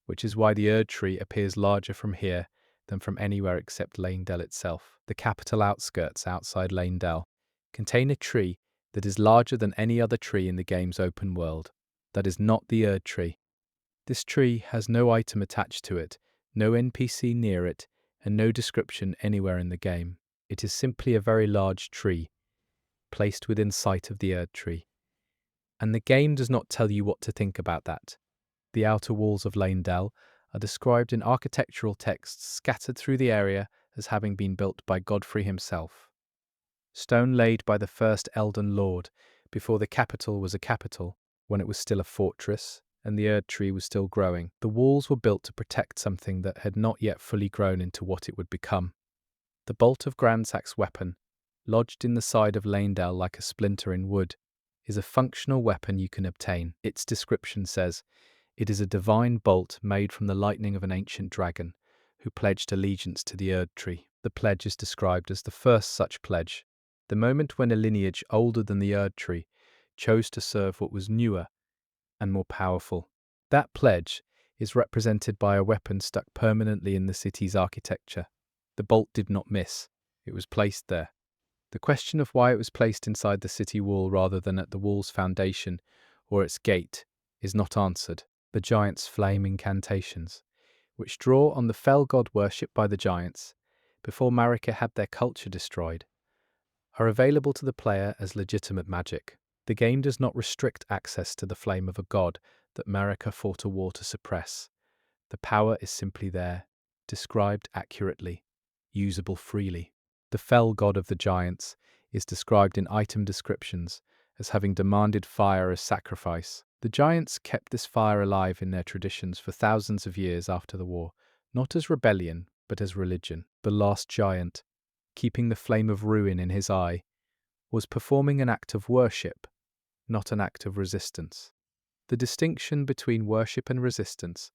which is why the Erd tree appears larger from here than from anywhere except Lanedell itself. The capital outskirts outside Lanedell contain a tree that is larger than any other tree in the game's open world. That is not the Erd tree. This tree has no item attached to it, no NPC near it, and no description anywhere in the game. It is simply a very large tree, placed within sight of the Erd tree. And the game does not tell you what to think about that. The outer walls of Lanedell are described in architectural texts scattered through the area as having been built by Godfrey himself. Stone laid by the first Elden Lord before the capital was a capital, when it was still a fortress and the Erd tree was still growing. The walls were built to protect something that had not yet fully grown into what it would become. The bolt of Gransack's weapon, lodged in the side of Laendale like a splinter in wood, is a functional weapon you can obtain. Its description says, "It is a divine bolt made from the lightning of an ancient dragon, who pledged allegiance to the Erd tree." The pledge is described as the first such pledge, the moment when a lineage older than the Erd tree chose to serve what was newer and more powerful. That pledge is represented by a weapon stuck permanently in the city's architecture. The bolt did not miss. It was placed there. The question of why it was placed inside the city wall rather than at the wall's foundation or its gate is not answered. The giants' flame incantations, which draw on the fell god worshipped by the giants before Marika had their culture destroyed, are available to the player as legitimate magic. The game does not restrict access to the flame of a god that Marika fought a war to suppress. The power is simply there, described accurately, usable freely. The fell god of the giants is described in item descriptions as having demanded fire as sacrifice. The giants kept this fire alive in their traditions for thousands of years after the war, not as rebellion, but as religion. The last giant, keeping the flame of ruin in his eye, was performing an act of worship, not an act of resistance. The distinction between worship and resistance,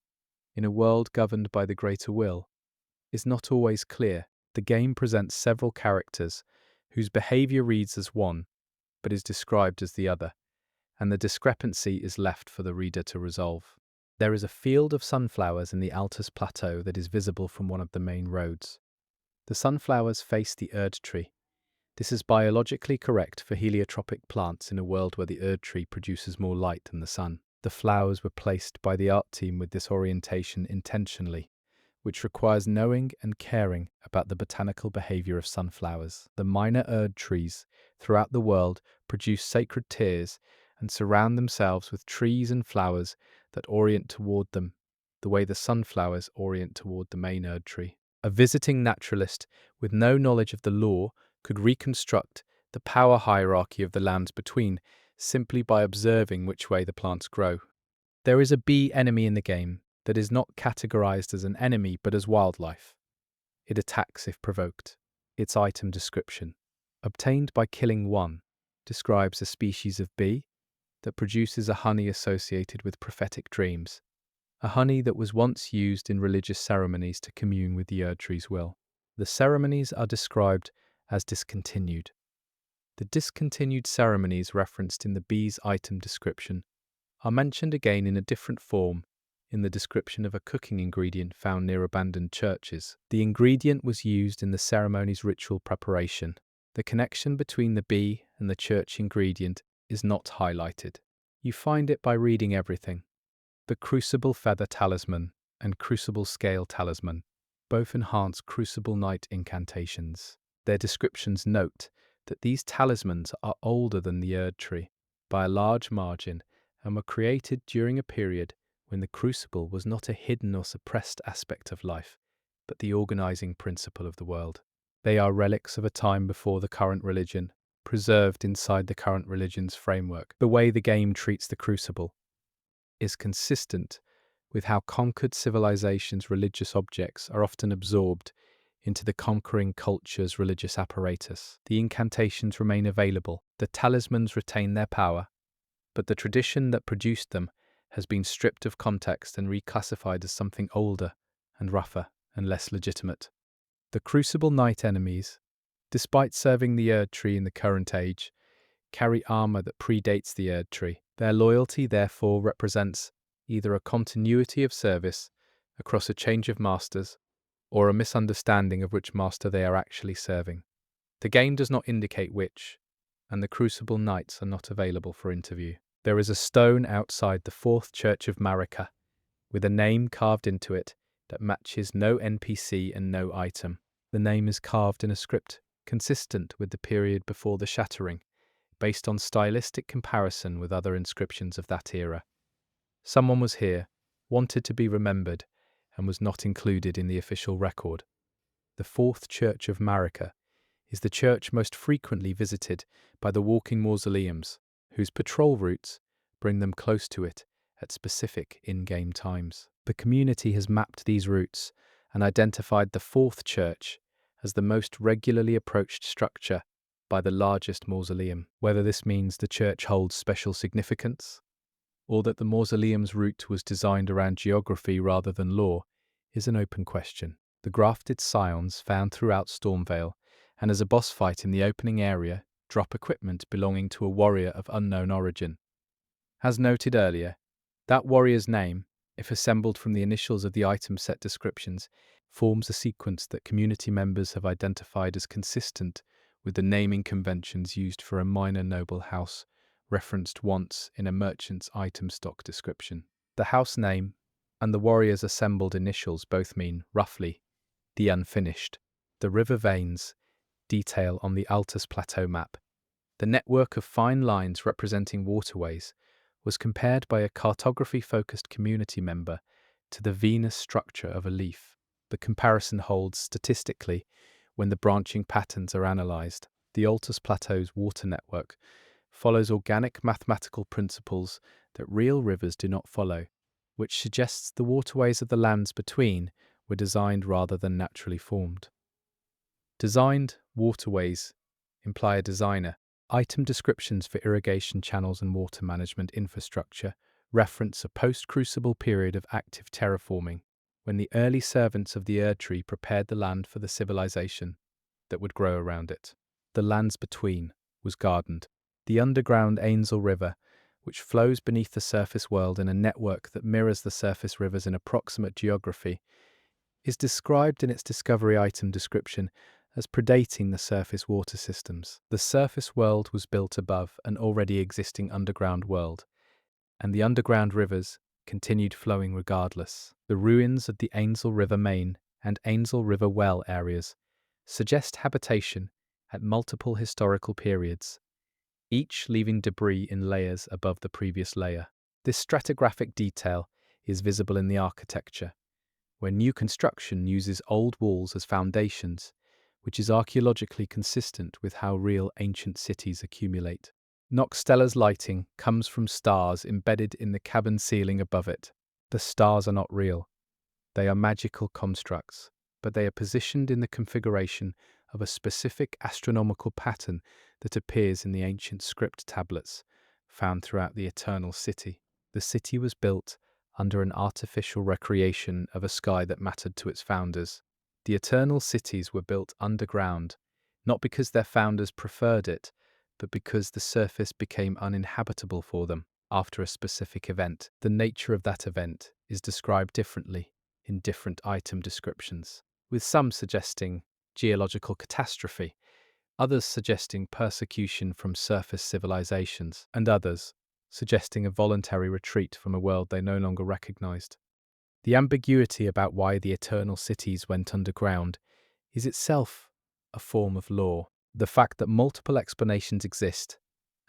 in a world governed by the greater will, is not always clear. The game presents several characters whose behavior reads as one, but is described as the other, and the discrepancy is left for the reader to resolve. There is a field of sunflowers in the Altus Plateau that is visible from one of the main roads. The sunflowers face the Erd tree. This is biologically correct for heliotropic plants in a world where the Erd tree produces more light than the sun. The flowers were placed by the art team with this orientation intentionally, which requires knowing and caring about the botanical behavior of sunflowers. The minor Erd trees throughout the world produce sacred tiers and surround themselves with trees and flowers that orient toward them, the way the sunflowers orient toward the main Erd tree. A visiting naturalist with no knowledge of the lore could reconstruct the power hierarchy of the lands between simply by observing which way the plants grow. There is a bee enemy in the game that is not categorized as an enemy but as wildlife. It attacks if provoked. Its item description, obtained by killing one, describes a species of bee that produces a honey associated with prophetic dreams, a honey that was once used in religious ceremonies to commune with the Erd tree's will. The ceremonies are described as discontinued. The discontinued ceremonies referenced in the bee's item description are mentioned again in a different form in the description of a cooking ingredient found near abandoned churches. The ingredient was used in the ceremony's ritual preparation. The connection between the bee and the church ingredient is not highlighted. You find it by reading everything. The Crucible Feather Talisman and Crucible Scale Talisman both enhance Crucible Night incantations. Their descriptions note that these talismans are older than the Erd tree by a large margin and were created during a period when the crucible was not a hidden or suppressed aspect of life, but the organizing principle of the world. They are relics of a time before the current religion, preserved inside the current religion's framework. The way the game treats the crucible is consistent with how conquered civilizations' religious objects are often absorbed into the conquering culture's religious apparatus. The incantations remain available, the talismans retain their power, but the tradition that produced them has been stripped of context and reclassified as something older and rougher and less legitimate. The Crucible Knight enemies, despite serving the Erd tree in the current age, carry armor that predates the Erd tree. Their loyalty, therefore, represents either a continuity of service across a change of masters or a misunderstanding of which master they are actually serving. The game does not indicate which, and the Crucible Knights are not available for interview. There is a stone outside the fourth church of Marika, with a name carved into it that matches no NPC and no item. The name is carved in a script consistent with the period before the Shattering, based on stylistic comparison with other inscriptions of that era. Someone was here, wanted to be remembered, and was not included in the official record. The fourth church of Marika is the church most frequently visited by the walking mausoleums, whose patrol routes bring them close to it at specific in-game times. The community has mapped these routes and identified the fourth church as the most regularly approached structure by the largest mausoleum. Whether this means the church holds special significance, or that the mausoleum's route was designed around geography rather than lore, is an open question. The grafted scions found throughout Stormvale, and as a boss fight in the opening area, drop equipment belonging to a warrior of unknown origin. As noted earlier, that warrior's name, if assembled from the initials of the item set descriptions, forms a sequence that community members have identified as consistent with the naming conventions used for a minor noble house referenced once in a merchant's item stock description. The house name and the warrior's assembled initials both mean, roughly, the unfinished. The river veins detail on the Altus Plateau map. The network of fine lines representing waterways was compared by a cartography-focused community member to the venous structure of a leaf. The comparison holds statistically when the branching patterns are analysed. The Altus Plateau's water network follows organic mathematical principles that real rivers do not follow, which suggests the waterways of the lands between were designed rather than naturally formed. Designed waterways imply a designer. Item descriptions for irrigation channels and water management infrastructure reference a post-crucible period of active terraforming, when the early servants of the Erdtree prepared the land for the civilization that would grow around it. The lands between was gardened. The underground Ainsel River, which flows beneath the surface world in a network that mirrors the surface rivers in approximate geography, is described in its discovery item description as predating the surface water systems. The surface world was built above an already existing underground world, and the underground rivers continued flowing regardless. The ruins of the Ainsel River Main and Ainsel River Well areas suggest habitation at multiple historical periods, each leaving debris in layers above the previous layer. This stratigraphic detail is visible in the architecture, where new construction uses old walls as foundations, which is archaeologically consistent with how real ancient cities accumulate. Noxtella's lighting comes from stars embedded in the cabin ceiling above it. The stars are not real. They are magical constructs, but they are positioned in the configuration of a specific astronomical pattern that appears in the ancient script tablets found throughout the Eternal City. The city was built under an artificial recreation of a sky that mattered to its founders. The Eternal Cities were built underground, not because their founders preferred it, but because the surface became uninhabitable for them after a specific event. The nature of that event is described differently in different item descriptions, with some suggesting geological catastrophe, others suggesting persecution from surface civilizations, and others suggesting a voluntary retreat from a world they no longer recognized. The ambiguity about why the Eternal Cities went underground is itself a form of lore. The fact that multiple explanations exist,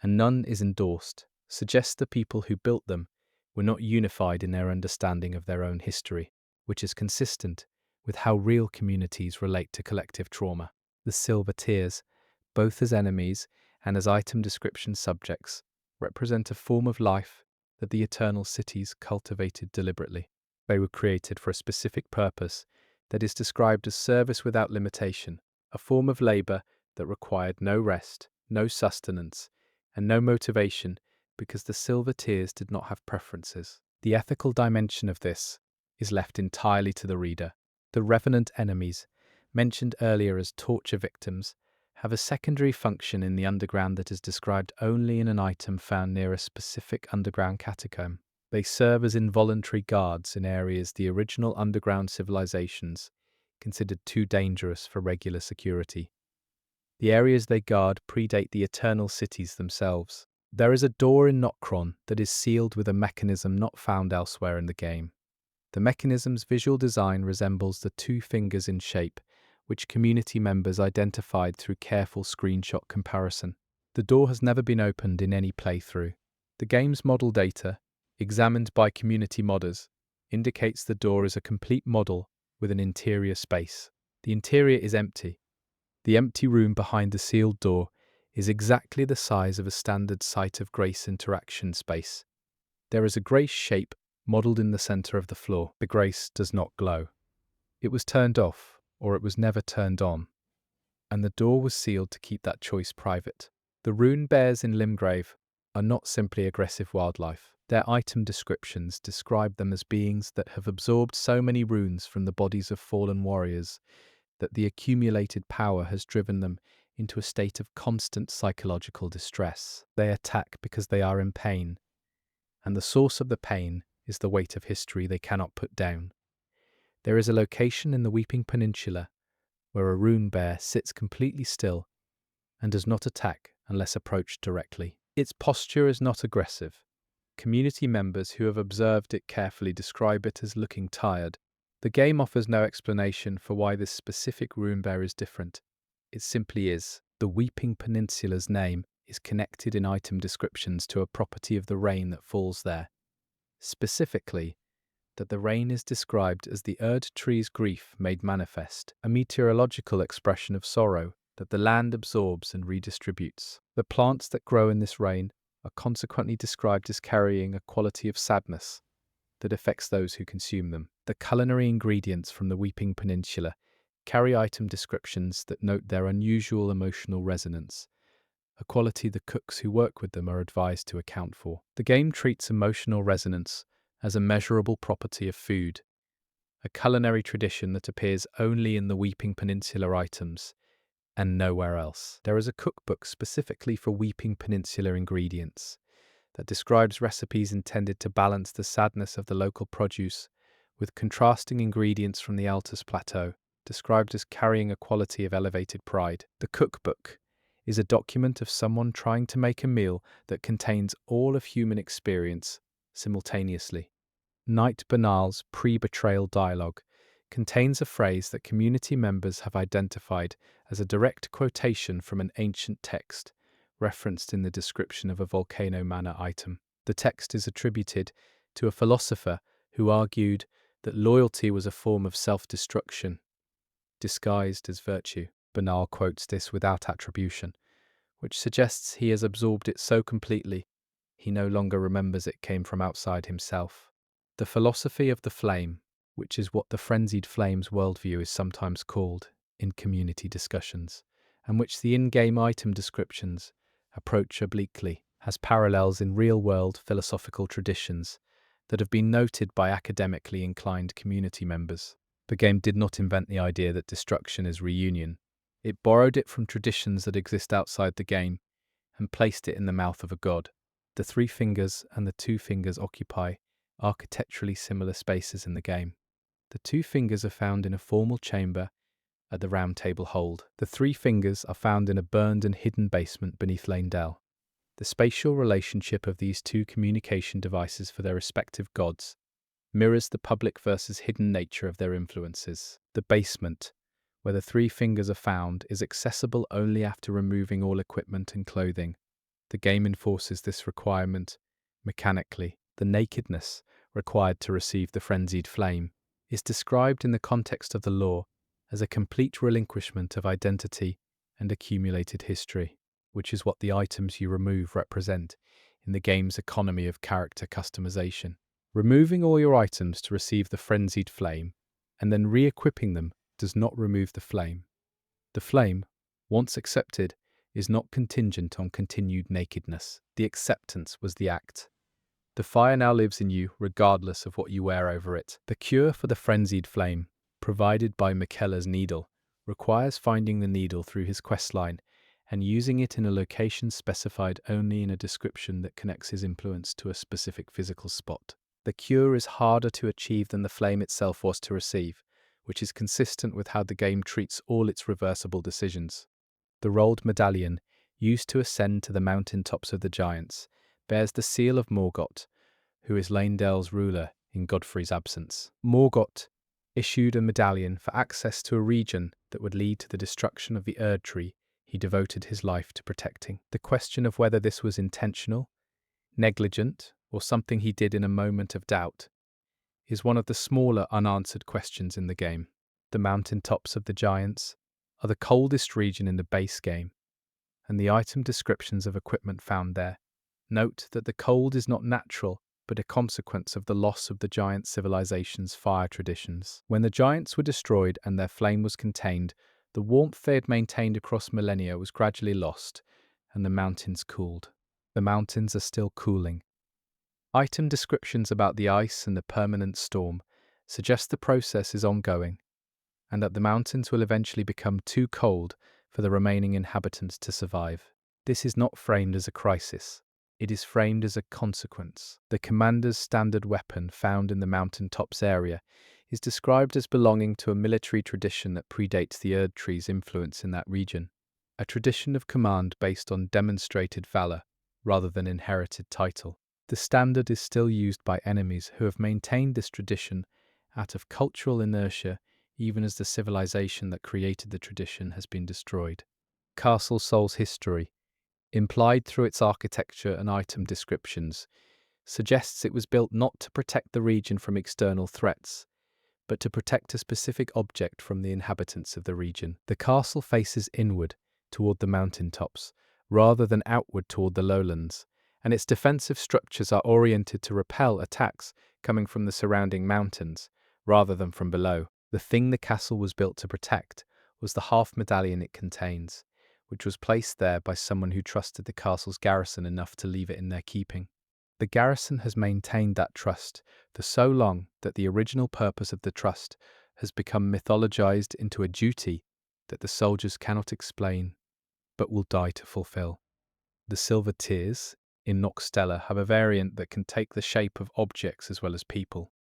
and none is endorsed, suggests the people who built them were not unified in their understanding of their own history, which is consistent with how real communities relate to collective trauma. The Silver Tears, both as enemies and as item description subjects, represent a form of life that the Eternal Cities cultivated deliberately. They were created for a specific purpose that is described as service without limitation, a form of labor that required no rest, no sustenance, and no motivation because the Silver Tears did not have preferences. The ethical dimension of this is left entirely to the reader. The Revenant enemies, mentioned earlier as torture victims, have a secondary function in the underground that is described only in an item found near a specific underground catacomb. They serve as involuntary guards in areas the original underground civilizations considered too dangerous for regular security. The areas they guard predate the Eternal Cities themselves. There is a door in Nokron that is sealed with a mechanism not found elsewhere in the game. The mechanism's visual design resembles the two fingers in shape, which community members identified through careful screenshot comparison. The door has never been opened in any playthrough. The game's model data, examined by community modders, indicates the door is a complete model with an interior space. The interior is empty. The empty room behind the sealed door is exactly the size of a standard site of grace interaction space. There is a grace shape modelled in the centre of the floor. The grace does not glow. It was turned off, or it was never turned on, and the door was sealed to keep that choice private. The rune bears in Limgrave are not simply aggressive wildlife. Their item descriptions describe them as beings that have absorbed so many runes from the bodies of fallen warriors that the accumulated power has driven them into a state of constant psychological distress. They attack because they are in pain, and the source of the pain is the weight of history they cannot put down. There is a location in the Weeping Peninsula where a rune bear sits completely still and does not attack unless approached directly. Its posture is not aggressive. Community members who have observed it carefully describe it as looking tired. The game offers no explanation for why this specific rune bear is different. It simply is. The Weeping Peninsula's name is connected in item descriptions to a property of the rain that falls there. Specifically, that the rain is described as the Erd tree's grief made manifest, a meteorological expression of sorrow that the land absorbs and redistributes. The plants that grow in this rain are consequently described as carrying a quality of sadness that affects those who consume them. The culinary ingredients from the Weeping Peninsula carry item descriptions that note their unusual emotional resonance, a quality the cooks who work with them are advised to account for. The game treats emotional resonance as a measurable property of food, a culinary tradition that appears only in the Weeping Peninsula items and nowhere else. There is a cookbook specifically for Weeping Peninsula ingredients that describes recipes intended to balance the sadness of the local produce with contrasting ingredients from the Altus Plateau, described as carrying a quality of elevated pride. The cookbook is a document of someone trying to make a meal that contains all of human experience simultaneously. Knight Banal's pre-betrayal dialogue contains a phrase that community members have identified as a direct quotation from an ancient text referenced in the description of a Volcano Manor item. The text is attributed to a philosopher who argued that loyalty was a form of self-destruction, disguised as virtue. Banal quotes this without attribution, which suggests he has absorbed it so completely he no longer remembers it came from outside himself. The philosophy of the flame, which is what the frenzied flames worldview is sometimes called in community discussions, and which the in-game item descriptions approach obliquely, has parallels in real-world philosophical traditions that have been noted by academically inclined community members. The game did not invent the idea that destruction is reunion. It borrowed it from traditions that exist outside the game and placed it in the mouth of a god. The 3 fingers and the 2 fingers occupy architecturally similar spaces in the game. The 2 fingers are found in a formal chamber at the Round Table Hold. The 3 fingers are found in a burned and hidden basement beneath Lanedale. The spatial relationship of these 2 communication devices for their respective gods mirrors the public versus hidden nature of their influences. The basement, where the 3 fingers are found, is accessible only after removing all equipment and clothing. The game enforces this requirement mechanically. The nakedness required to receive the frenzied flame is described in the context of the lore as a complete relinquishment of identity and accumulated history, which is what the items you remove represent in the game's economy of character customization. Removing all your items to receive the frenzied flame and then re-equipping them does not remove the flame. The flame, once accepted, is not contingent on continued nakedness. The acceptance was the act. The fire now lives in you, regardless of what you wear over it. The cure for the frenzied flame, provided by Miquella's needle, requires finding the needle through his questline and using it in a location specified only in a description that connects his influence to a specific physical spot. The cure is harder to achieve than the flame itself was to receive, which is consistent with how the game treats all its reversible decisions. The rolled medallion, used to ascend to the mountain tops of the giants, bears the seal of Morgoth, who is Lanedale's ruler in Godfrey's absence. Morgoth issued a medallion for access to a region that would lead to the destruction of the Erd tree he devoted his life to protecting. The question of whether this was intentional, negligent, or something he did in a moment of doubt is one of the smaller unanswered questions in the game. The mountaintops of the giants are the coldest region in the base game, and the item descriptions of equipment found there note that the cold is not natural, but a consequence of the loss of the giant civilization's fire traditions. When the giants were destroyed and their flame was contained, the warmth they had maintained across millennia was gradually lost, and the mountains cooled. The mountains are still cooling. Item descriptions about the ice and the permanent storm suggest the process is ongoing, and that the mountains will eventually become too cold for the remaining inhabitants to survive. This is not framed as a crisis. It is framed as a consequence. The commander's standard weapon found in the mountaintops area is described as belonging to a military tradition that predates the Erd Tree's influence in that region, a tradition of command based on demonstrated valor rather than inherited title. The standard is still used by enemies who have maintained this tradition out of cultural inertia, even as the civilization that created the tradition has been destroyed. Castle Sol's history, implied through its architecture and item descriptions, suggests it was built not to protect the region from external threats, but to protect a specific object from the inhabitants of the region. The castle faces inward toward the mountaintops, rather than outward toward the lowlands, and its defensive structures are oriented to repel attacks coming from the surrounding mountains, rather than from below. The thing the castle was built to protect was the half medallion it contains, which was placed there by someone who trusted the castle's garrison enough to leave it in their keeping. The garrison has maintained that trust for so long that the original purpose of the trust has become mythologized into a duty that the soldiers cannot explain, but will die to fulfill. The silver tears in Noxtella have a variant that can take the shape of objects as well as people.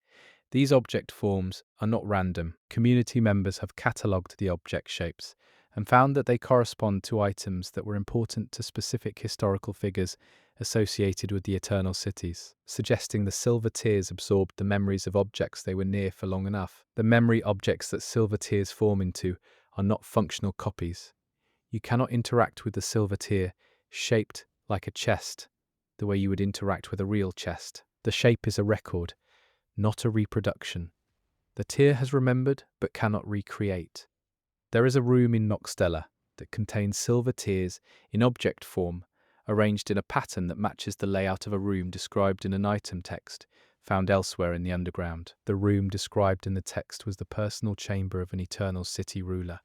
These object forms are not random. Community members have catalogued the object shapes and found that they correspond to items that were important to specific historical figures associated with the Eternal Cities, suggesting the silver tears absorbed the memories of objects they were near for long enough. The memory objects that silver tears form into are not functional copies. You cannot interact with the silver tear shaped like a chest the way you would interact with a real chest. The shape is a record, not a reproduction. The tear has remembered but cannot recreate. There is a room in Noxtella that contains silver tears in object form, arranged in a pattern that matches the layout of a room described in an item text found elsewhere in the underground. The room described in the text was the personal chamber of an Eternal City ruler.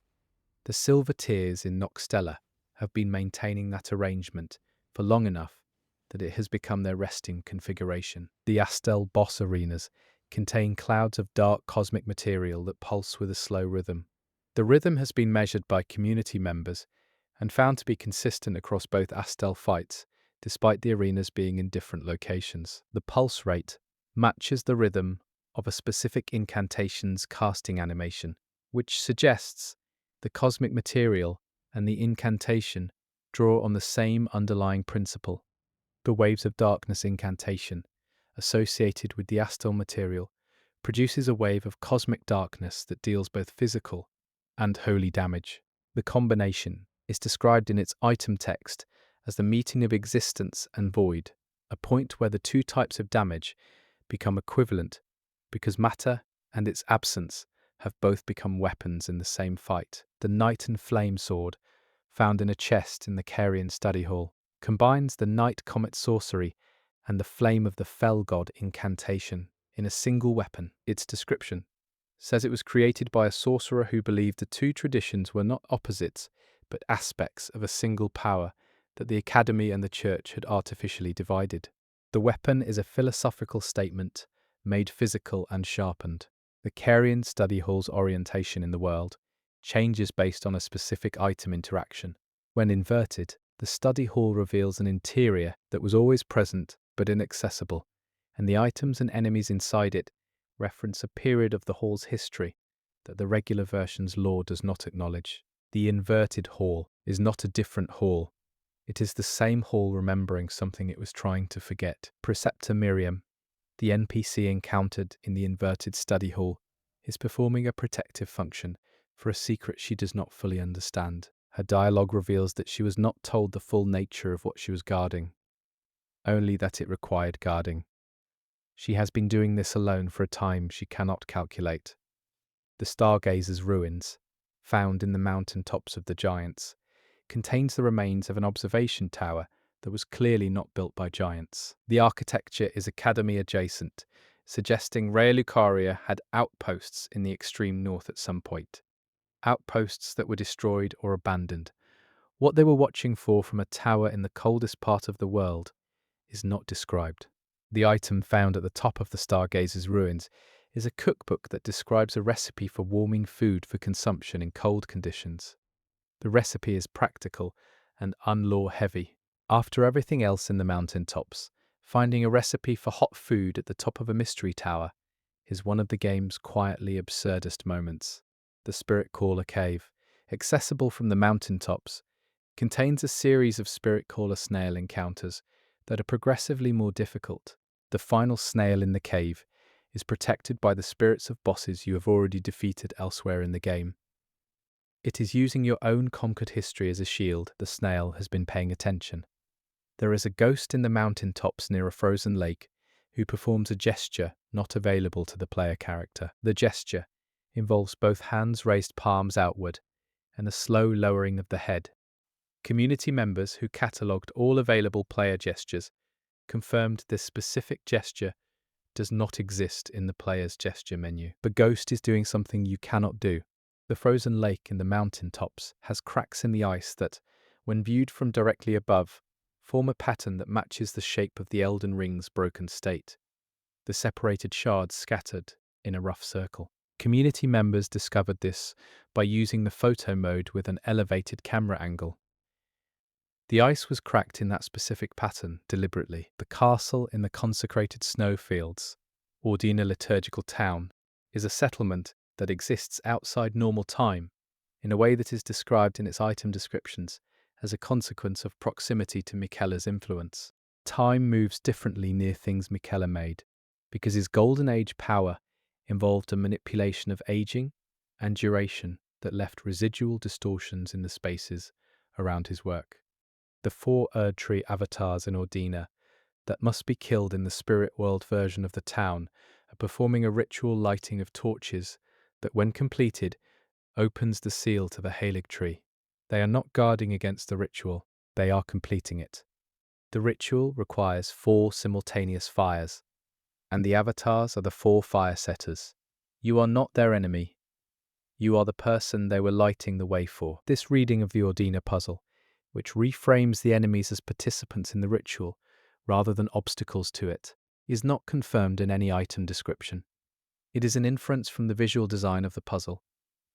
The silver tears in Noxtella have been maintaining that arrangement for long enough that it has become their resting configuration. The Astel boss arenas contain clouds of dark cosmic material that pulse with a slow rhythm. The rhythm has been measured by community members and found to be consistent across both Astel fights, despite the arenas being in different locations. The pulse rate matches the rhythm of a specific incantation's casting animation, which suggests the cosmic material and the incantation draw on the same underlying principle. The Waves of Darkness incantation, associated with the Astel material, produces a wave of cosmic darkness that deals both physical and holy damage. The combination is described in its item text as the meeting of existence and void, a point where the two types of damage become equivalent because matter and its absence have both become weapons in the same fight. The Night and Flame sword, found in a chest in the Caelid study hall, combines the Night Comet sorcery and the Flame of the Fell God incantation in a single weapon. Its description says it was created by a sorcerer who believed the two traditions were not opposites, but aspects of a single power that the Academy and the Church had artificially divided. The weapon is a philosophical statement, made physical and sharpened. The Caelid study hall's orientation in the world changes based on a specific item interaction. When inverted, the study hall reveals an interior that was always present but inaccessible, and the items and enemies inside it reference a period of the hall's history that the regular version's lore does not acknowledge. The inverted hall is not a different hall. It is the same hall remembering something it was trying to forget. Preceptor Miriam, the NPC encountered in the inverted study hall, is performing a protective function for a secret she does not fully understand. Her dialogue reveals that she was not told the full nature of what she was guarding, only that it required guarding. She has been doing this alone for a time she cannot calculate. The Stargazer's ruins, found in the mountain tops of the giants, contains the remains of an observation tower that was clearly not built by giants. The architecture is Academy adjacent, suggesting Rea Lucaria had outposts in the extreme north at some point. Outposts that were destroyed or abandoned. What they were watching for from a tower in the coldest part of the world is not described. The item found at the top of the Stargazer's ruins is a cookbook that describes a recipe for warming food for consumption in cold conditions. The recipe is practical and unlore heavy. After everything else in the mountain tops, finding a recipe for hot food at the top of a mystery tower is one of the game's quietly absurdist moments. The Spirit Caller Cave, accessible from the mountain tops, contains a series of Spirit Caller snail encounters that are progressively more difficult. The final snail in the cave is protected by the spirits of bosses you have already defeated elsewhere in the game. It is using your own conquered history as a shield. The snail has been paying attention. There is a ghost in the mountain tops near a frozen lake who performs a gesture not available to the player character. The gesture involves both hands raised palms outward and a slow lowering of the head. Community members who catalogued all available player gestures confirmed this specific gesture does not exist in the player's gesture menu. The ghost is doing something you cannot do. The frozen lake in the mountain tops has cracks in the ice that, when viewed from directly above, form a pattern that matches the shape of the Elden Ring's broken state. The separated shards scattered in a rough circle. Community members discovered this by using the photo mode with an elevated camera angle. The ice was cracked in that specific pattern deliberately. The castle in the consecrated snowfields, Ordina liturgical town, is a settlement that exists outside normal time in a way that is described in its item descriptions as a consequence of proximity to Miquella's influence. Time moves differently near things Miquella made because his Golden Age power involved a manipulation of aging and duration that left residual distortions in the spaces around his work. The 4 Erdtree avatars in Ordina that must be killed in the spirit world version of the town are performing a ritual lighting of torches that, when completed, opens the seal to the Halig tree. They are not guarding against the ritual, they are completing it. The ritual requires 4 simultaneous fires, and the avatars are the 4 fire setters. You are not their enemy. You are the person they were lighting the way for. This reading of the Ordina puzzle, which reframes the enemies as participants in the ritual rather than obstacles to it, is not confirmed in any item description. It is an inference from the visual design of the puzzle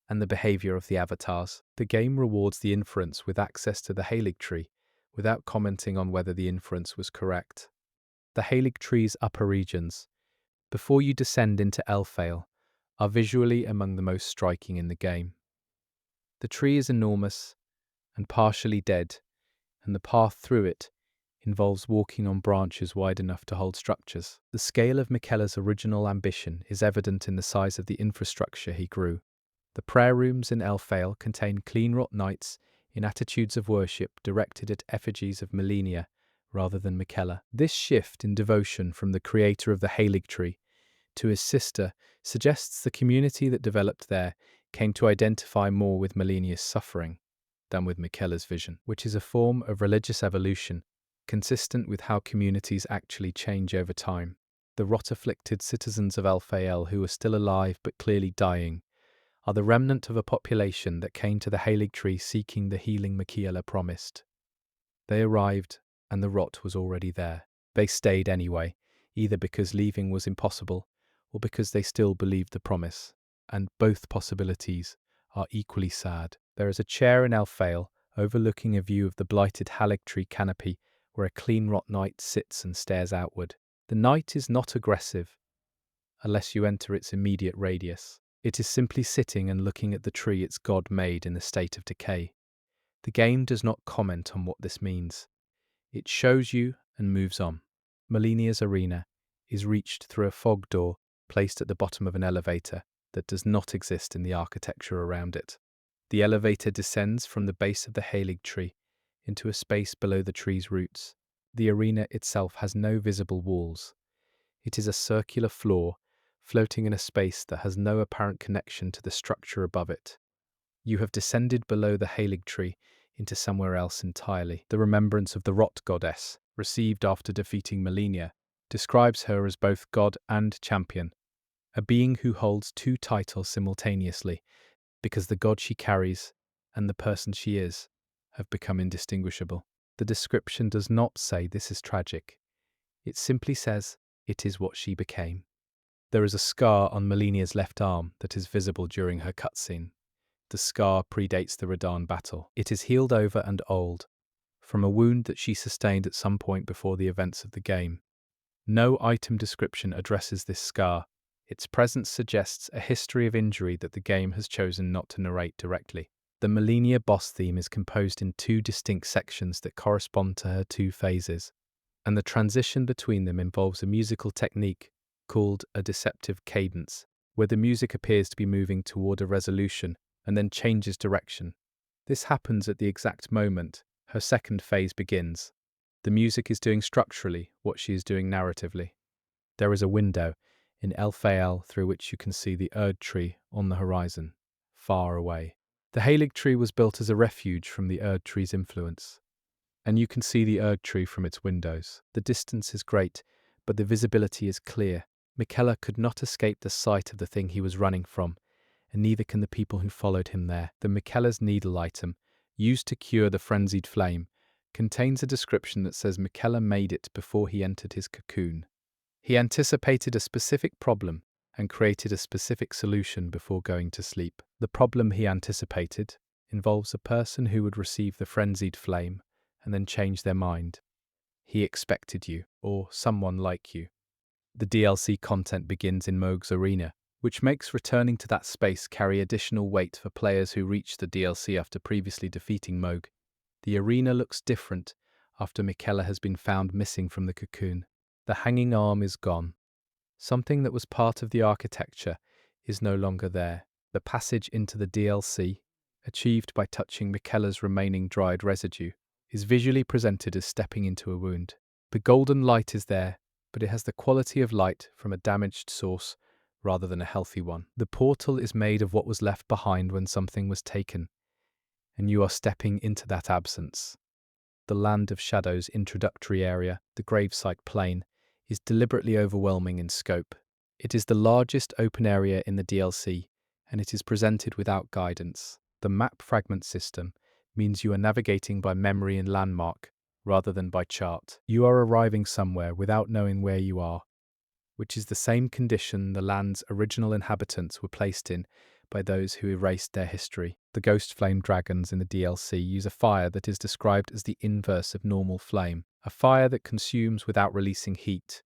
and the behavior of the avatars. The game rewards the inference with access to the Halig tree without commenting on whether the inference was correct. The Halig tree's upper regions, before you descend into Elfale, are visually among the most striking in the game. The tree is enormous and partially dead, and the path through it involves walking on branches wide enough to hold structures. The scale of Miquella's original ambition is evident in the size of the infrastructure he grew. The prayer rooms in Elfale contain clean-wrought knights in attitudes of worship directed at effigies of Liurnia rather than Miquella. This shift in devotion from the creator of the Halig tree to his sister suggests the community that developed there came to identify more with Liurnia's suffering than with Miquella's vision, which is a form of religious evolution consistent with how communities actually change over time. The rot-afflicted citizens of Elfale who are still alive but clearly dying are the remnant of a population that came to the Halig tree seeking the healing Miquella promised. They arrived and the rot was already there. They stayed anyway, either because leaving was impossible or because they still believed the promise, and both possibilities are equally sad. There is a chair in Elfale overlooking a view of the blighted Halig tree canopy where a clean-wrought knight sits and stares outward. The knight is not aggressive unless you enter its immediate radius. It is simply sitting and looking at the tree its god made in a state of decay. The game does not comment on what this means. It shows you and moves on. Liurnia's arena is reached through a fog door placed at the bottom of an elevator that does not exist in the architecture around it. The elevator descends from the base of the Halig tree into a space below the tree's roots. The arena itself has no visible walls. It is a circular floor floating in a space that has no apparent connection to the structure above it. You have descended below the Halig tree into somewhere else entirely. The remembrance of the Rot goddess, received after defeating Liurnia, describes her as both god and champion, a being who holds two titles simultaneously, because the god she carries and the person she is have become indistinguishable. The description does not say this is tragic. It simply says it is what she became. There is a scar on Liurnia's left arm that is visible during her cutscene. The scar predates the Radahn battle. It is healed over and old, from a wound that she sustained at some point before the events of the game. No item description addresses this scar. Its presence suggests a history of injury that the game has chosen not to narrate directly. The Liurnia boss theme is composed in two distinct sections that correspond to her two phases, and the transition between them involves a musical technique called a deceptive cadence, where the music appears to be moving toward a resolution and then changes direction. This happens at the exact moment her second phase begins. The music is doing structurally what she is doing narratively. There is a window in Elphael through which you can see the Erd tree on the horizon, far away. The Halig tree was built as a refuge from the Erd tree's influence, and you can see the Erd tree from its windows. The distance is great, but the visibility is clear. Miquella could not escape the sight of the thing he was running from, and neither can the people who followed him there. The Miquella's needle item, used to cure the frenzied flame, contains a description that says Miquella made it before he entered his cocoon. He anticipated a specific problem and created a specific solution before going to sleep. The problem he anticipated involves a person who would receive the frenzied flame and then change their mind. He expected you, or someone like you. The DLC content begins in Mohg's arena, which makes returning to that space carry additional weight for players who reach the DLC after previously defeating Mohg. The arena looks different after Miquella has been found missing from the cocoon. The hanging arm is gone. Something that was part of the architecture is no longer there. The passage into the DLC, achieved by touching Miquella's remaining dried residue, is visually presented as stepping into a wound. The golden light is there, but it has the quality of light from a damaged source rather than a healthy one. The portal is made of what was left behind when something was taken, and you are stepping into that absence. The Land of Shadows introductory area, the gravesite plain, is deliberately overwhelming in scope. It is the largest open area in the DLC, and it is presented without guidance. The map fragment system means you are navigating by memory and landmark, rather than by chart. You are arriving somewhere without knowing where you are, which is the same condition the land's original inhabitants were placed in by those who erased their history. The ghost flame dragons in the DLC use a fire that is described as the inverse of normal flame, a fire that consumes without releasing heat,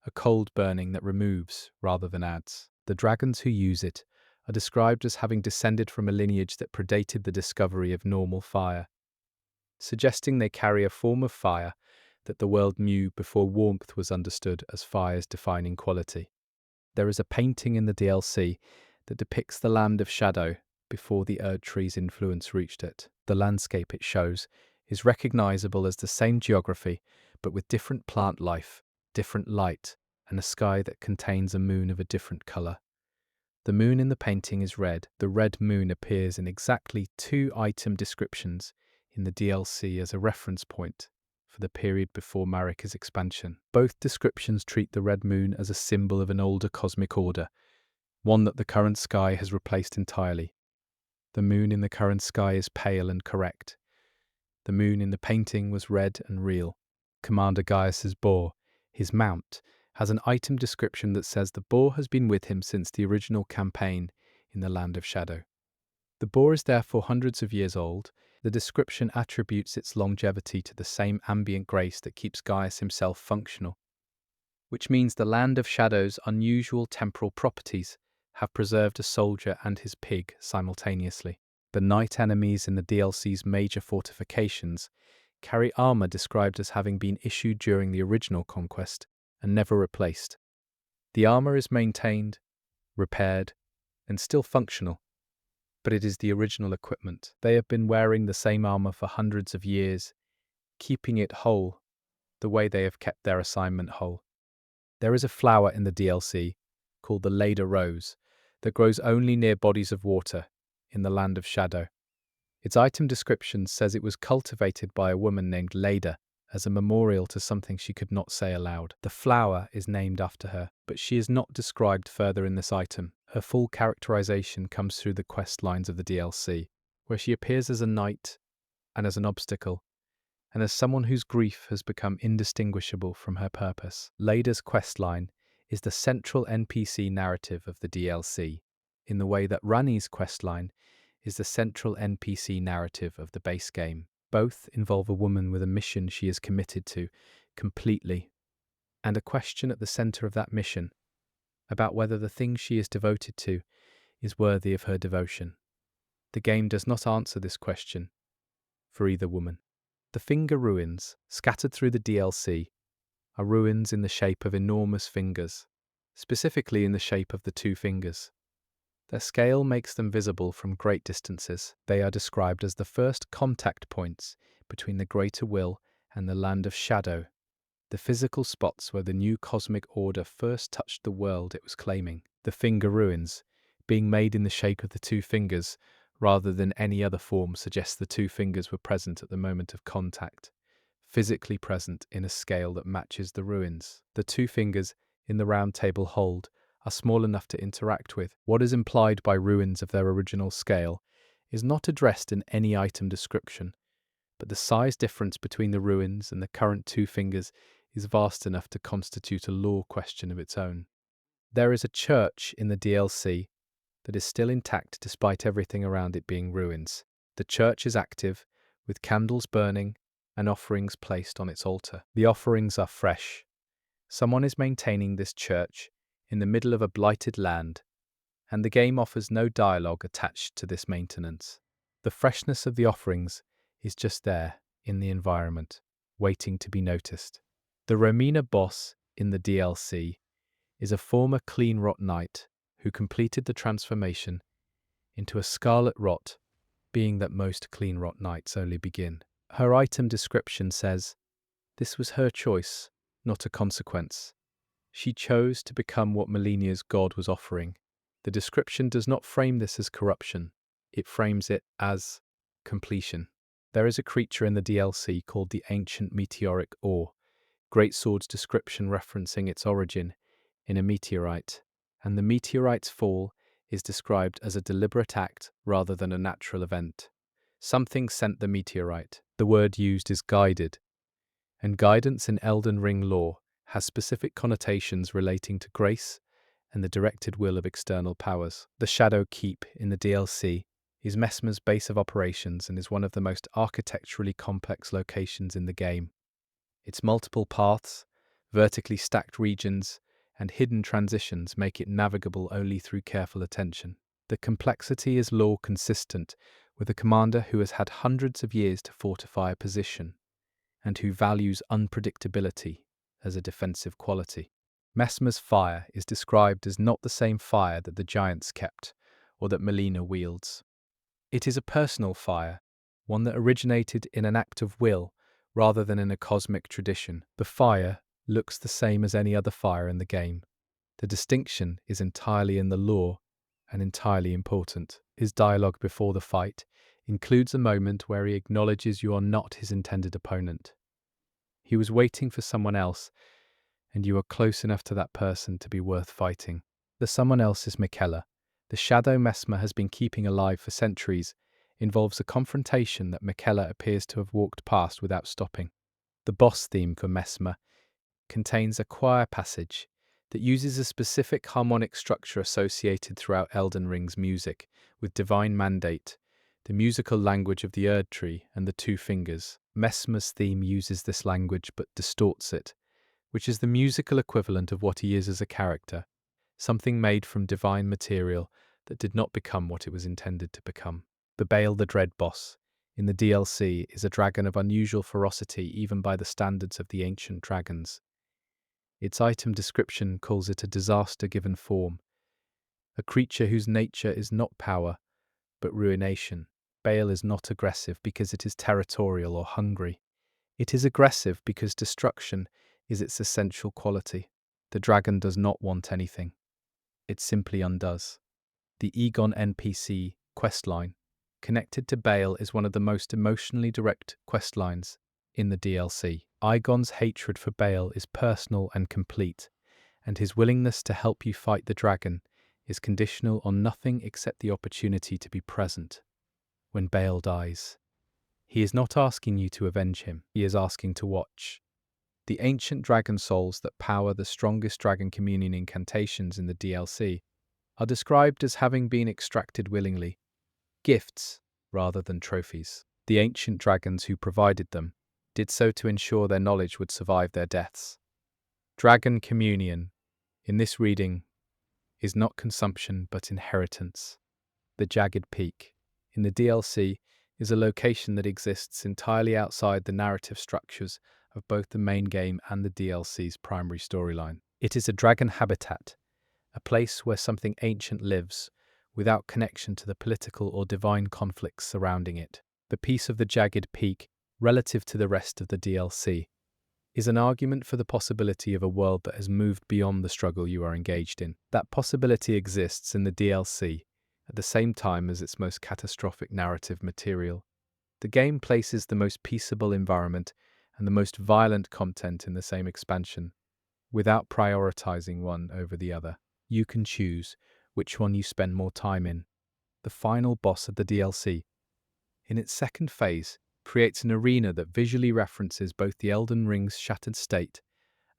a cold burning that removes rather than adds. The dragons who use it are described as having descended from a lineage that predated the discovery of normal fire, suggesting they carry a form of fire that the world knew before warmth was understood as fire's defining quality. There is a painting in the DLC that depicts the Land of Shadow before the Erd tree's influence reached it. The landscape it shows is recognizable as the same geography, but with different plant life, different light, and a sky that contains a moon of a different color. The moon in the painting is red. The red moon appears in exactly 2 item descriptions in the DLC as a reference point for the period before Marika's expansion. Both descriptions treat the red moon as a symbol of an older cosmic order, one that the current sky has replaced entirely. The moon in the current sky is pale and correct. The moon in the painting was red and real. Commander Gaius's boar, his mount, has an item description that says the boar has been with him since the original campaign in the Land of Shadow. The boar is therefore hundreds of years old. The description attributes its longevity to the same ambient grace that keeps Gaius himself functional, which means the Land of Shadow's unusual temporal properties have preserved a soldier and his pig simultaneously. The night enemies in the DLC's major fortifications carry armor described as having been issued during the original conquest and never replaced. The armor is maintained, repaired, and still functional, but it is the original equipment. They have been wearing the same armor for hundreds of years, keeping it whole the way they have kept their assignment whole. There is a flower in the DLC called the Leda Rose that grows only near bodies of water in the Land of Shadow. Its item description says it was cultivated by a woman named Leda as a memorial to something she could not say aloud. The flower is named after her, but she is not described further in this item. Her full characterization comes through the quest lines of the DLC, where she appears as a knight and as an obstacle, and as someone whose grief has become indistinguishable from her purpose. Leda's questline is the central NPC narrative of the DLC, in the way that Rani's questline is the central NPC narrative of the base game. Both involve a woman with a mission she is committed to completely, and a question at the center of that mission about whether the thing she is devoted to is worthy of her devotion. The game does not answer this question for either woman. The Finger Ruins, scattered through the DLC, are ruins in the shape of enormous fingers, specifically in the shape of the two fingers. Their scale makes them visible from great distances. They are described as the first contact points between the Greater Will and the Land of Shadow, the physical spots where the new cosmic order first touched the world it was claiming. The Finger Ruins, being made in the shape of the two fingers rather than any other form, suggests the two fingers were present at the moment of contact, physically present in a scale that matches the ruins. The two fingers in the round table hold are small enough to interact with. What is implied by ruins of their original scale is not addressed in any item description, but the size difference between the ruins and the current two fingers is vast enough to constitute a lore question of its own. There is a church in the DLC that is still intact despite everything around it being ruins. The church is active, with candles burning and offerings placed on its altar. The offerings are fresh. Someone is maintaining this church in the middle of a blighted land, and the game offers no dialogue attached to this maintenance. The freshness of the offerings is just there in the environment, waiting to be noticed. The Romina boss in the DLC is a former Clean Rot Knight who completed the transformation into a Scarlet Rot, being that most Clean Rot Knights only begin. Her item description says, "This was her choice, not a consequence. She chose to become what Millennia's god was offering." The description does not frame this as corruption, it frames it as completion. There is a creature in the DLC called the Ancient Meteoric Ore, Greatsword's description referencing its origin in a meteorite, and the meteorite's fall is described as a deliberate act rather than a natural event. Something sent the meteorite. The word used is guided, and guidance in Elden Ring lore has specific connotations relating to grace and the directed will of external powers. The Shadow Keep in the DLC is Messmer's base of operations and is one of the most architecturally complex locations in the game. Its multiple paths, vertically stacked regions, and hidden transitions make it navigable only through careful attention. The complexity is lore consistent with a commander who has had hundreds of years to fortify a position, and who values unpredictability as a defensive quality. Messmer's fire is described as not the same fire that the giants kept, or that Melina wields. It is a personal fire, one that originated in an act of will rather than in a cosmic tradition. The fire looks the same as any other fire in the game. The distinction is entirely in the lore and entirely important. His dialogue before the fight includes a moment where he acknowledges you are not his intended opponent. He was waiting for someone else, and you are close enough to that person to be worth fighting. The someone else is Miquella. The shadow Messmer has been keeping alive for centuries involves a confrontation that Miquella appears to have walked past without stopping. The boss theme for Messmer contains a choir passage that uses a specific harmonic structure associated throughout Elden Ring's music, with divine mandate, the musical language of the Erd Tree, and the two fingers. Messmer's theme uses this language but distorts it, which is the musical equivalent of what he is as a character, something made from divine material that did not become what it was intended to become. The Baal the Dread boss in the DLC is a dragon of unusual ferocity even by the standards of the ancient dragons. Its item description calls it a disaster given form, a creature whose nature is not power, but ruination. Baal is not aggressive because it is territorial or hungry. It is aggressive because destruction is its essential quality. The dragon does not want anything. it simply undoes. The Egon NPC questline connected to Bale is one of the most emotionally direct questlines in the DLC. Egon's hatred for Bale is personal and complete, and his willingness to help you fight the dragon is conditional on nothing except the opportunity to be present when Bale dies. He is not asking you to avenge him, he is asking to watch. The ancient dragon souls that power the strongest dragon communion incantations in the DLC are described as having been extracted willingly, gifts rather than trophies. The ancient dragons who provided them did so to ensure their knowledge would survive their deaths. Dragon communion, in this reading, is not consumption but inheritance. The Jagged Peak, in the DLC, is a location that exists entirely outside the narrative structures of both the main game and the DLC's primary storyline. It is a dragon habitat, a place where something ancient lives, without connection to the political or divine conflicts surrounding it. The peace of the Jagged Peak, relative to the rest of the DLC, is an argument for the possibility of a world that has moved beyond the struggle you are engaged in. That possibility exists in the DLC at the same time as its most catastrophic narrative material. The game places the most peaceable environment and the most violent content in the same expansion, without prioritizing one over the other. You can choose which one you spend more time in. The final boss of the DLC, in its second phase, creates an arena that visually references both the Elden Ring's shattered state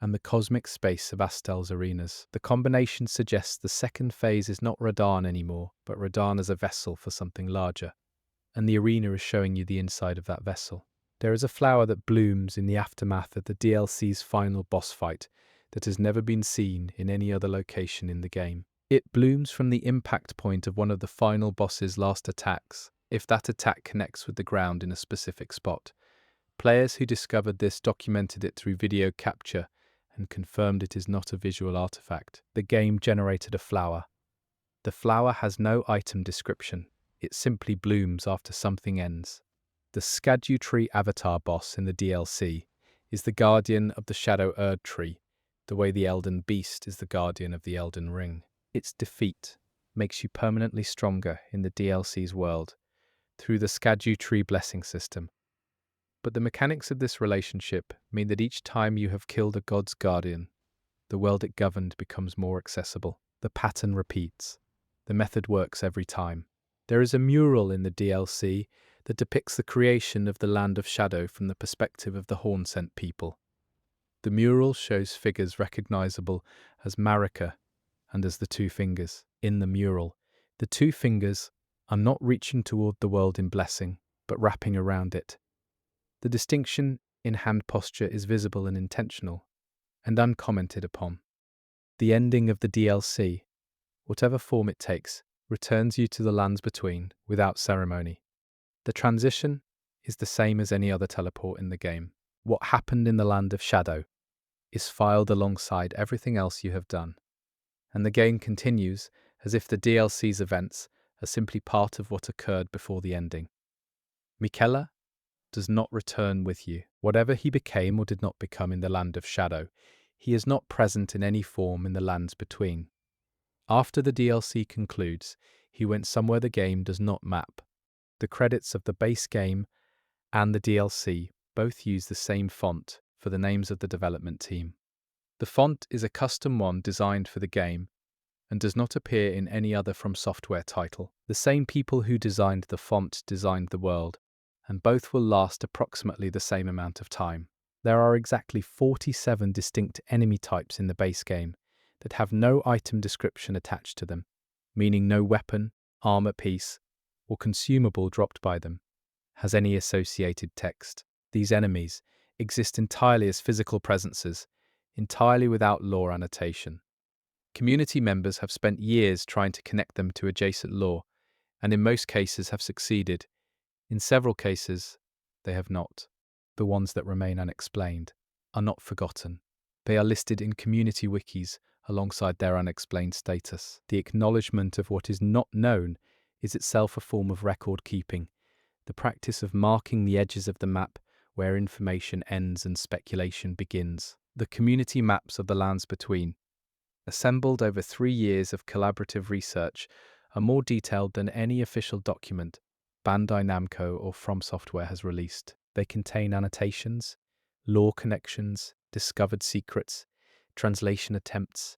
and the cosmic space of Astel's arenas. The combination suggests the second phase is not Radahn anymore, but Radahn as a vessel for something larger, and the arena is showing you the inside of that vessel. There is a flower that blooms in the aftermath of the DLC's final boss fight that has never been seen in any other location in the game. It blooms from the impact point of one of the final boss's last attacks, if that attack connects with the ground in a specific spot. Players who discovered this documented it through video capture and confirmed it is not a visual artifact. The game generated a flower. The flower has no item description. It simply blooms after something ends. The Skadu Tree avatar boss in the DLC is the guardian of the Shadow Erd tree, the way the Elden Beast is the guardian of the Elden Ring. Its defeat makes you permanently stronger in the DLC's world through the Skadu Tree blessing system. But the mechanics of this relationship mean that each time you have killed a god's guardian, the world it governed becomes more accessible. The pattern repeats. The method works every time. There is a mural in the DLC that depicts the creation of the Land of Shadow from the perspective of the Hornsent people. The mural shows figures recognizable as Marika and as the Two Fingers. In the mural, the Two Fingers are not reaching toward the world in blessing, but wrapping around it. The distinction in hand posture is visible and intentional, and uncommented upon. The ending of the DLC, whatever form it takes, returns you to the lands between without ceremony. The transition is the same as any other teleport in the game. What happened in the Land of Shadow is filed alongside everything else you have done, and the game continues as if the DLC's events are simply part of what occurred before the ending. Miquella does not return with you. Whatever he became or did not become in the Land of Shadow, he is not present in any form in the lands between. After the DLC concludes, he went somewhere the game does not map. The credits of the base game and the DLC both use the same font for the names of the development team. The font is a custom one designed for the game and does not appear in any other From Software title. The same people who designed the font designed the world, and both will last approximately the same amount of time. There are exactly 47 distinct enemy types in the base game that have no item description attached to them, meaning no weapon, armor piece, or consumable dropped by them has any associated text. These enemies exist entirely as physical presences, entirely without lore annotation. Community members have spent years trying to connect them to adjacent lore, and in most cases have succeeded. In several cases, they have not. The ones that remain unexplained are not forgotten. They are listed in community wikis alongside their unexplained status. The acknowledgement of what is not known is itself a form of record keeping, the practice of marking the edges of the map where information ends and speculation begins. The community maps of the lands between assembled over 3 years of collaborative research, are more detailed than any official document Bandai Namco or From Software has released. They contain annotations, lore connections, discovered secrets, translation attempts,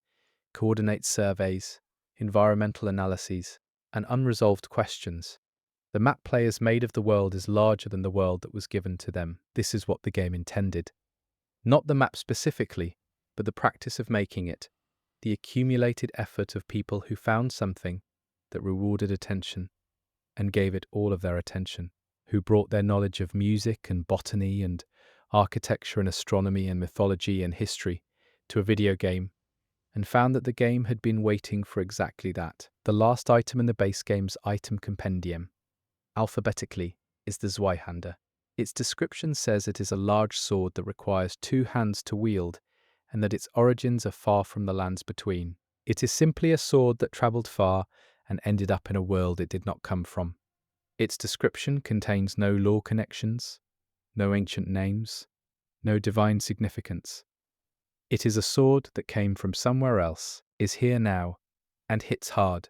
coordinate surveys, environmental analyses, and unresolved questions. The map players made of the world is larger than the world that was given to them. This is what the game intended. Not the map specifically, but the practice of making it, the accumulated effort of people who found something that rewarded attention and gave it all of their attention, who brought their knowledge of music and botany and architecture and astronomy and mythology and history to a video game and found that the game had been waiting for exactly that. The last item in the base game's item compendium, alphabetically, is the Zweihander. Its description says it is a large sword that requires 2 hands to wield and that its origins are far from the lands between. It is simply a sword that travelled far and ended up in a world it did not come from. Its description contains no lore connections, no ancient names, no divine significance. It is a sword that came from somewhere else, is here now, and hits hard.